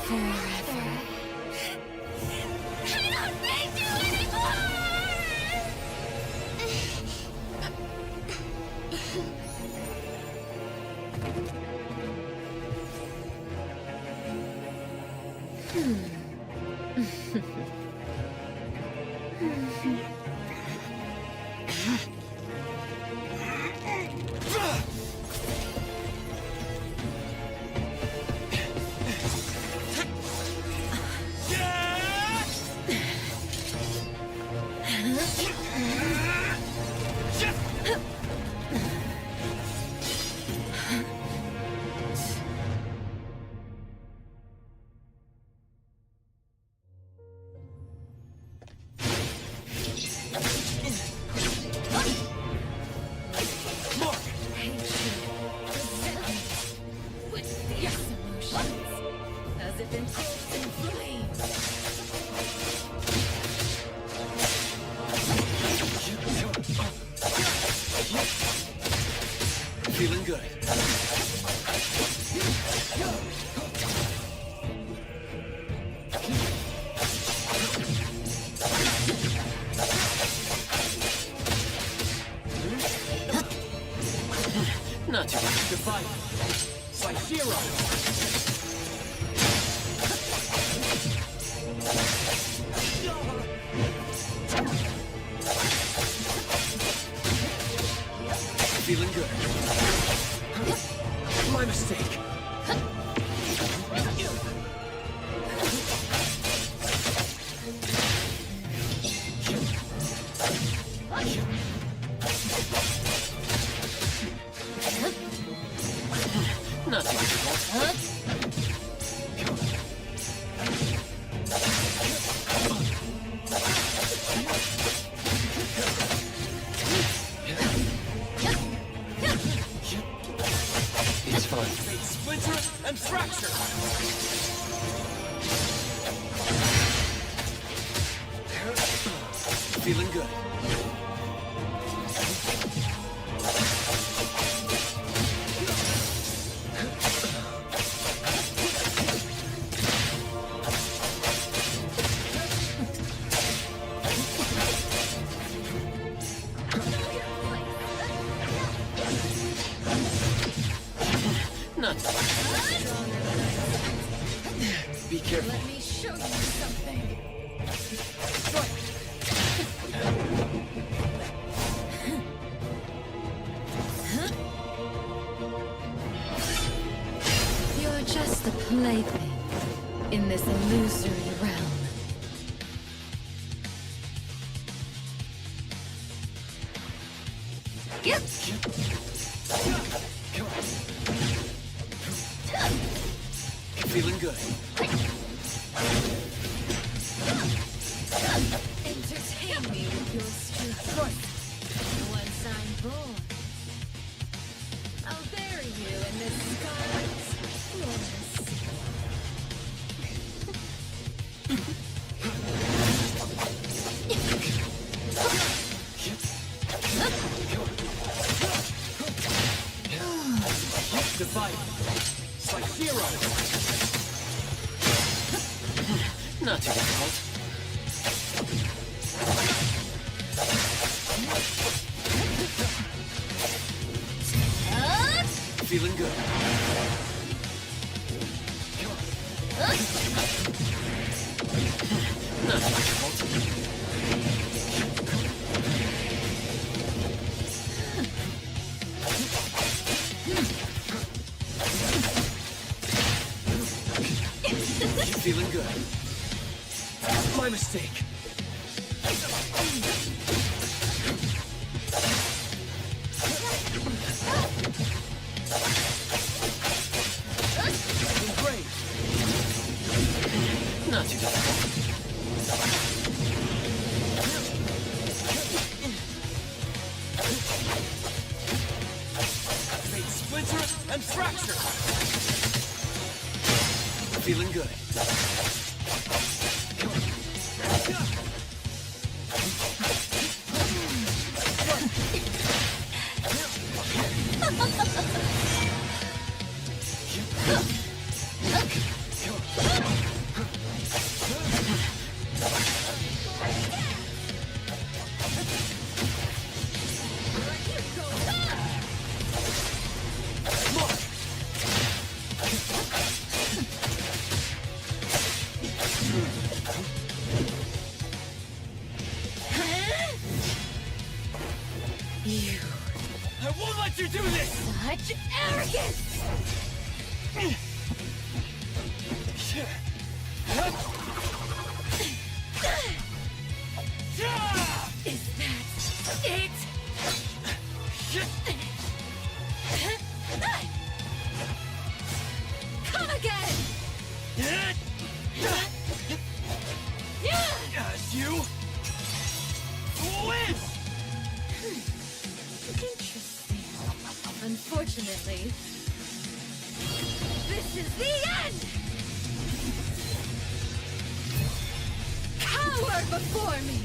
forever. I don't need you anymore! Feeling good. Not too much to fight. Fight zero. Feeling good. My mistake. Not too difficult. Feeling good. Not be careful. Let me show you something. You're just a plaything in this illusory realm. Yep. Feeling good. Entertain me with your strength. Once I'm born, I'll bury you in this scarlet forest. The fight. It's like zero. Not too difficult. Feeling good. Not too difficult. Feeling good. My mistake. Great. Not too difficult. Fate splinter and fracture. Feeling good. You. I won't let you do this! Such arrogance! Is that it? Come again! You win! Interesting. Unfortunately, this is the end! Cower before me!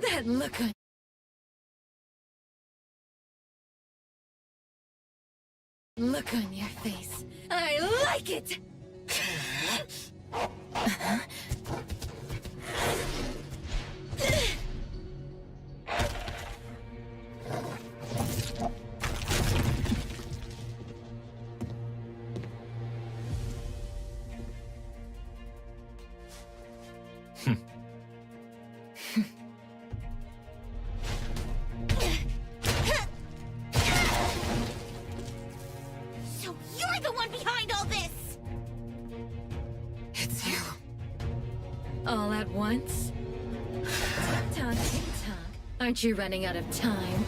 That look on your face. I like it! behind all this? It's you. All at once? Tick-tock, tick-tock. Aren't you running out of time?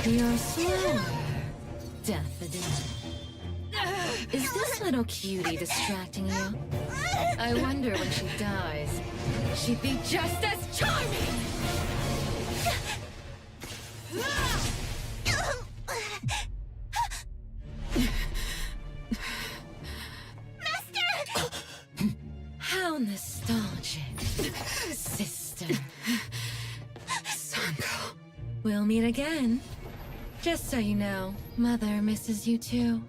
You're slower, Daffodil. Is this little cutie distracting you? I wonder when she dies, she'd be just as charming! How nostalgic, sister. Sanko. We'll meet again. Just so you know, Mother misses you too.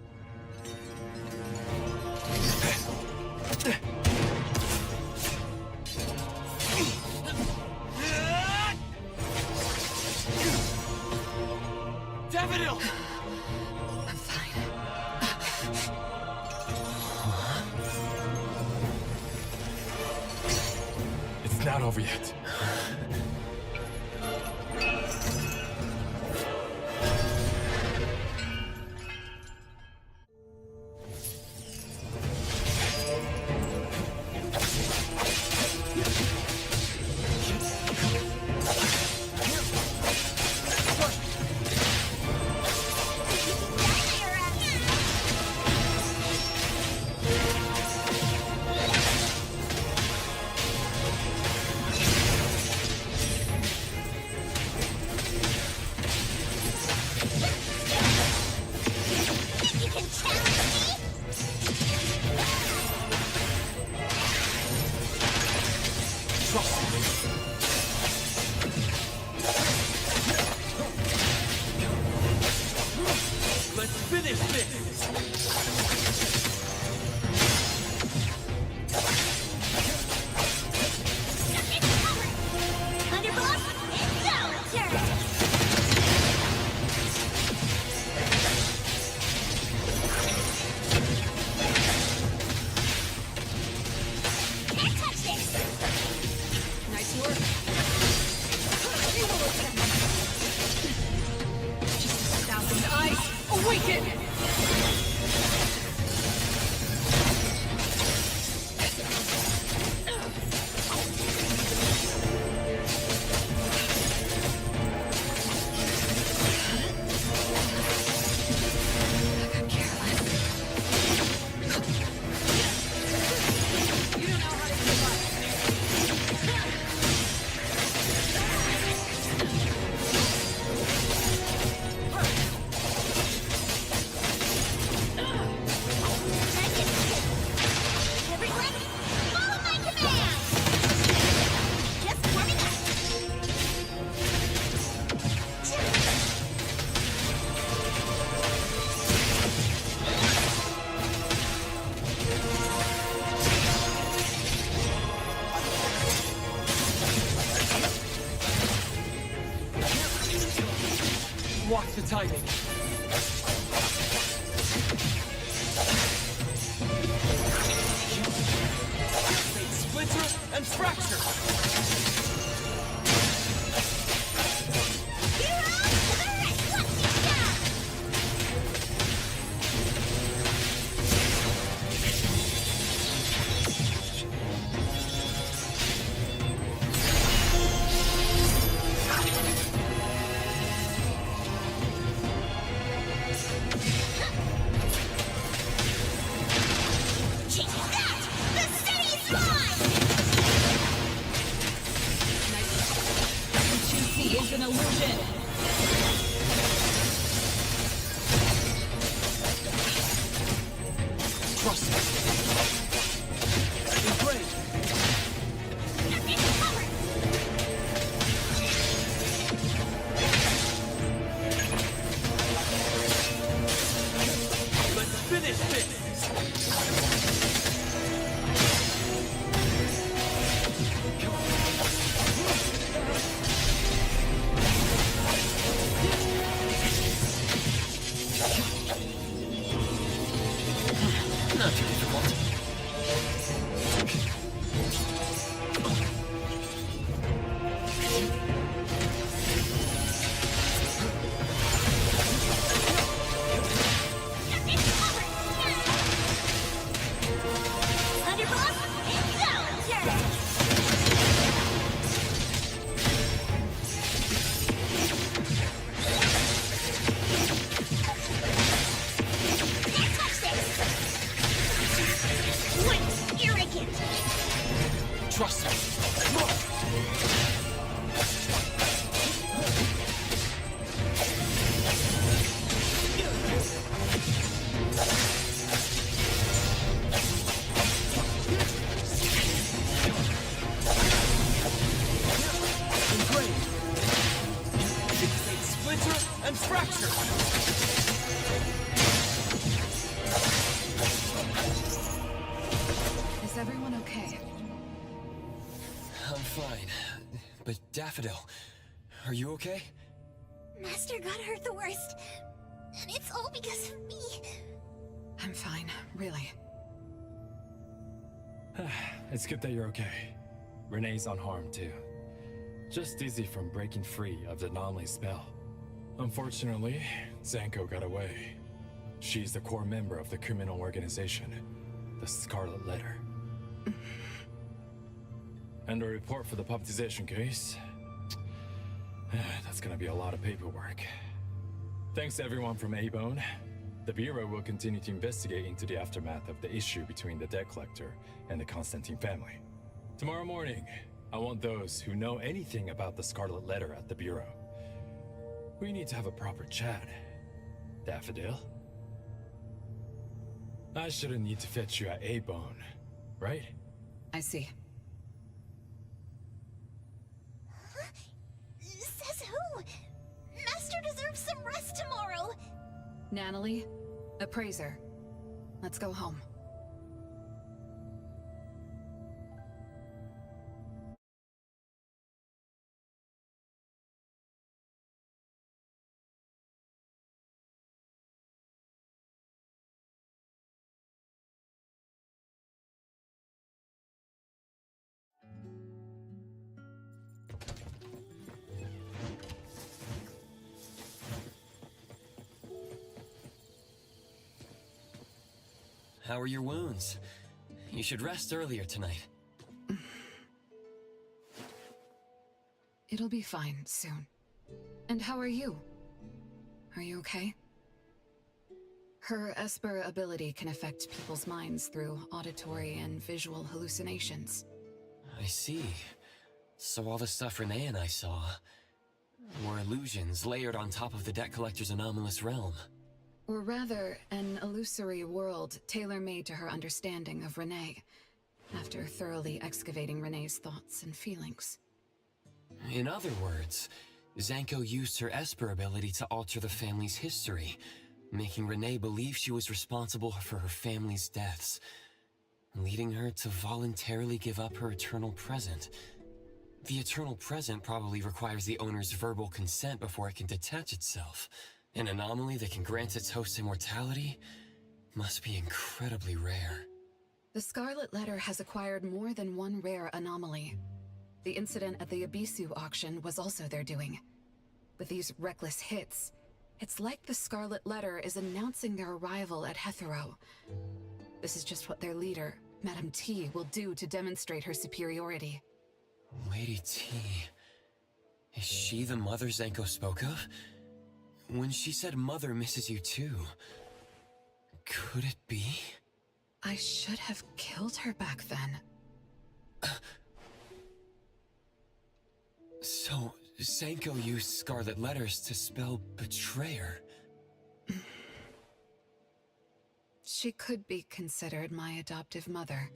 Daffodil! I'm fine. It's not over yet. Let's finish this! Thunderbolt, it's our turn! Can't touch this! Nice work. Just 1,000 eyes awaken! Everyone, follow my command! Just warming up. Watch the timing. Splinter and fracture! Check that! The city is mine! Trust me. Splinter and fracture! Is everyone okay? I'm fine. But Daffodil, are you okay? Master got hurt the worst. And it's all because of me. I'm fine, really. It's good that you're okay. Renee's unharmed too. Just dizzy from breaking free of the anomaly spell. Unfortunately, Zanko got away. She's the core member of the criminal organization, the Scarlet Letter. And a report for the puppetization case. That's gonna be a lot of paperwork. Thanks to everyone from A-Bone. The Bureau will continue to investigate into the aftermath of the issue between the debt collector and the Constantine family. Tomorrow morning, I want those who know anything about the Scarlet Letter at the Bureau. We need to have a proper chat, Daffodil. I shouldn't need to fetch you at A-Bone, right? I see. Says who? Master deserves some rest tomorrow. Natalie, Appraiser. Let's go home. How are your wounds? You should rest earlier tonight. It'll be fine soon. And how are you? Are you okay? Her Esper ability can affect people's minds through auditory and visual hallucinations. I see. So all the stuff Renee and I saw were illusions layered on top of the debt collector's anomalous realm. Or rather, an illusory world tailor-made to her understanding of Renee, after thoroughly excavating Renee's thoughts and feelings. In other words, Zanko used her Esper ability to alter the family's history, making Renee believe she was responsible for her family's deaths, leading her to voluntarily give up her eternal present. The eternal present probably requires the owner's verbal consent before it can detach itself. An anomaly that can grant its host immortality must be incredibly rare. The Scarlet Letter has acquired more than one rare anomaly. The incident at the Abisu auction was also their doing. With these reckless hits, it's like the Scarlet Letter is announcing their arrival at Hetero. This is just what their leader, Madame T, will do to demonstrate her superiority. Lady T... Is she the mother Zanko spoke of? When she said Mother misses you too, could it be? I should have killed her back then. So, Zanko used Scarlet Letters to spell betrayer. She could be considered my adoptive mother.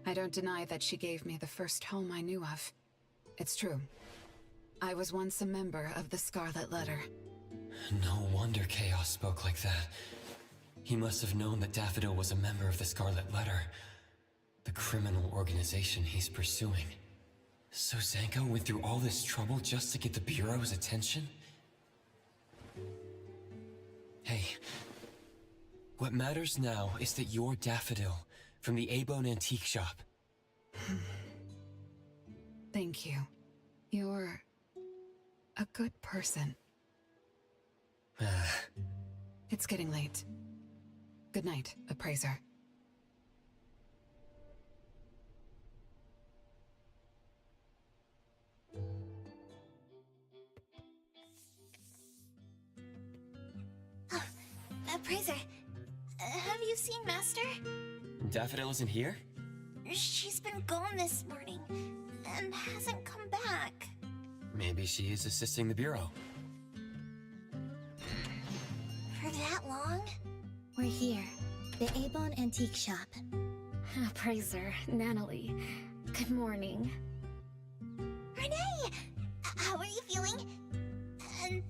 I don't deny that she gave me the first home I knew of. It's true. I was once a member of the Scarlet Letter. No wonder Chaos spoke like that. He must have known that Daffodil was a member of the Scarlet Letter, the criminal organization he's pursuing. So Zanko went through all this trouble just to get the Bureau's attention? Hey, what matters now is that you're Daffodil from the A-Bone Antique Shop. Thank you. You're a good person. It's getting late. Good night, Appraiser. Appraiser, have you seen Master? Daffodil isn't here? She's been gone this morning and hasn't come back. Maybe she is assisting the Bureau. For that long? We're here. The Avon Antique Shop. Appraiser, Natalie. Good morning. Renee! How are you feeling? And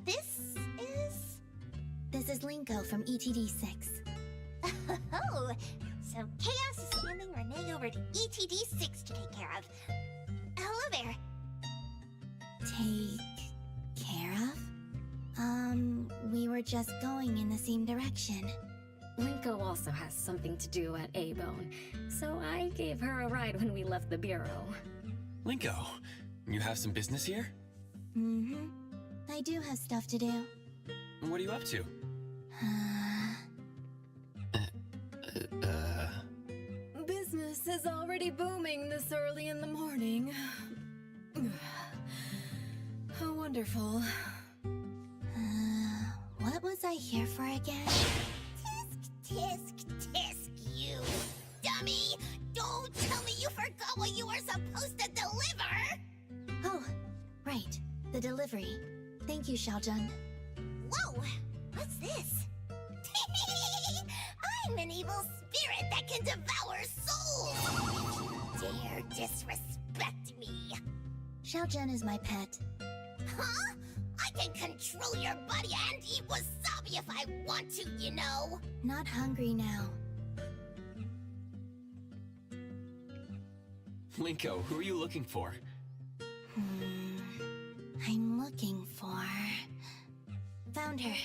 this is... This is Linko from ETD 6. Oh, so Chaos is handing Renee over to ETD 6 to take care of. Hello there. Take care of? We were just going in the same direction. Linko also has something to do at A-Bone, so I gave her a ride when we left the Bureau. Linko, you have some business here? Mm-hmm. I do have stuff to do. What are you up to? Business is already booming this early in the morning. How wonderful. What was I here for again? Tisk, tisk, you dummy! Don't tell me you forgot what you were supposed to deliver! Oh, right. The delivery. Thank you, Xiaojun. Whoa! What's this? I'm an evil spirit that can devour souls! Dare disrespect me! Xiaojun is my pet. Huh? I can control your body and eat wasabi if I want to, you know! Not hungry now. Linko, who are you looking for? I'm looking for... Found her.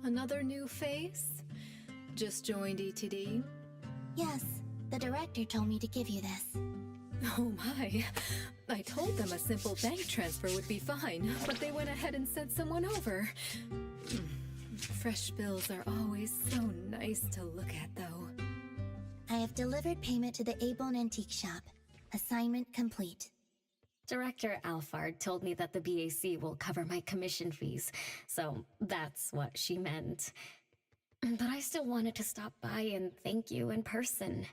Another new face? Just joined ETD? Yes, the director told me to give you this. Oh my. I told them a simple bank transfer would be fine, but they went ahead and sent someone over. Fresh bills are always so nice to look at, though. I have delivered payment to the Avon Antique Shop. Assignment complete. Director Alfard told me that the BAC will cover my commission fees, so that's what she meant. But I still wanted to stop by and thank you in person.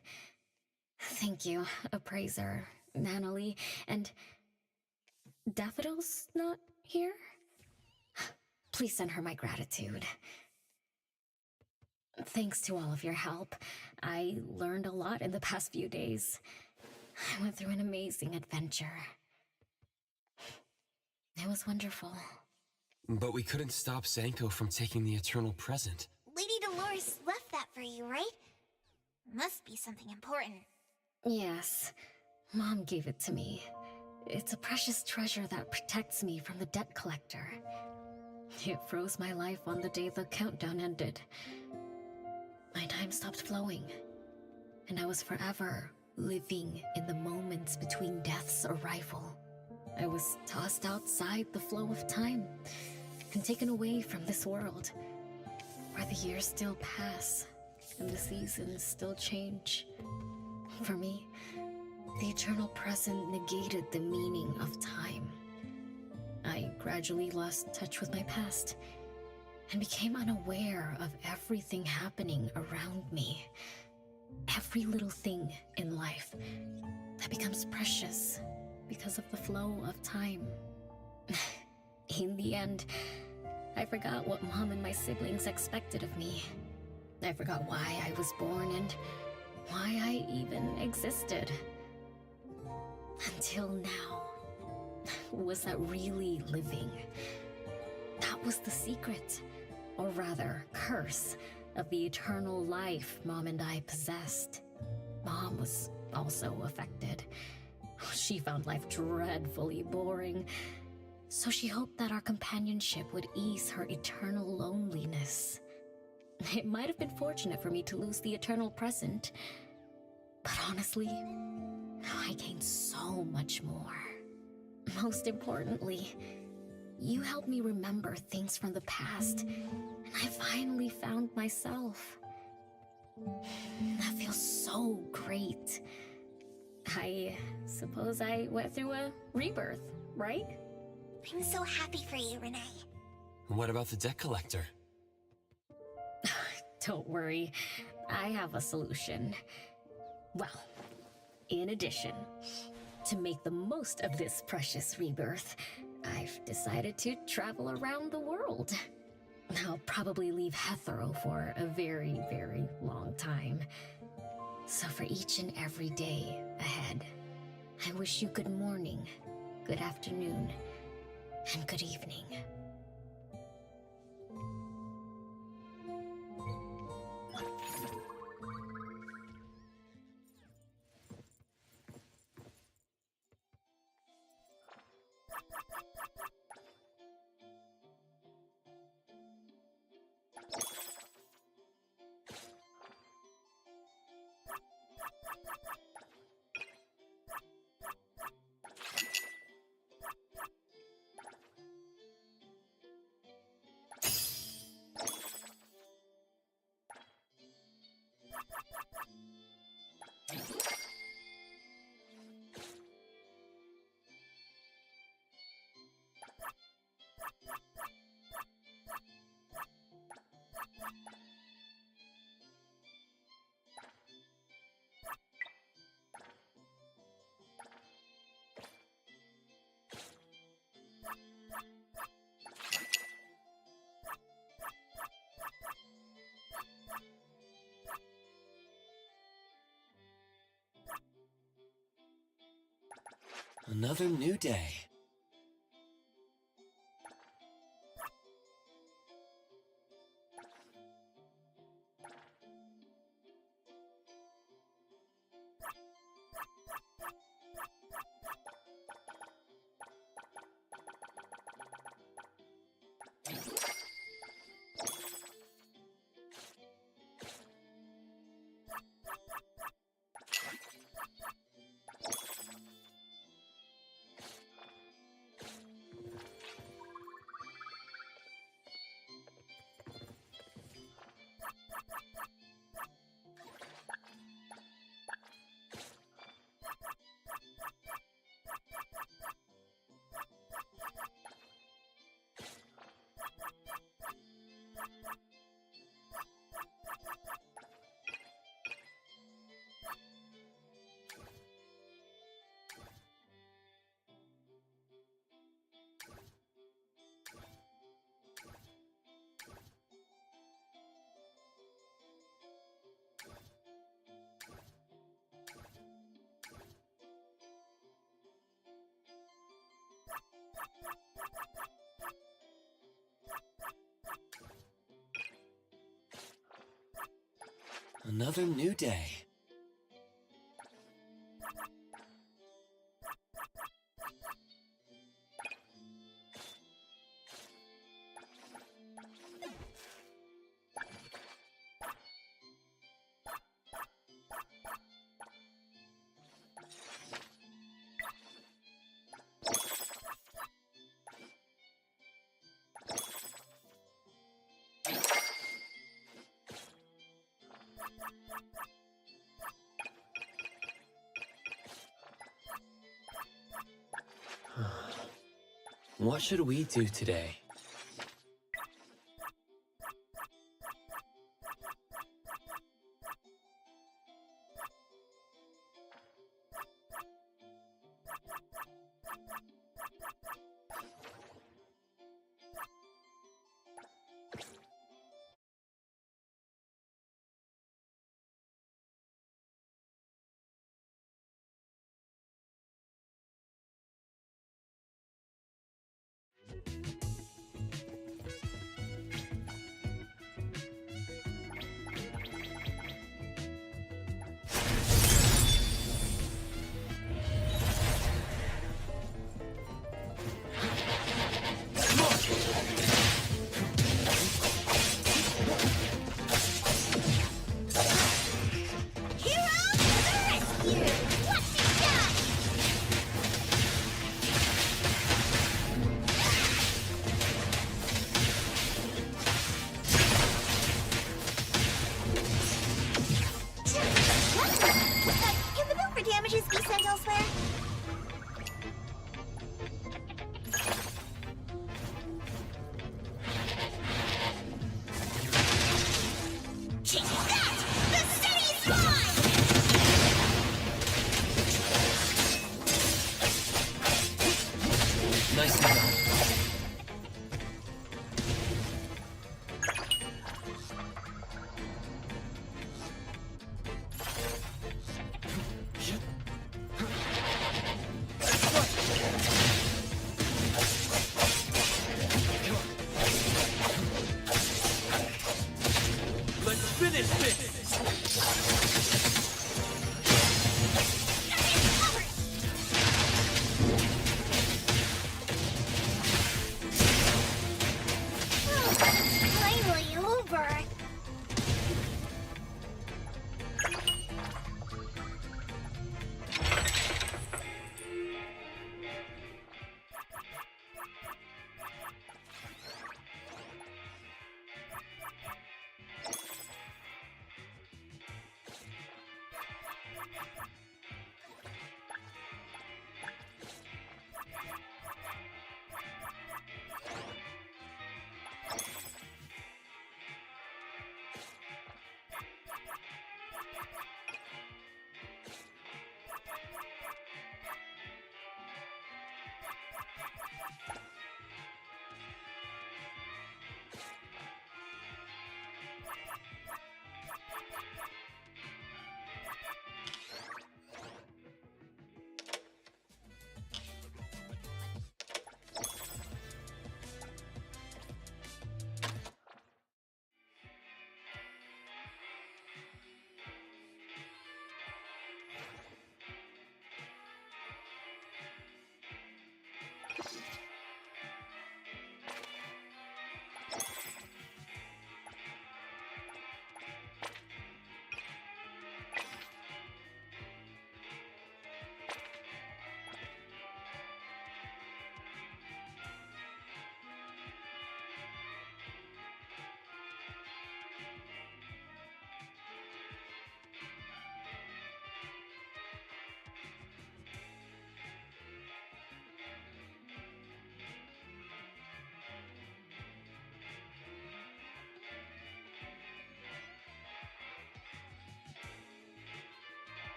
Thank you, Appraiser, Natalie, and... Daffodil's not here? Please send her my gratitude. Thanks to all of your help. I learned a lot in the past few days. I went through an amazing adventure. It was wonderful. But we couldn't stop Zanko from taking the Eternal Present. Lady Dolores left that for you, right? Must be something important. Yes. Mom gave it to me. It's a precious treasure that protects me from the debt collector. It froze my life on the day the countdown ended. My time stopped flowing, and I was forever living in the moments between death's arrival. I was tossed outside the flow of time and taken away from this world, where the years still pass and the seasons still change. For me, the eternal present negated the meaning of time. I gradually lost touch with my past and became unaware of everything happening around me. Every little thing in life that becomes precious because of the flow of time. In the end, I forgot what Mom and my siblings expected of me. I forgot why I was born and why I even existed. Until now. Was that really living? That was the secret, or rather, curse, of the eternal life Mom and I possessed. Mom was also affected. She found life dreadfully boring, so she hoped that our companionship would ease her eternal loneliness. It might have been fortunate for me to lose the eternal present, but honestly, I gained so much more. Most importantly, you helped me remember things from the past, and I finally found myself. That feels so great. I suppose I went through a rebirth, right? I'm so happy for you, Renee. What about the debt collector? Don't worry. I have a solution. Well, in addition, to make the most of this precious rebirth, I've decided to travel around the world. I'll probably leave Hethero for a very, very long time. So for each and every day ahead, I wish you good morning, good afternoon, and good evening. Another new day. Another new day. What should we do today? Can the bill for damages be sent elsewhere? Check that! The